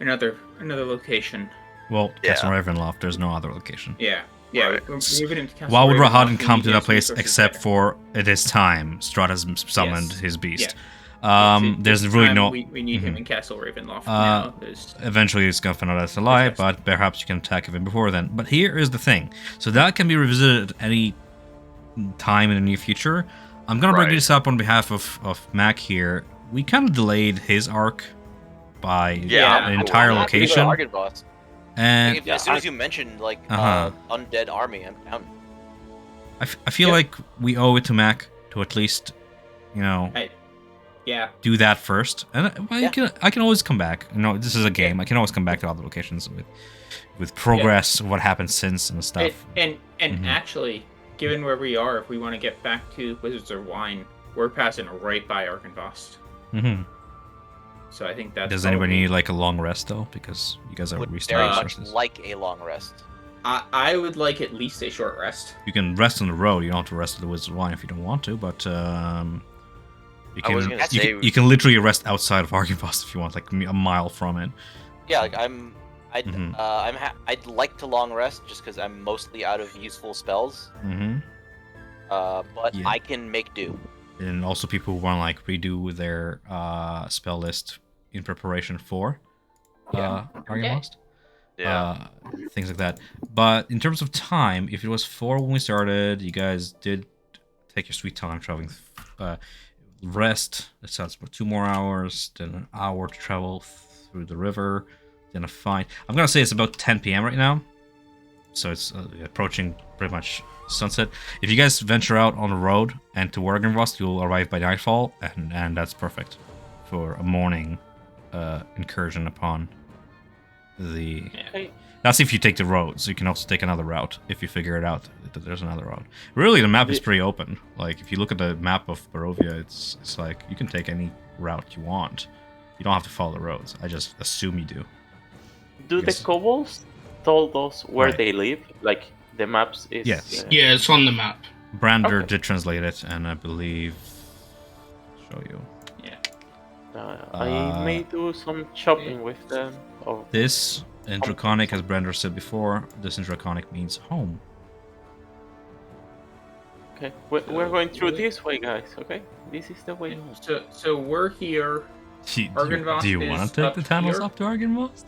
another location. Well, Yeah. Castle Ravenloft, there's no other location. Yeah, Right. we're moving him to Castle Why would Ravenloft. Rahadin We come need to that his place resources except there. for it is time? Strahd has summoned Yes. his beast. Yeah. There's It's really time no. We need him in Castle Ravenloft Uh, now. There's Eventually, it's gonna find out that's a lie, Yes. but perhaps you can attack even before then. But here is the thing: so that can be revisited any time in the near future. I'm gonna bring Right. this up on behalf of Mac here. We kind of delayed his arc by Yeah, an I'm entire I'm happy to go to location, Argynvost. and As soon as you mentioned Uh-huh. undead army, I'm down. I feel like we owe it to Mac to at least, yeah. do that first. And Yeah. I can always come back. This is a game. I can always come back to other locations with progress, what happened since and stuff. And Mhm. actually, given where we are, if we want to get back to Wizards of Wine, we're passing right by Argynvost. hmm So I think that's. Does probably- anybody need like a long rest though? Because you guys are Would restoring very much resources. like a long rest. I would like at least a short rest. You can rest on the road. You don't have to rest at the Wizard of Wine if you don't want to, but you I was can gonna say- you can literally rest outside of Argynvost if you want, like a mile from it. Yeah, like Mhm. I'd like to long rest just because I'm mostly out of useful spells. hmm But Yeah. I can make do. And also people who want to like redo their spell list in preparation for Argynvost. Yeah. Things like that. But in terms of time, if it was 4 when we started, you guys did take your sweet time traveling. Rest. It sounds about 2 more hours, then an hour to travel through the river, then a find. I'm gonna say it's about 10 p.m. right now, so it's approaching pretty much sunset. If you guys venture out on the road and to Argynvost, you'll arrive by nightfall, and that's perfect for a morning incursion upon the. Okay. That's if you take the road, so you can also take another route if you figure it out that there's another route. Really, the map is pretty open. Like, if you look at the map of Barovia, it's like you can take any route you want. You don't have to follow the roads. I just assume you do. Do the Yes. kobolds told us where Right. they live? Like the maps is. Yes. Yeah, it's on the map. Brander Okay. did translate it, and I believe show you. I may do some shopping with them. Or This in Draconic, as Brander said before, this in Draconic means home. okay, we're going through this way, guys. Okay, this is the way. So we're here. Do you Argynvost want is to take up the tunnels here. up to Argynvost?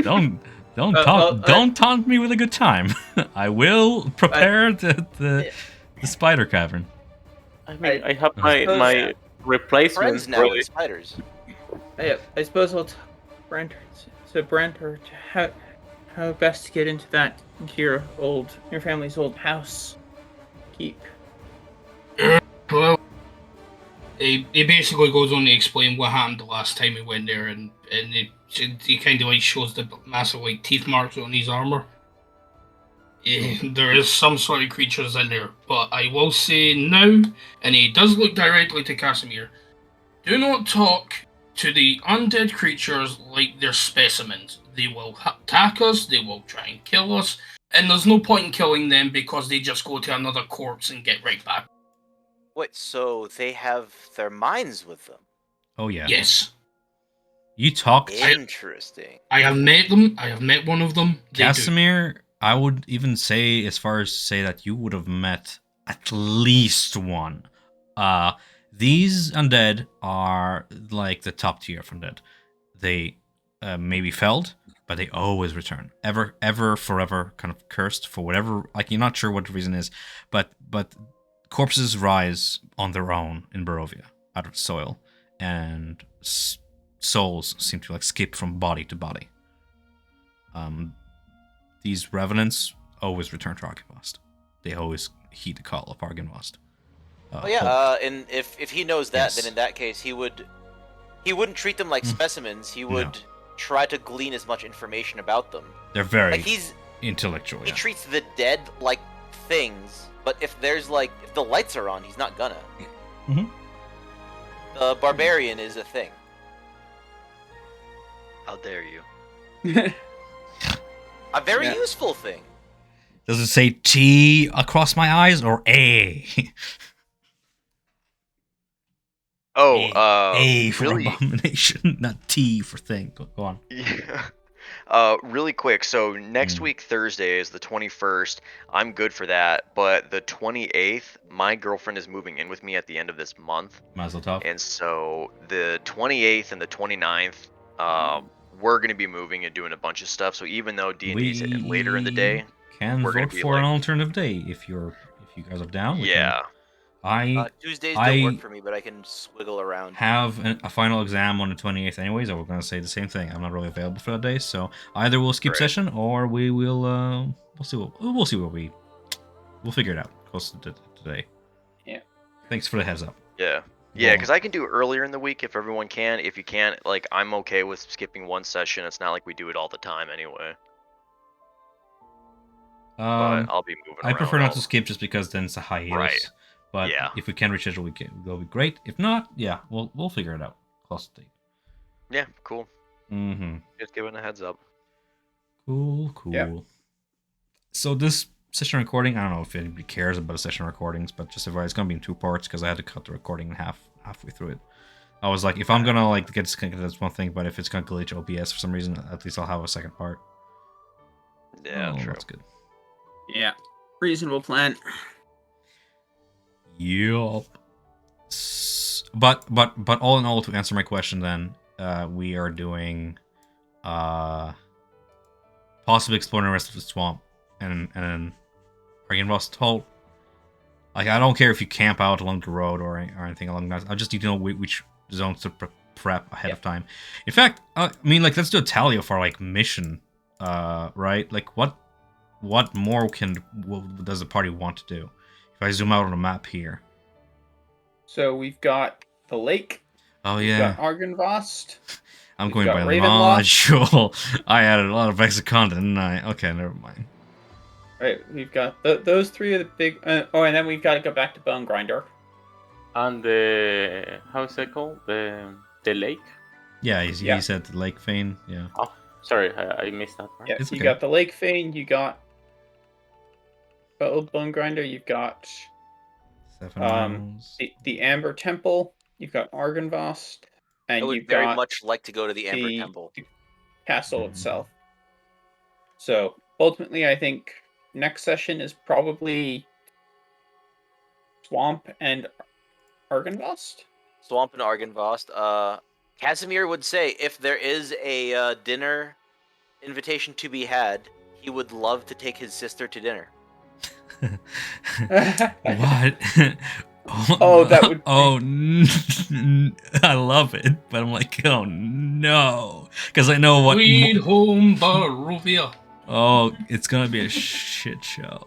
don't well, don't taunt me with a good time. I will prepare the Spider Cavern. I mean, I have suppose- my replacement Friends now ready. with spiders. I suppose I'll tell Brenter. So Brenter, how best to get into your family's old house? Keep. Well, he basically goes on to explain what happened the last time he went there, and he kind of like shows the massive like teeth marks on his armor. There is some sort of creatures in there, but I will say now, and he does look directly to Casimir, do not talk to the undead creatures like they're specimens. They will attack us, they will try and kill us, and there's no point in killing them because they just go to another corpse and get right back. Wait, so they have their minds with them? Oh yeah. Yes. You talked Interesting. I have met them. I have met one of them. They do. Casimir. I would even say, as far as say that you would have met at least one. These undead are like the top tier of undead. They may be felled, but they always return. Ever, forever, kind of cursed for whatever. Like, you're not sure what the reason is, but corpses rise on their own in Barovia out of soil, and souls seem to like skip from body to body. These revenants always return to Argynvost. They always heed the call of Argynvost. Oh yeah, and if he knows that, Yes. then in that case he wouldn't treat them like specimens. He would try to glean as much information about them. They're very Like he's intellectual. he Yeah. treats the dead like things, but if the lights are on, he's not gonna. Mhm. The barbarian is a thing. How dare you? A very Yeah. useful thing. Does it say T across my eyes or A? Oh, A for really, abomination, not T for thing. Go on. yeah. Really quick. So next week, Thursday is the 21st. I'm good for that. But the 28th, my girlfriend is moving in with me at the end of this month. Mazel tov. And so the 28th and the 29th, we're going to be moving and doing a bunch of stuff. So even though D&D's later in the day, can we're gonna vote be for an like- alternative day if you guys are down. We can- yeah. Tuesdays I don't work for me, but I can swiggle around. have a final exam on the 28th anyways. I was going to say the same thing. I'm not really available for that day, so either we'll skip Right. session or we will. We'll see what we'll figure it out close to today. Yeah. Thanks for the heads up. Yeah. Yeah, because I can do earlier in the week if everyone can. If you can't, like, I'm okay with skipping one session. It's not like we do it all the time anyway. But I'll be moving I around. prefer not to skip just because then it's a hiatus. Right. But Yeah. if we can reschedule, it'll be great. If not, yeah, we'll figure it out close to date. Yeah, cool. Mm-hmm. Just giving a heads up. Cool. Yeah. So this session recording, I don't know if anybody cares about the session recordings, but just it's gonna be in 2 parts because I had to cut the recording in halfway through it. I was like, if I'm gonna like get disconnected, that's one thing, but if it's gonna glitch OBS for some reason, at least I'll have a second part. Yeah, true. That's good. Yeah. Reasonable plan. Yup. But all in all, to answer my question, then we are doing possibly exploring the rest of the swamp and Argan Rust Hole. Like, I don't care if you camp out along the road or anything along that. I just need to know which zones to prep ahead of time. In fact, I mean, like, let's do a tally of our like mission, right? Like, what more does the party want to do? If I zoom out on the map here. So we've got the lake. Oh We've yeah. got Argynvost. I'm We've going got by Ravenloft. module. I added a lot of extra content, didn't I? Okay, never mind. Right, we've got those three are the big. And then we've got to go back to Bone Grinder. And the how's it called? The lake. Yeah, Yeah. he said Lake Fane. Yeah. Oh, sorry, I missed that part. Yeah, It's you okay. got the Lake Fane. You got Old Bone Grinder. You've got 7 miles. the Amber Temple. You've got Argynvost, I and would you've very got much like to go to the Amber the Temple. castle Mhm. itself. So ultimately, I think next session is probably Swamp and Argynvost. Swamp and Argynvost. Casimir would say if there is a dinner invitation to be had, he would love to take his sister to dinner. What? Oh, that would be- Oh, I love it, but I'm like, oh no, because I know what. Sweet home Barovia. Oh, it's gonna be a shit show.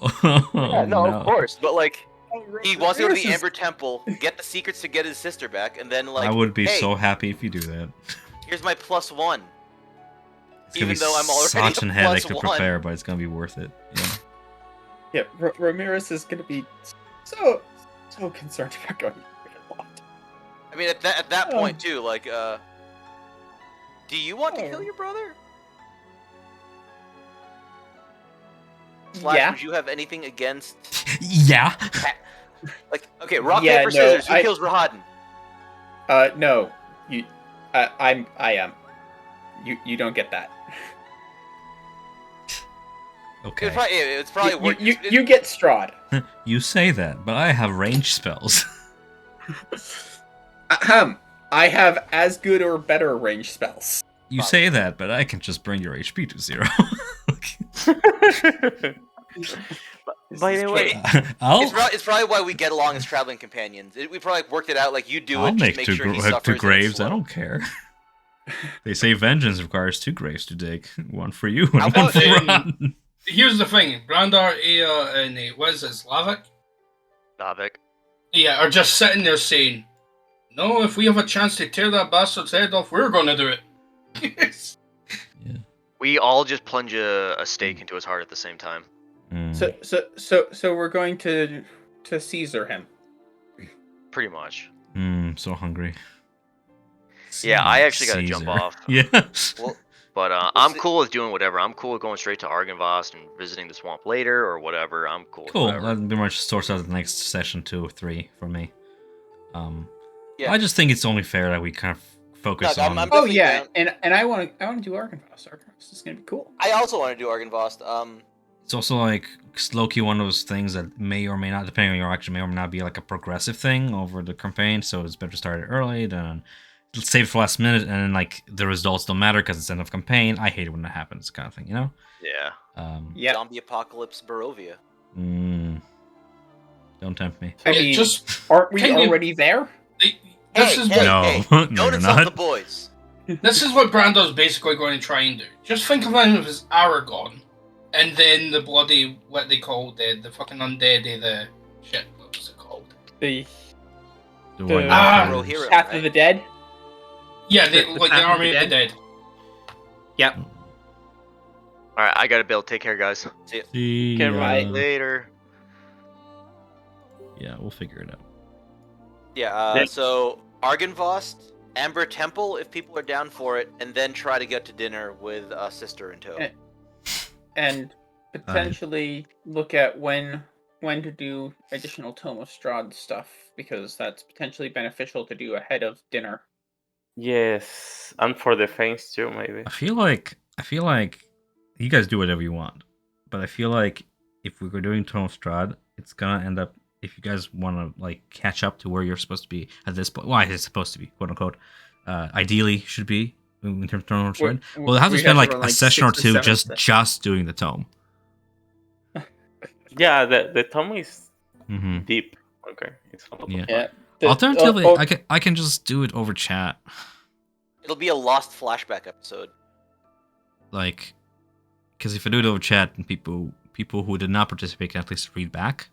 Yeah, no, of course, but like he wants to go to the This is- Amber Temple, get the secrets to get his sister back, and then like I would be hey, so happy if you do that. here's my +1. It's gonna Even be though I'm already such a a headache to +1. prepare, but it's gonna be worth it. Yeah. Yeah, Ramirez is going to be so concerned about going to Ravenloft. I mean, at that Oh. point too, like, do you want to Oh. kill your brother? Slash, Yeah. would you have anything against? Yeah. Like, okay, rock Yeah, paper no, scissors. Who I- kills Rahadin? No, you, I am. You don't get that. Okay. It's probably worth. You get Strahd. You say that, but I have range spells. I have as good or better range spells. You say that, but I can just bring your HP to 0. By the way, It's probably why we get along as traveling companions. We probably worked it out. Like you do I'll it, make just make two, sure he two suffers. and it's graves. I slow. don't care. They say vengeance requires 2 graves to dig. One for you and How one about for in- Ron. Here's the thing: Brandar, Ea, and what is it, Slavik? Navik. Yeah, are just sitting there saying, "No, if we have a chance to tear that bastard's head off, we're gonna do it." We all just plunge a stake into his heart at the same time. Mm, So we're going to Caesar him. Pretty much. so hungry. Yeah, I actually gotta jump Caesar. off. Yeah. Well, But I'm cool with doing whatever. I'm cool with going straight to Argynvost and visiting the swamp later or whatever. I'm cool. Cool. With whatever. That pretty much sorts out the next session 2 or 3 for me. Yeah. I just think it's only fair that we kind of focus No, on. I'm Oh definitely yeah, down. and I want to do Argynvost. Argynvost is gonna be cool. I also want to do Argynvost. It's also like low-key one of those things that may or may not, depending on your action, may or may not be like a progressive thing over the campaign. So it's better to start it early than save it for last minute, and then like the results don't matter because it's end of campaign. I hate it when that happens, kind of thing, you know? Yeah. Yeah. Zombie apocalypse Barovia. Don't tempt me. I Yeah, mean, just aren't we kind of- already there? This is what No, Don't no, you're insult not. the boys. this is what Brando's basically going to try and do. Just think of him as Aragon, and then the bloody what they call the fucking undead, the shit. What was it called? The The The- one Ah, that- Rohirrim, Path right? of the Dead. Yeah, The like Path the of army the of the dead. Yep. All right, I gotta build. Take care, guys. See, Okay, right. Later. yeah, we'll figure it out. Yeah. Yeah. So Argynvost, Amber Temple, if people are down for it, and then try to get to dinner with Sister in tow. And potentially look at when to do additional Tome of Strahd stuff, because that's potentially beneficial to do ahead of dinner. Yes, and for the Fanes too, maybe. I feel like you guys do whatever you want, but I feel like if we were doing Tome of Strahd, it's gonna end up, if you guys want to like catch up to where you're supposed to be at this point. Why is it supposed to be, quote unquote? Ideally, should be in terms of Tome of Strahd. We'll have to spend like a session or two just doing the tome. Yeah, the tome is Mm-hmm. deep. Okay, it's a lot. Yeah. Yeah. Alternatively, I can just do it over chat, It'll be a lost flashback episode. like, because if I do it over chat, and people who did not participate can at least read back.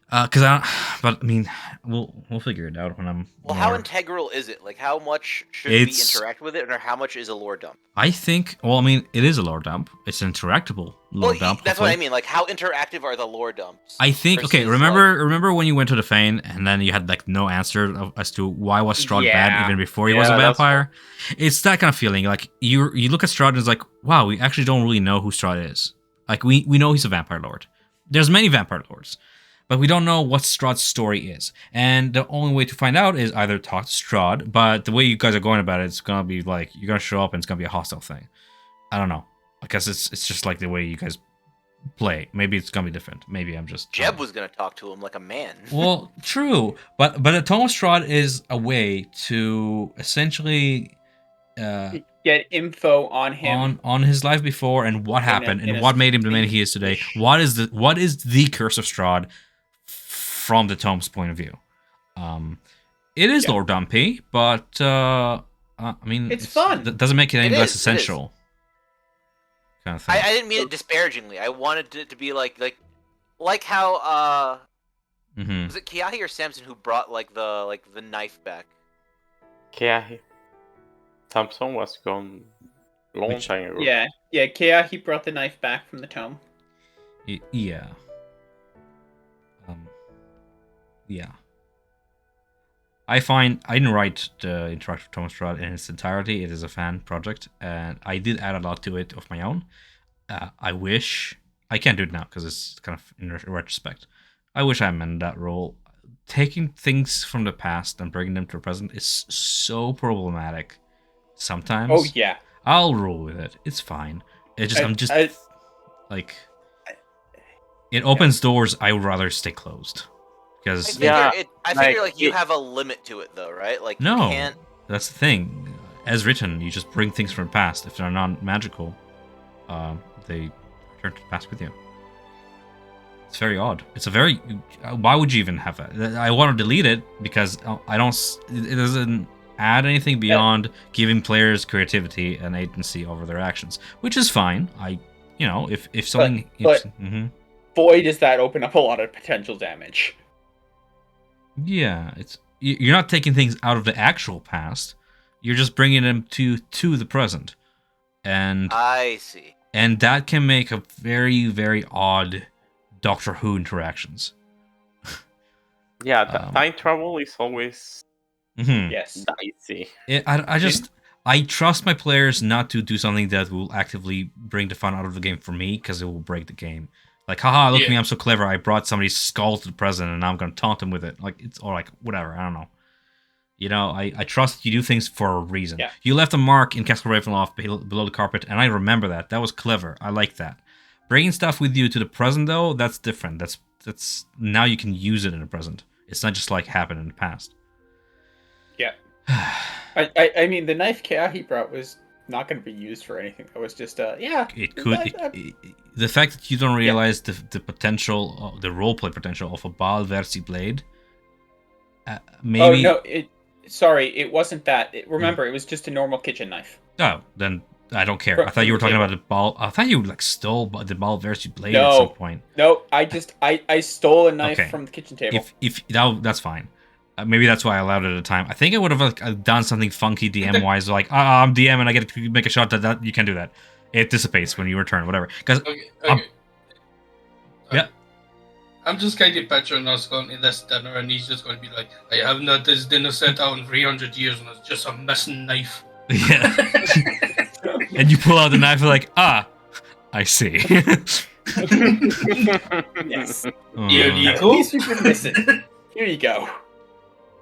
But I mean, we'll figure it out when I'm. Well, how more- integral is it? Like, how much should It's- we interact with it, or how much is a lore dump? I think. Well, I mean, it is a lore dump. It's an interactable lore Well, dump. that's what I hopefully. mean. Like, how interactive are the lore dumps? I think. Okay, versus, remember when you went to the Fane and then you had like no answer as to why was Strahd bad Yeah. even before he was a Yeah, that's vampire. It's that kind of feeling. Like you look at Strahd and it's like, wow, we actually don't really know who Strahd is. Like we know he's a vampire lord. There's many vampire lords, but we don't know what Strahd's story is. And the only way to find out is either talk to Strahd, but the way you guys are going about it, it's gonna be like you're gonna show up and it's gonna be a hostile thing. I don't know. I guess it's just like the way you guys play. Maybe it's gonna be different. Maybe I'm just Jeb was gonna talk to him like a man. well, true, but a Tome of Strahd is a way to essentially Get info on him. on his life before and what happened in and a what made him the man he is today. speech. What is the curse of Strahd from the Tome's point of view? It is Yeah. lore dumpy, but I mean, It's fun. That doesn't make it any It less is, it is. essential. Kind of thing. I didn't mean it disparagingly. I wanted it to be like how Mhm. was it Kiahi or Samson who brought like the knife back? Yeah, Samson was gone long Which- time ago. Yeah. He brought the knife back from the tome. Yeah. Yeah. I didn't write the interactive Tome of Strahd in its entirety. It is a fan project, and I did add a lot to it of my own. I wish I can't do it now because it's kind of in retrospect. I wish I'm in that role. Taking things from the past and bringing them to the present is so problematic. Sometimes. Oh yeah. I'll roll with it. It's fine. Like it opens doors I would rather stay closed. I Because figure, Yeah, I figure like, like you it- have a limit to it though, right? Like No. you can't. that's the thing. As written, you just bring things from the past. If they're not magical, they return to the past with you. It's very odd. It's a very. Why would you even have that? I want to delete it because I don't. It doesn't add anything beyond giving players creativity and agency over their actions, which is fine. If something. Mhm. Boy, does that open up a lot of potential damage. Yeah, you're not taking things out of the actual past. You're just bringing them to the present, and I see. that can make a very, very odd Doctor Who interactions. Yeah, Um, time travel is always Mhm. Yes. dicey. I trust my players not to do something that will actively bring the fun out of the game for me, because it will break the game. Like, haha, look at me, I'm so clever. I brought somebody's skull to the present, and now I'm gonna taunt them with it. Like, it's or like whatever. I don't know. You know, I trust you do things for a reason. Yeah. You left a mark in Castle Ravenloft below the carpet, and I remember that. That was clever. I like that. Bringing stuff with you to the present, though, that's different. That's now you can use it in the present. It's not just like happened in the past. Yeah. I mean, the knife Kahi brought was not going to be used for anything. It was just It could. The fact that you don't realize the potential, the roleplay potential of a Baal Versi blade. Maybe. Oh no! Sorry, it wasn't that. Remember, it was just a normal kitchen knife. Oh, then I don't care. I thought you were talking about the Baal. I thought you like stole the Baal Versi blade at some point. No, I stole a knife from the kitchen table. If that's fine. Maybe that's why I allowed it at the time. I think I would have done something funky DM wise, like I'm DM and I get to make a shot that you can't do that. It dissipates when you return, whatever. Because yeah. I'm just kind of picturing us going to this dinner and he's just going to be like, I haven't had this dinner set out in 300 years and it's just a missing knife. Yeah. And you pull out the knife and like, I see. Yes. Here you At go. least you can miss it. Here you go.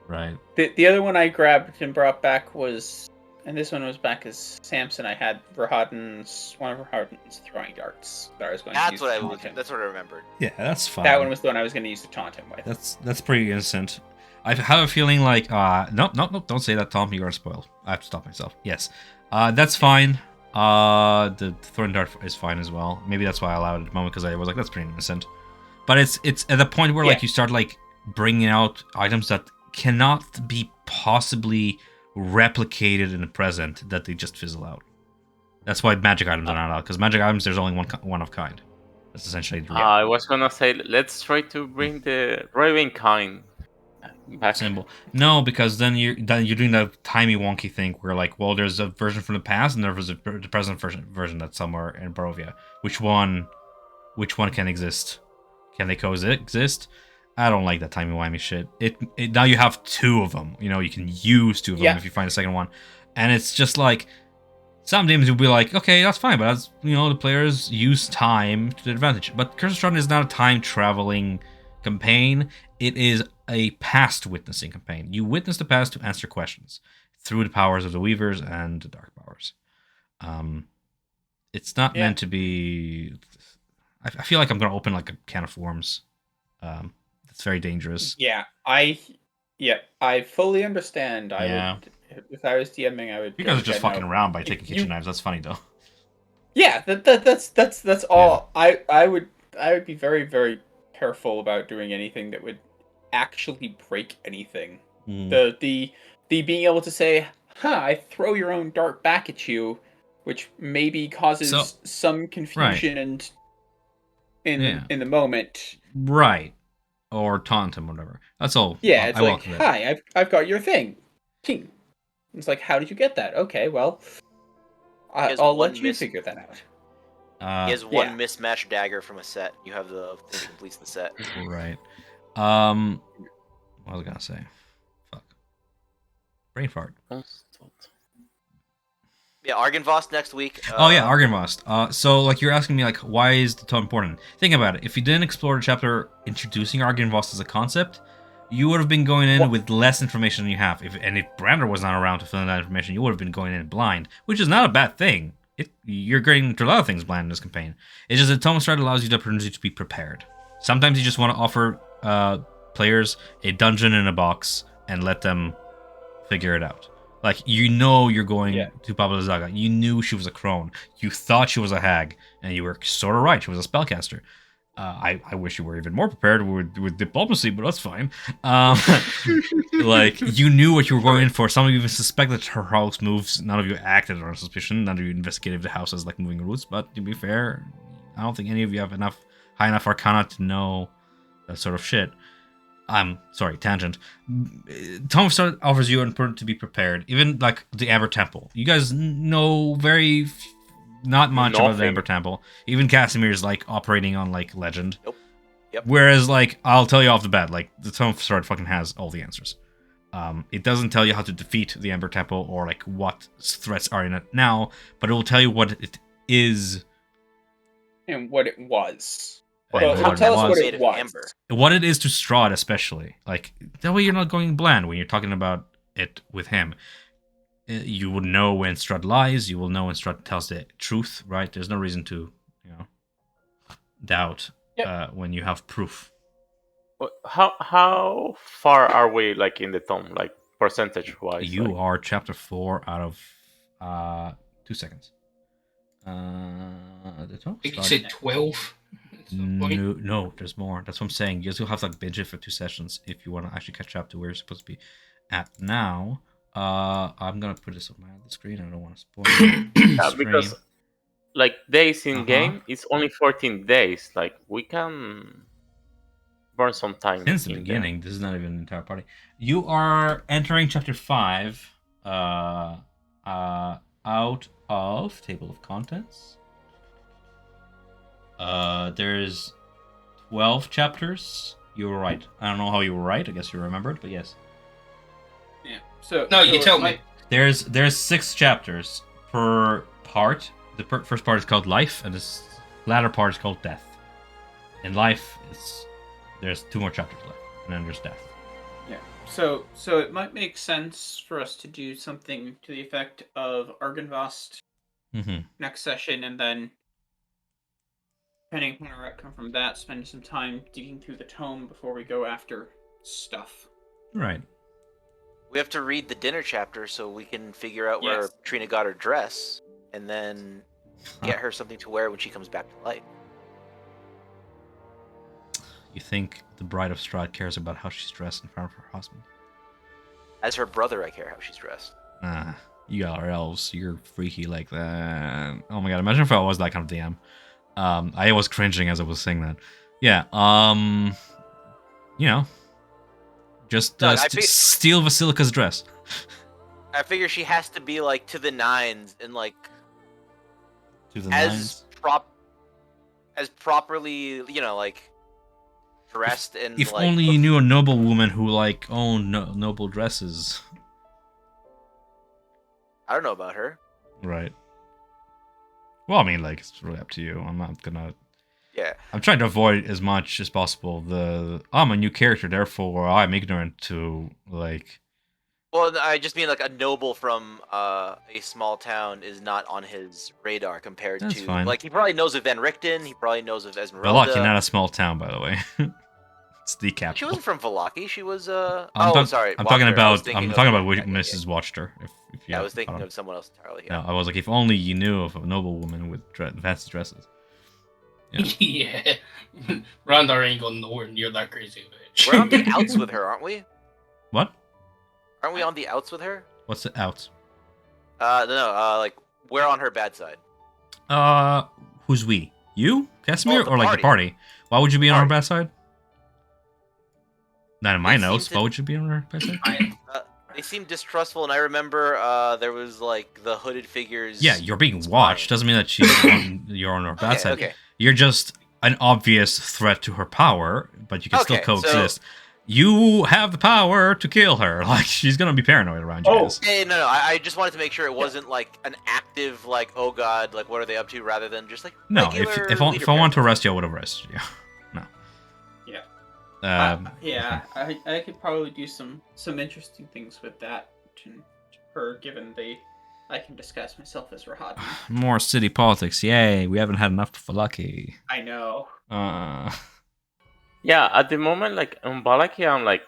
Right. The other one I grabbed and brought back was, and this one was back as Samson. I had one of Verharden's throwing darts that I was going to use. That's what I remembered. Yeah, that's fine. That one was the one I was going to use to taunt him with. That's pretty innocent. I have a feeling like nope, don't say that, Tom. You're gonna spoil. I have to stop myself. Yes, that's fine. The throwing dart is fine as well. Maybe that's why I allowed it at the moment because I was like, that's pretty innocent. But it's at the point where like you start like bringing out items that cannot be possibly replicated in the present, that they just fizzle out. That's why magic items are not allowed, because magic items there's only one of kind. That's essentially the I was gonna say let's try to bring the Raven kind back. symbol. No, because then you're doing that timey wonky thing where like, well, there's a version from the past and there's the present version that's somewhere in Barovia. Which one can exist? Can they coexist? I don't like that timey-wimey shit. It now you have two of them. You know, you can use two of them if you find a second one. And it's just like, some games you'll be like, okay, that's fine, but as you know, the players use time to their advantage. But Curse of Strahd is not a time-traveling campaign. It is a past witnessing campaign. You witness the past to answer questions through the powers of the Weavers and the Dark Powers. It's not meant to be... I feel like I'm going to open like a can of worms. It's very dangerous. Yeah, I fully understand. I would, if I was DMing, I would. You guys are just fucking around by taking kitchen knives. That's funny though. Yeah, that's all. Yeah. I would be very, very careful about doing anything that would actually break anything. The being able to say, I throw your own dart back at you, which maybe causes some confusion and in the moment. Right. Or taunt him, whatever. That's all. Yeah, it's like, hi, I've got your thing. Ting. It's like, how did you get that? Okay, well, I'll let you figure that out. He has one mismatched dagger from a set. You have the thing that completes the set. Right. What was I gonna say? Fuck. Brain fart. Yeah, Argynvost next week. Argynvost. So, like, you're asking me, like, why is the tone important? Think about it. If you didn't explore the chapter introducing Argynvost as a concept, you would have been going in with less information than you have. If Brander was not around to fill in that information, you would have been going in blind, which is not a bad thing. You're getting into a lot of things blind in this campaign. It's just that Tome of Strahd allows you the opportunity to be prepared. Sometimes you just want to offer players a dungeon in a box and let them figure it out. Like, you know you're going to Baba Zaga. You knew she was a crone. You thought she was a hag. And you were sort of right. She was a spellcaster. I wish you were even more prepared with diplomacy, but that's fine. Like, you knew what you were going in for. Some of you even suspected her house moves. None of you acted on suspicion. None of you investigated the house as, like, moving routes. But to be fair, I don't think any of you have high enough arcana to know that sort of shit. Sorry, tangent. Tome of Strahd offers you an opportunity to be prepared. Even, like, the Amber Temple. You guys know not much about the Amber Temple. Even Casimir's, like, operating on, like, legend. Nope. Yep. Whereas, like, I'll tell you off the bat, like, the Tome of Strahd fucking has all the answers. It doesn't tell you how to defeat the Amber Temple or, like, what threats are in it now, but it will tell you what it is. And what it was. Well, tell us what it was. What it is to Strahd, especially. Like, that way you're not going bland when you're talking about it with him. You would know when Strahd lies. You will know when Strahd tells the truth, right? There's no reason to, doubt when you have proof. How far are we like in the tome, like percentage wise? You are chapter 4 out of 2 seconds. The tome. I think you said 12. at some point. No, there's more. That's what I'm saying. You still have to like binge it for 2 sessions if you want to actually catch up to where you're supposed to be at now. I'm gonna put this on my other screen. I don't want to spoil it. Because like days in game, it's only 14 days. Like we can burn some time since the beginning. This is not even an entire party. You are entering chapter 5. Out of table of contents. There's 12 chapters. You were right. I don't know how you were right. I guess you remembered, but yes. Yeah. So No, you tell me. There's 6 chapters per part. The first part is called Life, and this latter part is called Death. In Life, there's 2 more chapters left, and then there's Death. Yeah. So it might make sense for us to do something to the effect of Argynvost next session, and then, depending on our outcome from that, spend some time digging through the tome before we go after stuff. Right. We have to read the dinner chapter so we can figure out where Trina got her dress, and then get her something to wear when she comes back to life. You think the Bride of Strahd cares about how she's dressed in front of her husband? As her brother, I care how she's dressed. You are elves. You're freaky like that. Oh my god, imagine if I was that kind of DM. I was cringing as I was saying that. Yeah, just steal Vasilika's dress. I figure she has to be like to the nines and like to the nines. As properly, like dressed and if like. Only you knew a noble woman who like owned noble dresses. I don't know about her. Right. Well, I mean, like, it's really up to you. I'm not gonna. Yeah. I'm trying to avoid as much as possible I'm a new character, therefore I'm ignorant to like. Well, I just mean like a noble from a small town is not on his radar compared That's to fine. like he probably knows of Van Richten, he probably knows of Esmeralda. Vallaki, not a small town, by the way. It's the capital. She wasn't from Vallaki. She was sorry. I'm talking about Mrs. Yeah. Watchter. I was thinking of someone else entirely. Yeah. No, I was like, if only you knew of a noble woman with fancy dresses. Yeah. Randar ain't going nowhere near that crazy bitch. We're on the outs with her, aren't we? What? Aren't we on the outs with her? What's the outs? No, like we're on her bad side. Who's we? You, Casimir, the or like party. the party? Why would you be on her Party. bad side? Not in my It notes. seems Why to- would you be on her bad side? They seemed distrustful, and I remember there was like the hooded figures. Yeah, you're being watched. Doesn't mean that you're on her bad side. Okay. You're just an obvious threat to her power, but you can still Okay, coexist. You have the power to kill her. Like, she's gonna be paranoid around you guys. Hey, no. I just wanted to make sure it wasn't like an active, like, oh god, like what are they up to, rather than just like No, regular if I want to arrest you, I would have arrested you. No. Yeah. I could probably do some interesting things with that to her, given I can disguise myself as Rahad. More city politics, yay! We haven't had enough for Lucky. I know. Yeah, at the moment, like on Valaki, I'm like,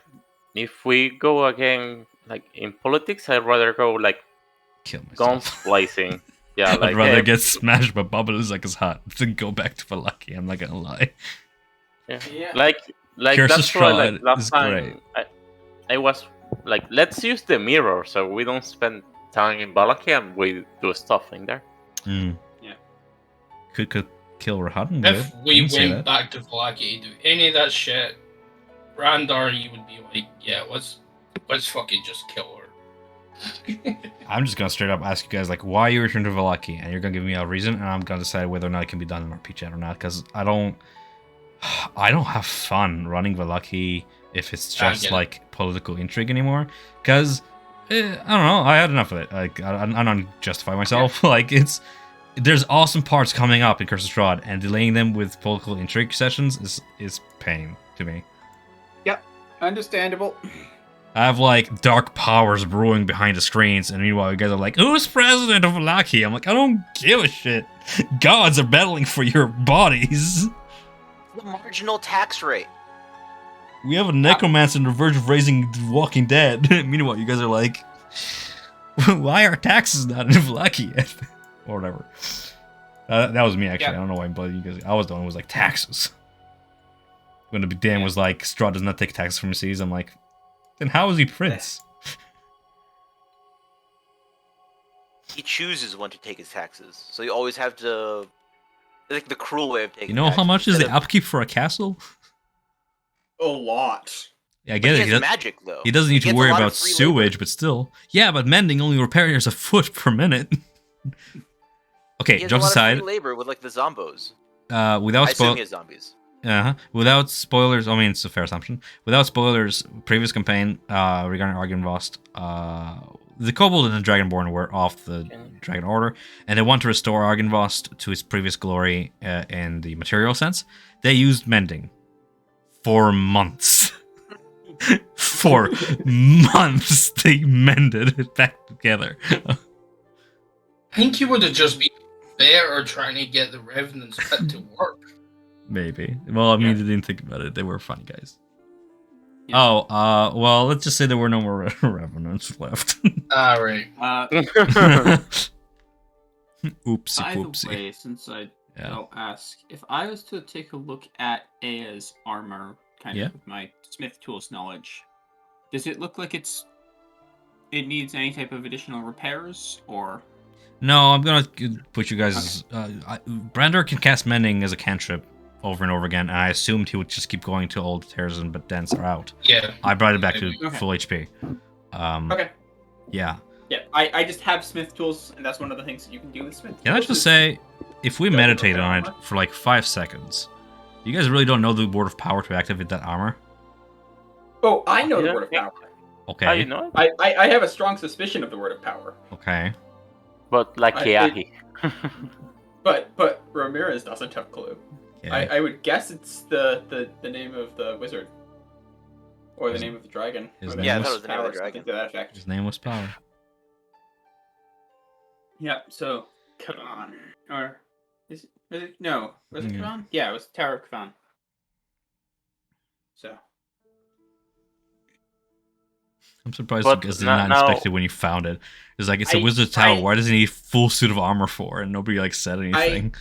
if we go again, like in politics, I'd rather go like Kill myself. guns blazing. Yeah, like I'd rather get smashed by Bubbles like his hot than go back to Valaki. I'm not gonna lie. Yeah. like Curse of that's why like Strahd last is time great. I was like, let's use the mirror so we don't spend time in Valaki and we do stuff in there. Yeah. Could kill Rahadin. If we went back to Vallaki to do any of that shit, Randar, you would be like, yeah, let's fucking just kill her. I'm just gonna straight up ask you guys like why you returned to Vallaki, and you're gonna give me a reason, and I'm gonna decide whether or not it can be done in RP chat or not. Because I don't have fun running Vallaki if it's just like political intrigue anymore. Because I don't know, I had enough of it. Like I don't justify myself. Like there's awesome parts coming up in Curse of Strahd, and delaying them with political intrigue sessions is pain to me. Yep, understandable. I have like dark powers brewing behind the screens, and meanwhile you guys are like, "Who's president of Laki?" I'm like, I don't give a shit. Gods are battling for your bodies. The marginal tax rate. We have a necromancer on the verge of raising the Walking Dead. Meanwhile, you guys are like, "Why are taxes not in Laki yet?" Or whatever. That was me actually. Yeah. I don't know why I'm blaming you guys. I was the one who was like taxes. When the Dan was like, Strahd does not take taxes from seas. I'm like, then how is he prince? He chooses when to take his taxes, so you always have to. Like the cruel way of taking. You know how taxes much is instead the of- upkeep for a castle? A lot. Yeah, I But get he it. has magic though. He doesn't need to gets a worry lot of about free sewage, labor. but still. Yeah, but mending only repairs a foot per minute. Okay, He has jokes a lot aside. of free labor with like the zombos. Without I assume spoil. he has zombies. Without spoilers, I mean, it's a fair assumption. Without spoilers, previous campaign regarding Argynvost, the Kobold and the Dragonborn were off the Dragon Order, and they want to restore Argynvost to its previous glory in the material sense. They used mending for months. For months, they mended it back together. I think you would have just been better trying to get the Revenants fit to work. Maybe. Well, I mean, Yeah. they didn't think about it. They were funny guys. Yeah. Oh, well, let's just say there were no more Revenants left. Alright. Oopsie By the poopsie. way, since Yeah. I'll ask, if I was to take a look at Aya's armor, kind Yeah. of with my smith tools knowledge, does it look like it needs any type of additional repairs, or? No, I'm gonna put you guys. Brander can cast Mending as a cantrip over and over again, and I assumed he would just keep going till all the tears and but dents are out. Yeah. I brought it back to Okay. full HP. Okay. Yeah. Yeah, I just have smith tools, and that's one of the things that you can do with smith tools. Can I just is- say, if we Go meditate repair on it armor. for like 5 seconds, you guys really don't know the word of power to activate that armor? Oh, I know Yeah. the word of power. Okay. How do you know it? I have a strong suspicion of the word of power. Okay. But like Keahi. But Ramirez doesn't have a clue. Okay. I would guess it's the name of the wizard. Or the His- name of the dragon. his or name Yeah, I was- thought it was the name of the power, something dragon. to that effect. His name was Power. Yeah, so Kavan. Or is it no. Was it Yeah. Kavan? Yeah, it was Tower of Kavan. So I'm surprised But you guys did no- not now- inspect it when you found it. It's like, it's a I- wizard tower. I- Why does he need full suit of armor for? And nobody like said anything.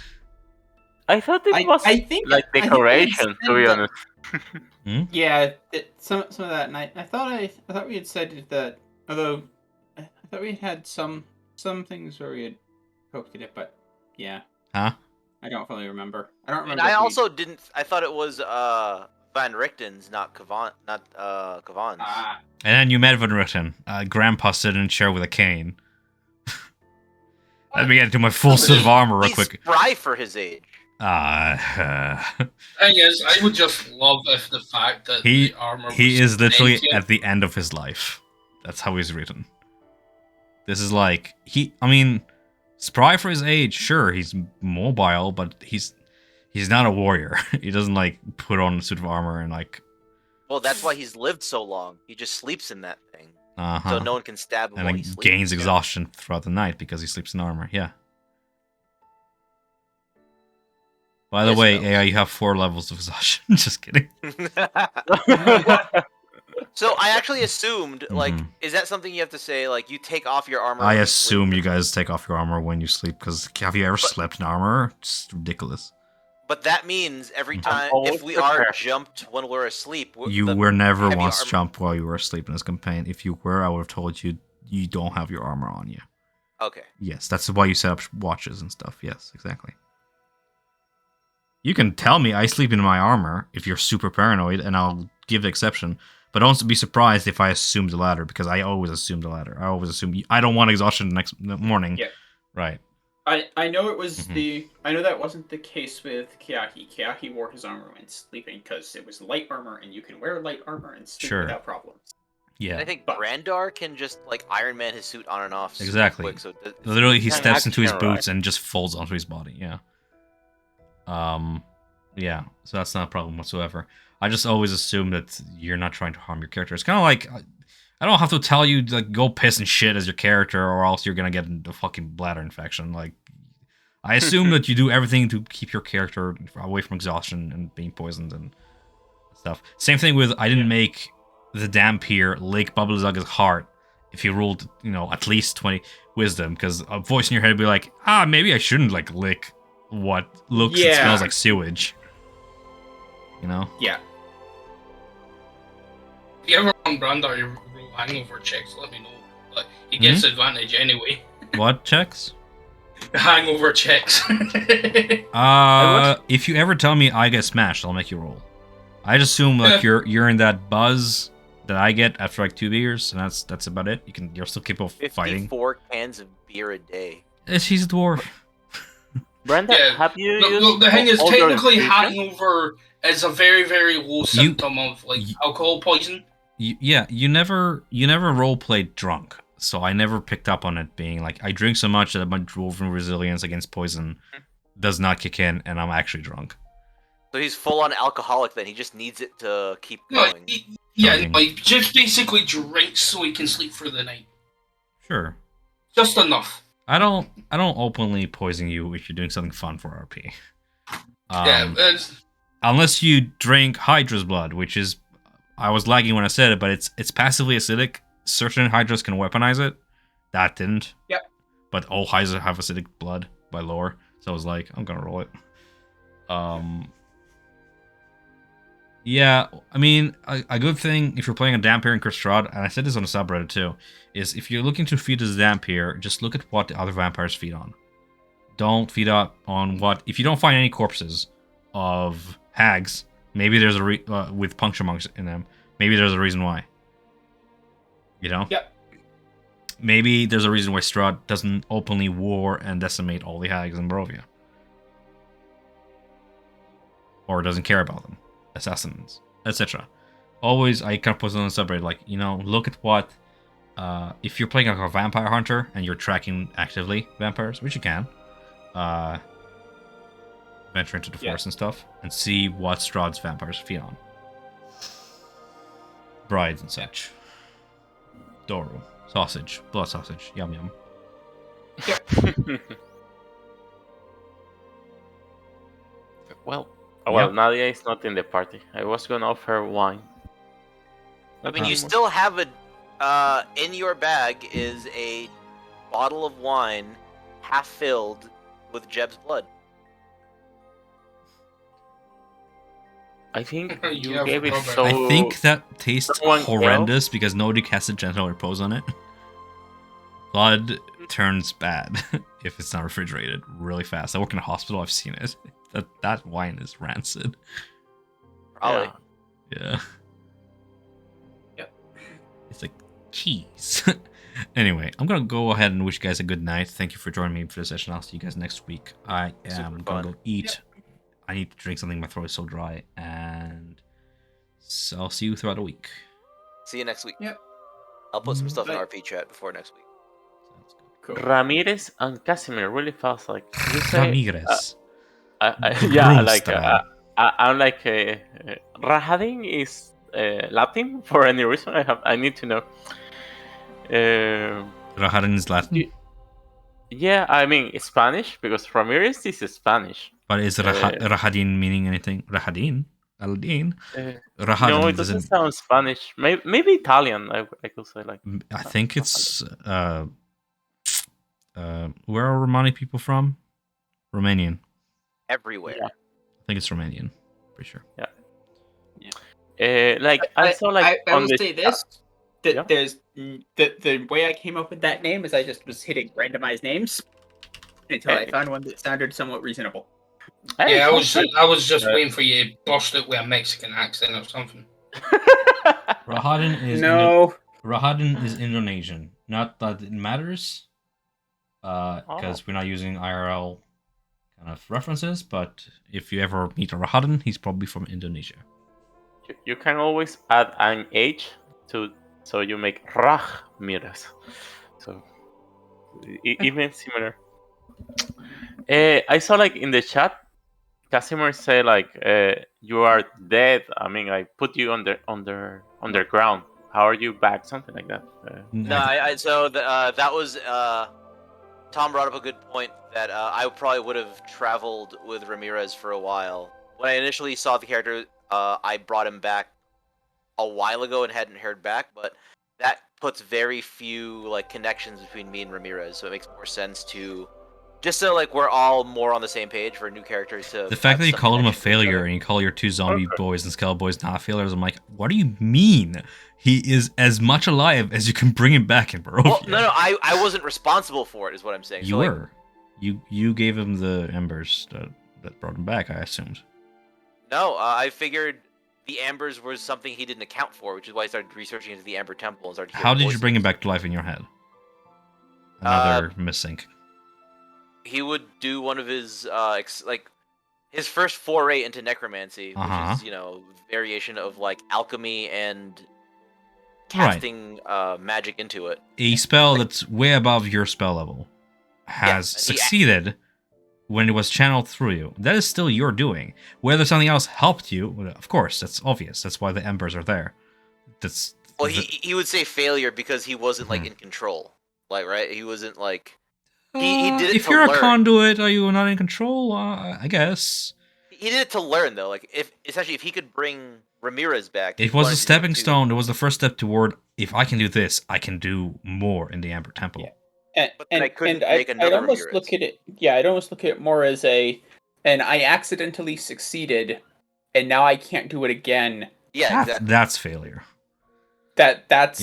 I thought it was I think like I think decoration, they to be said honest. Yeah, some of that, and I thought we had said that. Although I thought we had some things where we had poked at it, but yeah, Huh? I don't fully remember. I don't And remember. I if we- also didn't. I thought it was Van Richten's, not Kavan's. Ah, And then you met Van Ritten. Grandpa sitting in a chair with a cane. Let me get into my full suit of armor real He's quick. spry for his age. Thing is, I would just love if the fact that He- the armor he was is literally sentient. at the end of his life. That's how he's written. This is like, I mean, spry for his age, sure, he's mobile, but he's not a warrior. He doesn't like put on a suit of armor and like, Well, that's why he's lived so long. He just sleeps in that thing, uh-huh. so no one can stab him And while then he sleeps. gains exhaustion throughout the night because he sleeps in armor. Yeah. By the Yes, way, no. AI, you have 4 levels of exhaustion. Just kidding. So I actually assumed, like, Mhm. is that something you have to say? Like, you take off your armor. I when you assume sleep? you guys take off your armor when you sleep, because have you ever slept in armor? It's ridiculous. But that means every I'm time, always if we are prepared. jumped when we're asleep, You were never heavy once armor- jumped while you were asleep in this campaign. If you were, I would have told you you don't have your armor on you. Okay. Yes, that's why you set up watches and stuff. Yes, exactly. You can tell me I sleep in my armor if you're super paranoid, and I'll give the exception. But don't be surprised if I assume the latter, because I always assume the latter. I always assume I don't want exhaustion the next morning. Yeah. Right. I know it was Mhm. I know that wasn't the case with Keaki. Keaki wore his armor when sleeping because it was light armor, and you can wear light armor and sleep Sure. without problems. And Yeah. I think But- Brandar can just like Iron Man his suit on and off. super Exactly. Quick, so it- Literally, he An steps into his action, right? boots and just folds onto his body. Yeah. Yeah. So that's not a problem whatsoever. I just always assume that you're not trying to harm your character. It's kind of like I don't have to tell you to like, go piss and shit as your character, or else you're gonna get a fucking bladder infection. Like, I assume that you do everything to keep your character away from exhaustion and being poisoned and stuff. Same thing with I didn't make the Dampier lick Bubblezugg's heart if you rolled, at least 20 wisdom, because a voice in your head would be like, maybe I shouldn't like lick what looks and smells like sewage. Yeah. If you ever want Brandar roll hangover checks, let me know. But he gets advantage anyway. What checks? Hangover checks. If you ever tell me I get smashed, I'll make you roll. I just assume like you're in that buzz that I get after like 2 beers, and that's about it. You're still capable of fighting. 54 cans of beer a day. He's a dwarf. Brenda, have you used the thing is, all your technically, infusion? hangover is a very, very low symptom of like alcohol poison. You never role-played drunk, so I never picked up on it being like I drink so much that my dwarven resilience against poison does not kick in, and I'm actually drunk. So he's full on alcoholic then. He just needs it to keep going. Like just basically drinks so he can sleep for the night. Sure. Just enough. I don't openly poison you if you're doing something fun for RP. Unless you drink Hydra's blood, which is I was lagging when I said it, but it's passively acidic. Certain Hydras can weaponize it. That didn't. Yep. But all Hydras have acidic blood by lore, so I was like, I'm gonna roll it. Yeah, I mean, a good thing if you're playing a Dampier and Strahd, and I said this on the subreddit too, is if you're looking to feed as Dampier, just look at what the other vampires feed on. Don't feed up on what... If you don't find any corpses of hags, maybe there's with puncture marks in them, maybe there's a reason why. Yep. Maybe there's a reason why Strahd doesn't openly war and decimate all the hags in Barovia. Or doesn't care about them. Assassins, etc. Always, I kind of put it on the subreddit, like, look at what, if you're playing like a vampire hunter and you're tracking actively vampires, which you can, venture into the forest and stuff, and see what Strahd's vampires feed on. Brides and such. Doro. Sausage. Blood sausage. Yum yum. Well, Nadia is not in the party. I was gonna offer wine. I mean, you still have in your bag is a bottle of wine half filled with Jeb's blood. I think you Yeah, gave it Robert. so... I think that tastes someone horrendous because nobody casted gentle repose on it. Blood turns bad if it's not refrigerated really fast. I work in a hospital, I've seen it. That wine is rancid. Probably. Yeah. Yep. It's like cheese. Anyway, I'm gonna go ahead and wish you guys a good night. Thank you for joining me for the session. I'll see you guys next week. I am gonna go eat. I need to drink something. My throat is so dry, and so I'll see you throughout the week. See you next week. Yep. I'll put some stuff in Bye. RP chat before next week. Sounds good. Cool. Ramirez and Casimir really fast. Like you say, Ramirez. I'm like Rahadin is Latin for any reason. I need to know. Rahadin is Latin, Yeah, I mean Spanish because Ramirez is Spanish. but is Rahadin meaning anything? Rahadin? Aldin? Rahadin No, it doesn't sound Spanish. Maybe Italian. I could say like. I think it's where are Romani people from? Romanian. Everywhere. Yeah. I think it's Romanian. Pretty sure. I saw like I on will the say this. That Yeah. there's the way I came up with that name is I just was hitting randomized names until I found one that sounded somewhat reasonable. Hey, Yeah, sounds good. I was just waiting for you to bust it with a Mexican accent or something. Rahadin is Rahadin is Indonesian. Not that it matters, because we're not using IRL kind of references. But if you ever meet a Rahadin, he's probably from Indonesia. You can always add an H to so you make Ramirez. So even similar. I saw like in the chat, Casimir say like you are dead. I mean, I put you underground. How are you back? Something like that. No, that was Tom brought up a good point that I probably would have traveled with Ramirez for a while. When I initially saw the character, I brought him back a while ago and hadn't heard back, but that puts very few like connections between me and Ramirez, so it makes more sense to just so like we're all more on the same page for new characters to. The fact have that you some called him a connection to each failure other. and you call your two zombie boys and skeleton boys not failures, I'm like, what do you mean? He is as much alive as you can bring him back in Barovia. Well, no, I wasn't responsible for it, is what I'm saying. You so, like, were. You gave him the embers that brought him back, I assumed. No, I figured the ambers was something he didn't account for, which is why I started researching into the Amber Temple and started. How hearing did you voices. bring him back to life in your head? Another missync. He would do one of his his first foray into necromancy, which is variation of like alchemy and casting magic into it. A spell that's way above your spell level has succeeded when it was channeled through you. That is still your doing. Whether something else helped you, well, of course, that's obvious. That's why the embers are there. Well, he would say failure because he wasn't like in control. Like, right? He wasn't like he did it if to you're learn. a conduit, are you not in control? I guess. He did it to learn though. Like if he could bring Ramirez back. It was a stepping stone. It was the first step toward, if I can do this, I can do more in the Amber Temple. Yeah. I'd almost look at it. Yeah, I'd almost look at it more as and I accidentally succeeded, and now I can't do it again. Yeah, exactly. That's failure. That's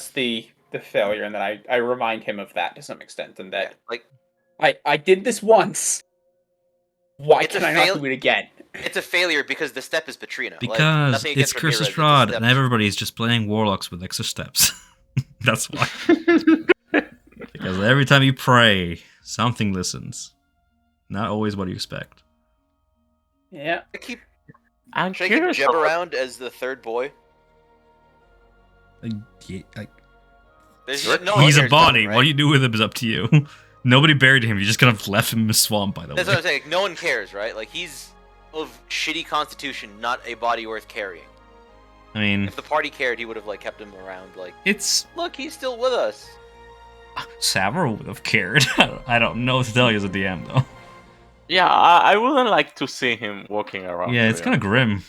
the failure, and then I remind him of that to some extent, and that I did this once. Why can I not do it again? It's a failure because the step is Petrina. Because it's Curse of Strahd, and everybody is just playing warlocks with extra steps. That's why. Because every time you pray, something listens. Not always what you expect. Yeah. Should I keep Jeb around as the third boy? He's a a body. Right? What do you do with him is up to you. Nobody buried him. You just kind of left him in the swamp, by the way. That's what I'm saying. Like, no one cares, right? Like, he's of shitty constitution, not a body worth carrying. I mean... If the party cared, he would have, like, kept him around, like... It's... Look, he's still with us. Savor would have cared. I don't know what to tell you as a DM, though. Yeah, I wouldn't like to see him walking around. Yeah, it's kind of grim.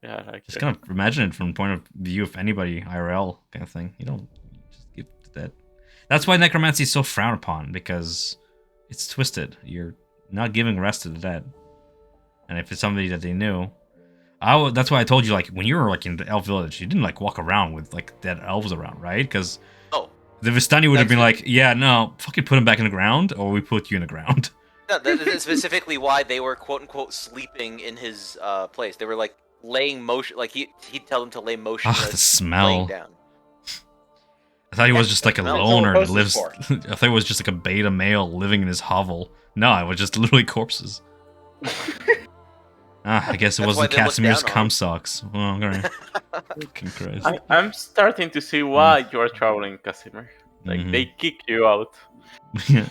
Yeah, like just kind of imagine it from the point of view of anybody IRL kind of thing. You don't just give that. That's why necromancy is so frowned upon, because it's twisted. You're not giving rest to the dead, and if it's somebody that they knew, that's why I told you, like, when you were like in the elf village, you didn't like walk around with like dead elves around, right? Because the Vistani would have been like, yeah, no, fucking put him back in the ground, or we put you in the ground. No, that's specifically why they were quote unquote sleeping in his place. They were like laying motion, like he'd tell them to lay motion. The smell. Laying down. I thought he was just like a loner that lives. I thought he was just like a beta male living in his hovel. No, it was just literally corpses. I guess it wasn't Casimir's cum socks. Well, okay. Fucking Christ. I'm starting to see why you are traveling, Casimir. Like they kick you out. Yeah.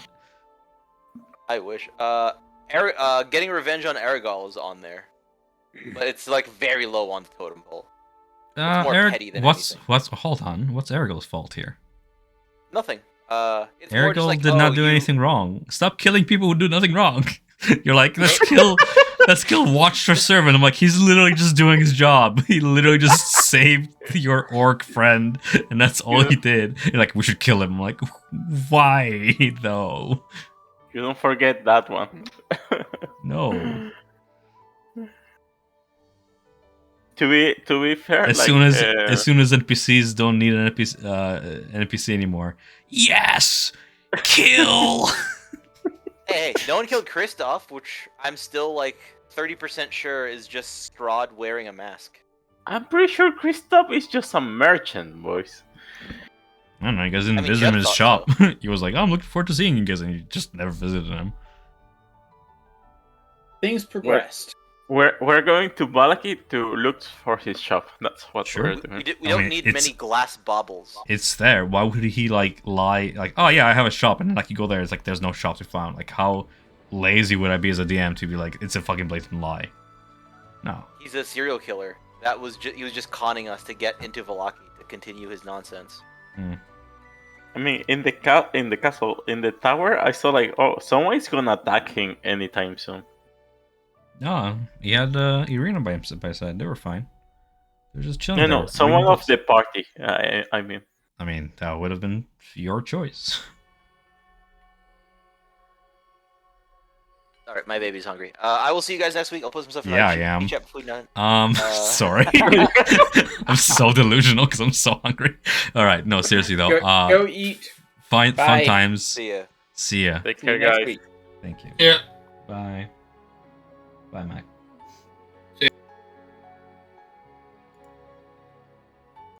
I wish. Getting revenge on Aragol is on there, but it's like very low on the totem pole. It's more petty than anything. Hold on. What's Aragol's fault here? Nothing. Aragol did not do anything wrong. Stop killing people who do nothing wrong. You're like, let's kill Watch your servant. I'm like, he's literally just doing his job. He literally just saved your orc friend, and that's all he did. You're like, we should kill him. I'm like, why though? You don't forget that one. No. To be fair, as soon as NPCs don't need an NPC anymore. Yes, kill. Hey, no one killed Kristoff, which I'm still like 30% sure is just Strahd wearing a mask. I'm pretty sure Kristoff is just a merchant, boys. I don't know. You guys didn't visit him in his shop. So. He was like, "Oh, I'm looking forward to seeing you guys," and you just never visited him. Things progressed. We're going to Balaki to look for his shop. That's what we're doing. We don't need many glass baubles. It's there. Why would he like lie? Like, oh yeah, I have a shop, and then like you go there, it's like there's no shop to be found. Like, how lazy would I be as a DM to be like, it's a fucking blatant lie? No. He's a serial killer. He was just conning us to get into Vallaki to continue his nonsense. I mean, in the castle, in the tower, I saw like, oh, someone's gonna attack him anytime soon. No, he had Irina by his side. They were fine. They were just chilling. No, there, someone reading of books. the party. I mean, that would have been your choice. All right, my baby's hungry. I will see you guys next week. I'll put some stuff in Yeah, our I am. chat before done. Sorry. I'm so delusional because I'm so hungry. All right, no, seriously though. Go eat. Fun Bye. times. See ya. See ya. take See you care, next guys. week. Thank you. Yeah. Bye. Bye, Mac.